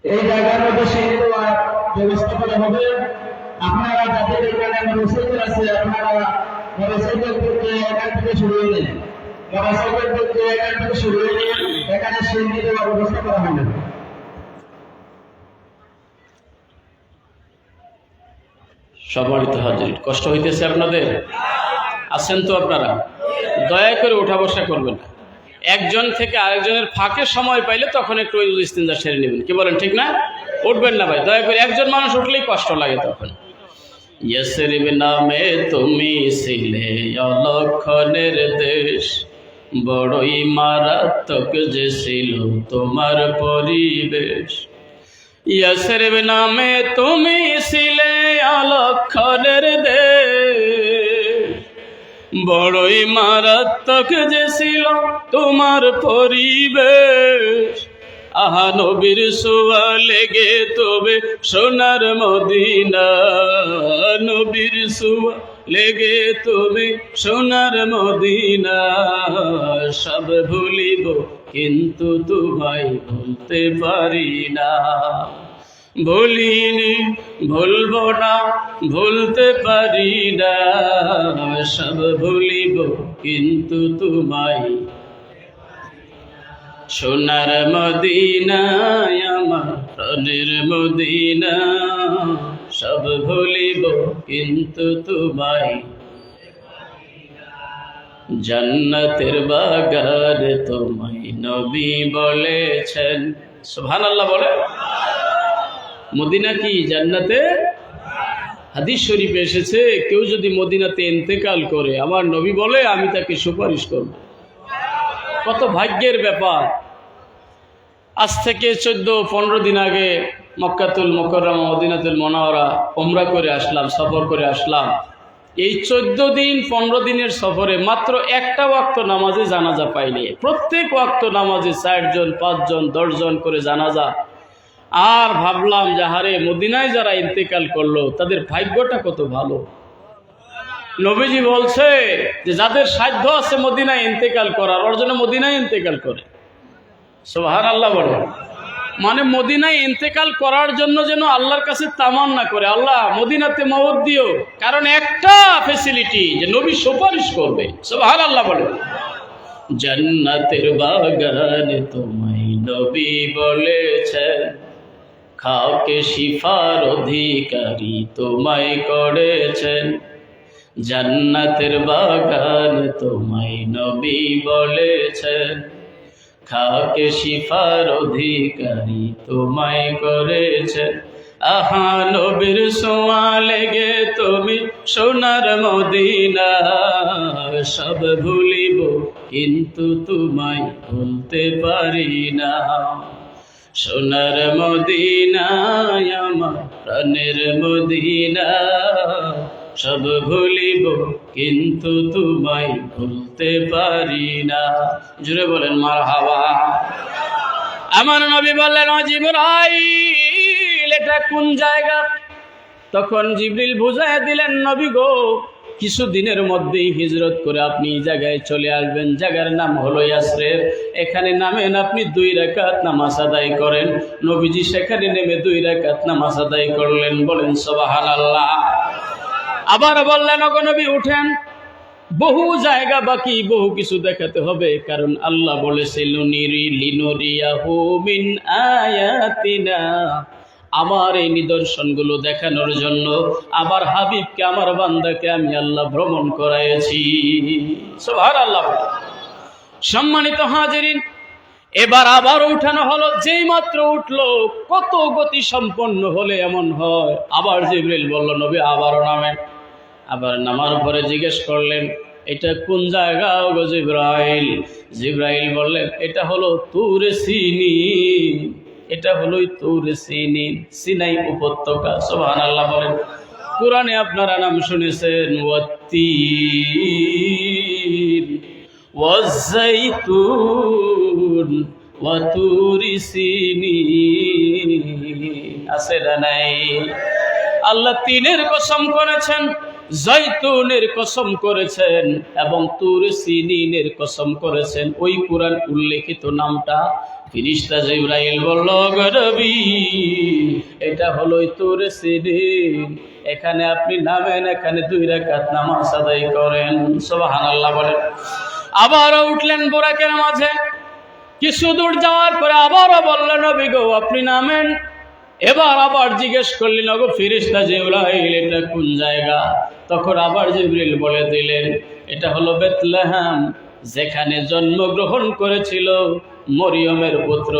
এই জায়গার মধ্যে সিঁড়ি দেওয়ার ব্যবস্থা করা হবে। আপনারা যাদের এখানে মোটরসাইকেল আছে, আপনারা মোটরসাইকেল থেকে এখান থেকে সরিয়ে নেন। মোটরসাইকেল থেকে এখান থেকে সরিয়ে নেন, এখানে সিঁড়ি দেওয়ার ব্যবস্থা করা হবে। সম্মানিত হাজির, কষ্ট হইতেছে আপনাদের? আছেন তো আপনারা? দয়া করে উঠা বসা করবেন না। একজন থেকে আরেকজনের ফাঁকে সময় পাইলে তখন একটু ওই ইস্তিনজা সেরে নেবেন। কি বলেন, ঠিক না? উঠবেন না ভাই, দয়া করে। একজন মানুষ উঠলেই কষ্ট লাগে তখন। ইয়াসরিব নামে তুমি ছিলে অলক্ষণের দেশ, বড়ই মারাত্মক যে ছিল তোমার পরিবেশ। ইয়াসরিব নামে তুমি ছিলে অলক্ষণের দেশ, বড়ই মারাত্মক যে ছিল তোমার পরিবেশ। আহা নবীর সোয়া লেগে তবে সোনার মদিনা, নবীর সোয়া লেগে তবে সোনার মদিনা, সব ভুলিব কিন্তু তোমায় ভুলতে পারি না। ভুলিনি, ভুলবো না, ভুলতে পারি না, সব ভুলিব কিন্তু তোমায়। সোনার মদিনায় আমার প্রাণের মদিনা, সব ভুলিব কিন্তু তোমায়। জান্নাতের বাগান তোমায় নবী বলেছেন। সুবহানাল্লাহ বলে। মদিনা কি জান্নাতে? হাদিস শরীফে এসেছে, কেউ যদি মদিনাতে ইন্তেকাল করে আমার নবী বলে আমি তাকে সুপারিশ করব। কত ভাগ্যের ব্যাপার। আজ থেকে 14-15 দিন আগে মক্কাতুল মুকাররমা মদিনাতুল মুনাওয়ারা উমরা করে আসলাম, সফর করে আসলাম। এই 14 দিন 15 দিনের সফরে মাত্র একটা ওয়াক্ত নামাজে জানাজা পাইনি। প্রত্যেক ওয়াক্ত নামাজে 4 জন 5 জন 10 জন করে জানাজা। আর ভাবলাম যাহারে মদিনায় যারা ইন্তেকাল করলো তাদের ভাগ্যটা কত ভালো। নবীজি বলছে যে যাদের সাধ্য আছে মদিনায় ইন্তেকাল করার, ওর জন্য মদিনায় ইন্তেকাল করে। সুবহানাল্লাহ বলে। মানে মদিনায় ইন্তেকাল করার জন্য যেন আল্লাহর কাছে তামান্না করে, আল্লাহ মদিনাতে মওত দিও, কারণ একটা ফ্যাসিলিটি যে নবী সুপারিশ করবে। সুবহানাল্লাহ বলে। জান্নাতের বাগানে তোমায় নবী বলেছেন, খাওকে শিফার অধিকারী তোমায় করেছেন। জান্নাতের বাগান তোমায় নবী বলেছেন, খাওকে শিফার অধিকারী তোমায় করেছেন। আহা নবীর সোয়া লেগে তুমি সোনার মদিনা, সব ভুলিব কিন্তু তোমায় ভুলতে পারি না। সোনার মদিনায় আমার প্রাণের মদিনা, সব ভুলিব কিন্তু তোমায় ভুলতে পারি না। জুড়ে বলেন মারহাবা। আমার নবী বললেন, ও জিবরাইল, এটা কোন জায়গা? তখন জিবরিল বুঝাইয়া দিলেন, নবী গো, কিছুদিনের মধ্যেই হিজরত করে আপনি এই জায়গায় চলে আসবেন, জায়গার নাম হলো ইয়াসরিব। এখানে নামেন, আপনি 2 রাকাত নামাজ আদায় করেন। নবীজি সেখানে নেমে 2 রাকাত নামাজ আদায় করলেন। বলেন সুবহানাল্লাহ। আবার বললেন, ওগো নবী উঠেন, বহু জায়গা বাকি, বহু কিছু দেখাতে হবে, কারণ আল্লাহ বলেছে লিনুরিয়াহু মিন আয়াতিনা, আমার এই নিদর্শনগুলো দেখানোর জন্য আমার হাবিবকে, আমার বান্দাকে আমি আল্লাহ ভ্রমণ করাইছি। সুবহানাল্লাহ। সম্মানিত হাজিরিন, এবার আবার উঠানো হলো। যেই মাত্র উঠলো, কত গতি সম্পন্ন হলে এমন হয়, আবার জিবরিল বলল, নবী আবারও নামেন। আবার নামার পরে জিজ্ঞেস করলেন, এটা কোন জায়গা গো জিবরাইল? জিবরাইল বললেন, এটা হলো তুরে সিনিন, এটা হলোই তুরে সিনিন, সিনাই উপত্যকা। সুবহানাল্লাহ বলেন। কোরআনে আপনারা নাম শুনেছেন, ওয়াত্তিন ওয়াজ্জাইতুন ওয়া তুরি সিনিন, আছে না নাই? আল্লাহ তিনের কসম করেছেন, জৈতুনের কসম করেছেন এবং তুর সিনিনের কসম করেছেন। ওই কোরআন উল্লেখিত নামটা ফেরেশতা জিবরাইল বলল, গো নবী, এটা হলো তুর সিনিন, এখানে আপনি নামেন, এখানে 2 রাকাত নামাজ আদায় করেন। সুবহানাল্লাহ বলেন। আবারও উঠলেন বোরাকের মাঝে। কিছু দূর যাওয়ার পরে আবারও বললেন, নবী গো, আপনি নামেন। এবার আবার জিজ্ঞেস করলেন, ওগো ফেরেশতা জিবরাইল, এটা কোন জায়গা? তখন আবার জিবরিল বলে দিলেন, এটা হলো বেথলেহেম, যেখানে জন্মগ্রহণ করেছিল মরিয়মের পুত্র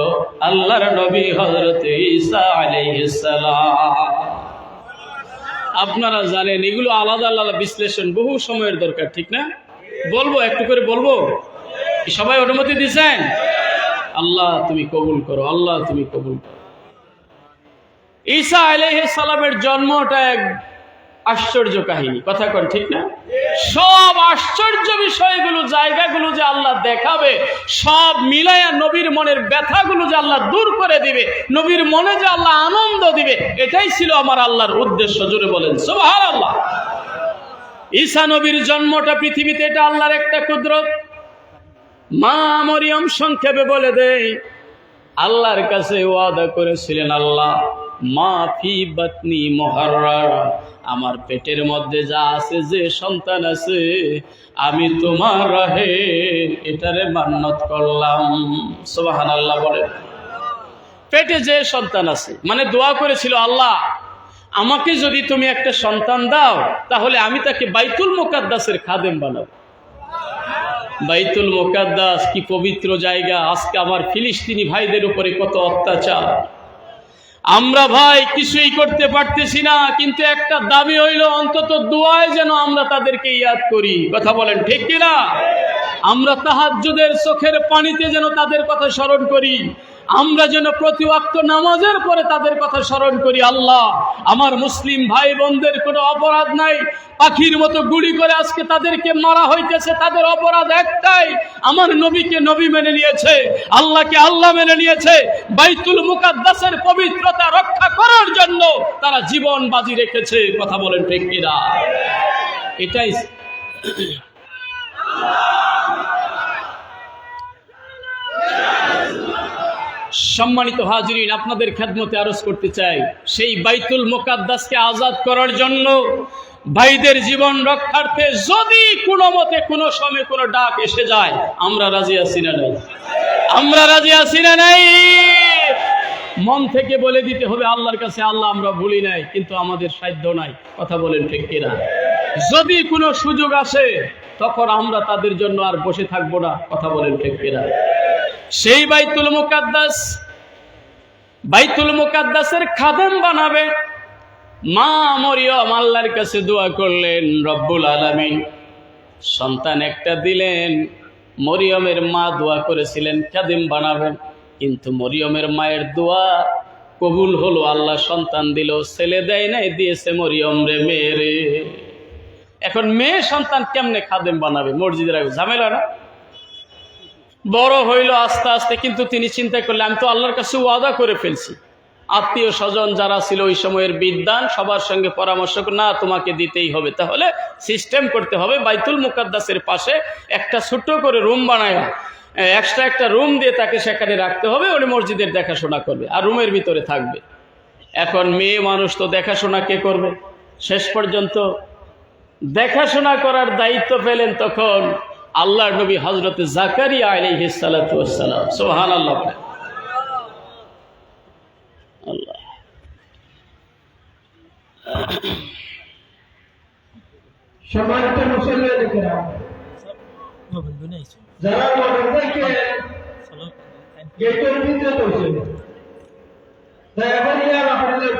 আল্লাহর নবী হযরত ঈসা আলাইহিস সালাম। আপনারা জানেন এগুলো আলাদা আলাদা বিশ্লেষণ, বহু সময়ের দরকার, ঠিক না? বলবো, একটু করে বলবো। সবাই অনুমতি দিয়েছেন? আল্লাহ তুমি কবুল করো, আল্লাহ তুমি কবুল করো। ঈসা আলাইহিস সালামের জন্মটা এক আশ্চর্য কাহিনী, কথা কোন ঠিক না? সব আশ্চর্য বিষয়গুলো, জায়গাগুলো যে আল্লাহ দেখাবে, সব মিলাইয়া নবীর মনের ব্যথাগুলো যে আল্লাহ দূর করে দিবে, নবীর মনে যে আল্লাহ আনন্দ দিবে, এটাই ছিল আমার আল্লাহর উদ্দেশ্য। জোরে বলেন সুবহানাল্লাহ। ঈসা নবীর জন্মটা পৃথিবীতে, এটা আল্লাহর একটা কুদরত। মা মরিয়ম সংক্ষেপে বলে দেয়, আল্লাহর কাছে ওয়াদা করেছিলেন, আল্লাহ মা ফি বাতনি মুহাররারা, আমার পেটের মধ্যে যা আছে, যে সন্তান আছে, আমি তোমার রাহে এটারে মান্নত করলাম। সুবহানাল্লাহ বলেন। পেটে যে সন্তান আছে, মানে দোয়া করেছিল, আল্লাহ আমাকে যদি তুমি একটা সন্তান দাও, তাহলে আমি তাকে বাইতুল মুকাদ্দাসের খাদেম বানাবো। বাইতুল মুকাদ্দাস কি পবিত্র জায়গা! আজকে আমার ফিলিস্তিনি ভাইদের উপরে কত অত্যাচার, আমরা ভাই কিছুই করতে পারতেছি না, কিন্তু একটা দাবি হইল, অন্তত দোয়ায় যেন আমরা তাদেরকে ইয়াদ করি। কথা বলেন ঠিক কিনা? আমরা তাহাজ্জুদের চোখের পানিতে যেন তাদের কথা স্মরণ করি, আমরা যেন প্রতি ওয়াক্ত নামাজের পরে তাদের কথা স্মরণ করি। আল্লাহ, আমার মুসলিম ভাই বোনদের কোনো অপরাধ নাই, পাখির মতো গুলি করে আজকে তাদেরকে মারা হইতেছে, তাদের অপরাধ একটাই, আমার নবীকে নবী মেনে নিয়েছে, আল্লাহকে আল্লাহ মেনে নিয়েছে, বাইতুল মুকাদ্দাসের পবিত্রতা রক্ষা করার জন্য তারা জীবন বাজি রেখেছে। কথা বলেন ঠিক কিনা? এটাই সম্মানিত হাজিরিন, আপনাদের খেদমতে আরজ করতে চাই, সেই বাইতুল মুকাদ্দাসকে আজাদ করার জন্য, ভাইদের জীবন রক্ষার্থে যদি কোনো মতে কোনো সময় কোনো ডাক এসে যায়, আমরা রাজি আছি না নাই? আমরা রাজি আছি না নাই? মন থেকে বলে দিতে হবে আল্লাহর কাছে, আল্লাহ আমরা ভুলি নাই, কিন্তু আমাদের সাধ্য নাই। কথা বলেন ঠিক কিনা? যদি কোনো সুযোগ আসে, তখন আমরা তাদের জন্য আর বসে থাকবো না। কথা বলেন ঠিক কিনা? সেই বাইতুল মুকাদ্দাসের খাদেম বানাবে। মা মরিয়ম আল্লাহর কাছে দোয়া করলেন, রব্বুল আলামিন সন্তান একটা দিলেন। মরিয়মের মা দোয়া করেছিলেন খাদেম বানাবেন, কিন্তু মরিয়মের মায়ের দোয়া কবুল হলো, আল্লাহ সন্তান দিল, ছেলে দেয় নাই, দিয়েছে মরিয়ম রে, মেয়ে রে। এখন মেয়ে সন্তান কেমনে খাদেম বানাবে? মসজিদের আগে ঝামেলা না? বড় হইল আস্তে আস্তে, কিন্তু তিনি চিন্তা করলেন, আমি তো আল্লাহর কাছে ওয়াদা করে ফেলছি, আত্মীয় স্বজন যারা ছিল ওই সময়ের বিদ্বান সবার সঙ্গে পরামর্শ করে, না তোমাকে দিতেই হবে, তাহলে সিস্টেম করতে হবে বাইতুল মুকাদ্দাসের পাশে একটা ছোট্ট করে রুম বানায় এক্সট্রা একটা রুম দিয়ে তাকে সেখানে রাখতে হবে, উনি মসজিদের দেখাশোনা করবে আর রুমের ভিতরে থাকবে। এখন মেয়ে মানুষ তো দেখাশোনা কে করবে? শেষ পর্যন্ত দেখাশোনা করার দায়িত্ব পেলেন তখন আল্লাহর নবী হযরত জাকারিয়া আলাইহিস সালাতু ওয়াস সালাম। সুবহানাল্লাহ। আল্লাহ সম্মানিত মুসল্লিরা, যারা মনে থেকে গেটের ভিতরে পৌঁছেন, দয়াবানিয়ার আপনাদের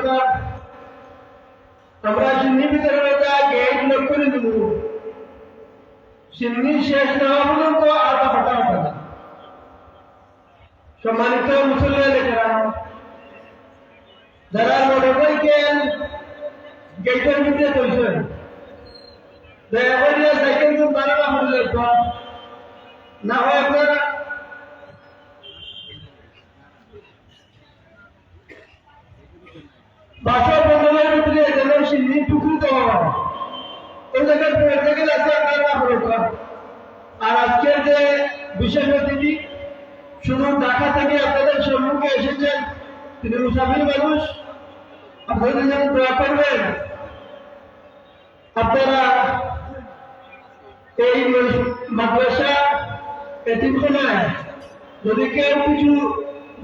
আমরা সিন্নি ভিতরে গেট লক করে দেব। সিন্নি শেষ না হওয়া পর্যন্ত আধা ফাটা হবে না। সম্মানিত মুসল্লিরা, যারা মনে করেন গেটের ভিতরে পৌঁছেন, দয়াবানিয়া সাইকেল তো বাড়ানো আপনাদের না হয় আপনারা বাসা বন্ধনের ভিতরে যেন সিন্নি টুকরি দেওয়া হয়, ওই জায়গায় পড়ে গেলে আছে আপনারা আপনার। আর আজকের যে বিশেষ অতিথি শুধু ঢাকা থেকে আপনাদের সম্মুখে এসেছেন, তিনি মুসাফির মানুষ, আপনাদের যেন দোয়া করবেন। আপনারা এই মাদ্রাসা এতিমখানায় যদি কেউ কিছু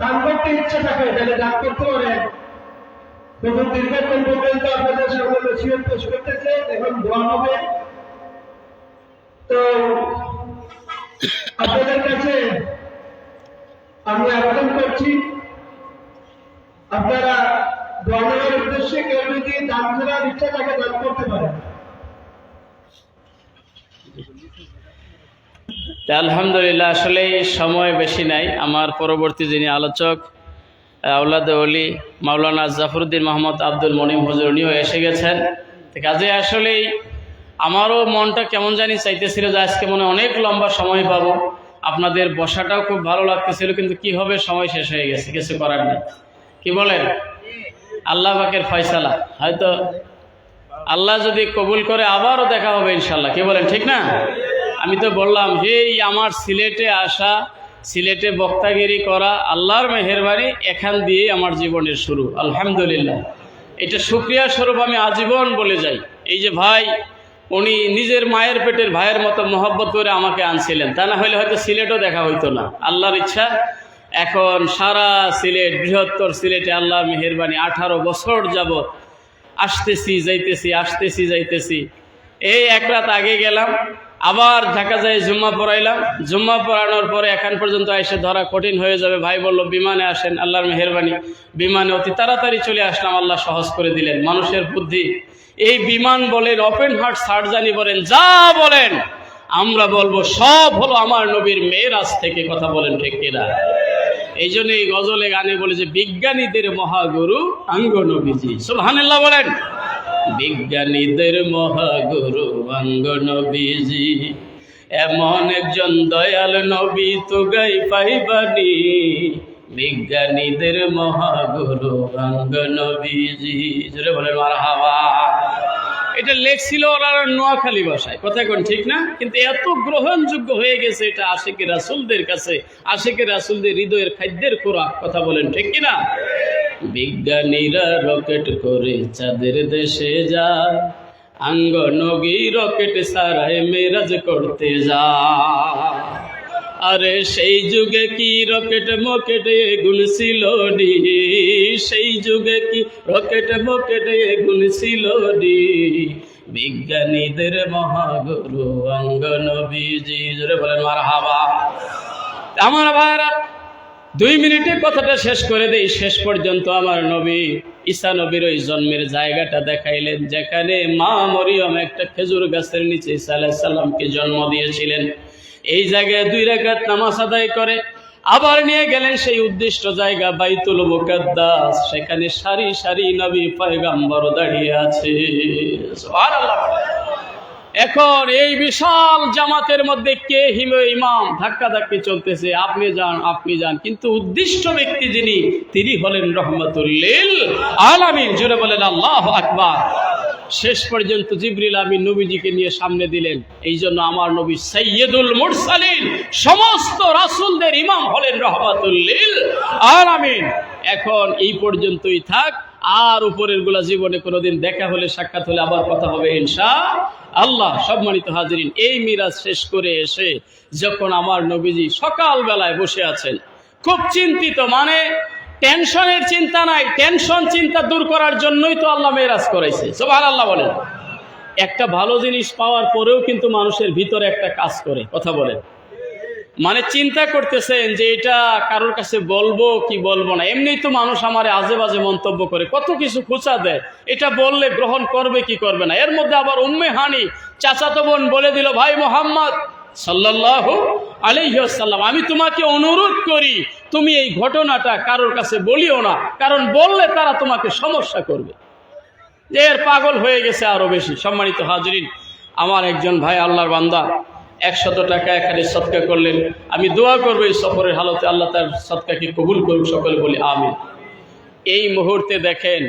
দান করতে ইচ্ছা থাকে তাহলে দান করতে পারেন। যখন দীর্ঘক্ষণ পর্যন্ত আপনাদের সামনে নসিহত পেশ করতেছে, এখন দোয়া হবে। তো আপনাদের কাছে আমি আবেদন করছি, আপনারা দোয়া নেওয়ার উদ্দেশ্যে কেউ যদি দান করার ইচ্ছা থাকে দান করতে পারেন। আলহামদুলিল্লাহ, আসলে সময় বেশি নাই। আমার পরবর্তী যিনি আলোচক আওলাদে ওলি মাওলানা জাফরউদ্দিন মোহাম্মদ আব্দুল মনিম হুজুর, উনিও এসে গেছেন। কাজে আসলেই আমারও মনটা কেমন জানি চাইতেছিল যে আজকে মনে অনেক লম্বা সময় পাবো, আপনাদের বসাটাও খুব ভালো লাগতেছিল, কিন্তু কি হবে, সময় শেষ হয়ে গেছে, কিছু করার নেই। কি বলেন? আল্লাহ পাকের ফয়সালা, হয়তো আল্লাহ যদি কবুল করে আবারও দেখা হবে ইনশাল্লাহ। কি বলেন, ঠিক না? আমি তো বললাম, এই আমার সিলেটে আসা, সিলেটে বক্তাগিরি করা আল্লাহর মেহেরবানি, এখান দিয়ে আমার জীবনের শুরু। আলহামদুলিল্লাহ, এটা শুকরিয়া স্বরূপ আমি আজীবন বলে যাই। এই যে ভাই, উনি নিজের মায়ের পেটের ভাইয়ের মতো মহব্বত করে আমাকে আনছিলেন, তা না হলে হয়তো সিলেটও দেখা হইতো না। আল্লাহর ইচ্ছা এখন সারা সিলেট, বৃহত্তর সিলেটে আল্লাহর মেহেরবানি 18 বছর যাবত আসতেছি যাইতেছি, আসতেছি যাইতেছি। এই এক রাত আগে গেলাম, আবার ঢাকা যাই জুম্মা পড়াইলাম। জুম্মা পড়ানোর পরে এখন পর্যন্ত এসে ধরা কঠিন হয়ে যাবে। ভাই বলল বিমানে আসেন, আল্লাহর মেহেরবানি বিমানে অতি তাড়াতাড়ি চলে আসলাম। আল্লাহ সহজ করে দিলেন। মানুষের বুদ্ধি, এই বিমান বলেন, ওপেন হার্ট সার্জারি বলেন, যা বলেন, আমরা বলবো সব হলো আমার নবীর মেরাজ থেকে। কথা বলেন ঠিক কিনা? এই জন্য এই গজলে গানে বলে যে বিজ্ঞানীদের মহাগুরু আঙ্গ নবীজি। সুবহানাল্লাহ বলেন। বিজ্ঞানীদের মহাগুরু আঙ্গ নবীজি, এমন একজন দয়াল নবী তো গাই পাইবানি। বিজ্ঞানীদের মহাগুরু আঙ্গ নবীজি। জোরে বলেন মারহাবা। এটা লেখছিল ওনারা নোয়াখালী ভাষায়, কথা কোন ঠিক না? কিন্তু এত গ্রহণযোগ্য হয়ে গেছে এটা আশিকে রাসূলদের কাছে, আশিকে রাসূলদের হৃদয়ের খাদ্যের খোরাক। কথা বলেন ঠিক কিনা? বিজ্ঞানীরা রকেট করে চাঁদের দেশে যায়, আঙ্গ নবী রকেট সারায় মেরাজ করতে যায়। আরে সেই যুগে কি রকেট মকেটে গুণ ছিল নি, সেই যুগে কি রকেট মকেটে গুণ ছিল নি। বিজ্ঞানীদের মহাগুরু আঙ্গ নবীজি। জোরে বলেন মারহাবা। আমার ভাইরা, 2 মিনিটে কথাটা শেষ করে দেই। শেষ পর্যন্ত আমার নবী ঈসা নবীর ওই জন্মের জায়গাটা দেখাইলেন, যেখানে মা মরিয়ম একটা খেজুর গাছের নিচে ঈসা আলাইহিস সালামকে জন্ম দিয়েছিলেন। এই জায়গায় 2 রাকাত নামাজ আদায় করে আবার নিয়ে গেলেন সেই উদ্দিষ্ট জায়গা বাইতুল মুকাদ্দাস। সেখানে সারি সারি নবী পয়গম্বর দাঁড়িয়ে আছে। সুবহানাল্লাহ। এখন এই বিশাল জামাতের মধ্যে কে ইমাম, ধাক্কাধাক্কি চলতেছে, আপনি যান, কিন্তু উদ্দিষ্ট ব্যক্তি যিনি, তিনি হলেন রহমাতুল লিল আলামিন। জোরে বলেন আল্লাহু আকবার। শেষ পর্যন্ত জিবরিল আমিন নবীজিকে নিয়ে সামনে দিলেন। এই জন্য আমার নবী সাইয়্যিদুল মুরসালিন, সমস্ত রাসূলদের ইমাম হলেন রহমাতুল লিল আলামিন। এখন এই পর্যন্তই থাক, আর উপরের গুলা জীবনে কোনোদিন দেখা হলে, সাক্ষাৎ হলে আবার কথা হবে ইনশাআল্লাহ। সম্মানিত হাজিরিন, এই মিরাজ শেষ করে এসে যখন আমার নবীজি সকাল বেলায় বসে আছেন, খুব চিন্তিত, মানে টেনশনের চিন্তা নাই, টেনশন চিন্তা দূর করার জন্যই তো আল্লাহ মেরাজ করাইছে। সুবহানাল্লাহ বলেন। একটা ভালো জিনিস পাওয়ার পরেও কিন্তু মানুষের ভিতরে একটা কাজ করে, কথা বলেন, মানে চিন্তা করতেছেন যে এটা কারোর কাছে বলবো কি বলবো না। এমনি তো মানুষ আমারে আজে বাজে মন্তব্য করে, কত কিছু খোঁচা দেয়, এটা বললে গ্রহণ করবে কি করবে না। এর মধ্যে আবার উম্মে হানি চাচাতো বোন বলে দিল, ভাই মোহাম্মদ সাল্লাল্লাহু আলাইহি ওয়াসাল্লাম, আমি তোমাকে অনুরোধ করি তুমি এই ঘটনাটা কারোর কাছে বলিও না, কারণ বললে তারা তোমাকে সমস্যা করবে। এর পাগল হয়ে গেছে আরো বেশি। সম্মানিত হাজিরিন, আমার একজন ভাই আল্লাহর বান্দা 100 টাকা এখানে সদকা করলেন। আমি দোয়া করবো এই সফরের হালতে আল্লাহ তার সদকাকে কবুল করুন, সকলে বলি আমিন। এই মুহূর্তে দেখেন,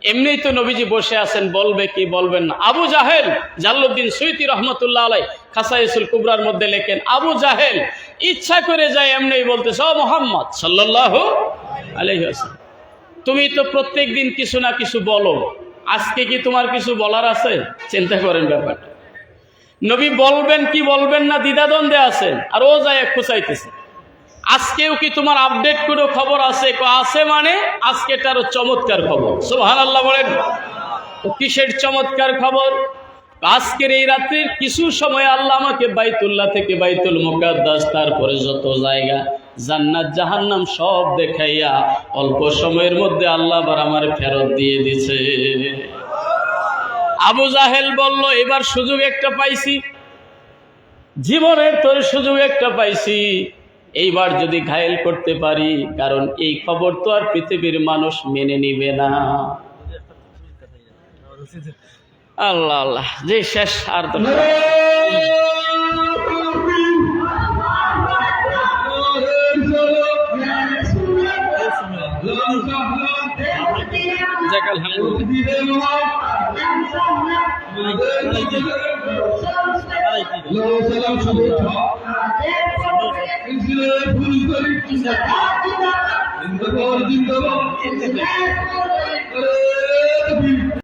এমনিই তো নবীজি বসে আছেন, বলবে কি বলবেন না। আবু জাহেল, জালালউদ্দিন সুয়ুতী রহমতুল্লাহ আলাইহি খাসাইসুল কুবরার মধ্যে লেখেন, আবু জাহেল ইচ্ছা করে যায় এমনিই বলতেছে, ও মুহাম্মদ সাল্লাল্লাহু আলাইহি ওয়াসাল্লাম, তুমি তো প্রত্যেক দিন কিছু না কিছু বলো, আজকে কি তোমার কিছু বলার আছে? চিন্তা করেন ব্যাপারটা। নবী বলবেন কি বলবেন না দ্বিধাদ্বন্দ্বে আছেন, আর ও যায় খুঁচাইতেছে, আজকেও কি তোমার আপডেট কোনো খবর আছে? আছে মানে আজকে তারও চমৎকার খবর। সুবহানাল্লাহ বলেন। কিসের চমৎকার খবর? আজকের এই রাত্রির কিছু সময় আল্লাহ আমাকে বাইতুল্লাহ থেকে বাইতুল মুকাদ্দাস, তারপরে যত জায়গা জান্নাত জাহান্নাম সব দেখাইয়া অল্প সময়ের মধ্যে আল্লাহ আবার আমার ফেরত দিয়ে দিছে। আবু জাহেল বলল, এবার সুযোগ একটা পাইছি, জীবনের তোর সুযোগ একটা পাইছি, এইবার যদি ঘায়েল করতে পারি, কারণ এই খবর তো আর পৃথিবীর মানুষ মেনে নিবে না। আল্লাহ আল্লাহ, যে শেষ আর তো আলহামদুলিল্লাহ।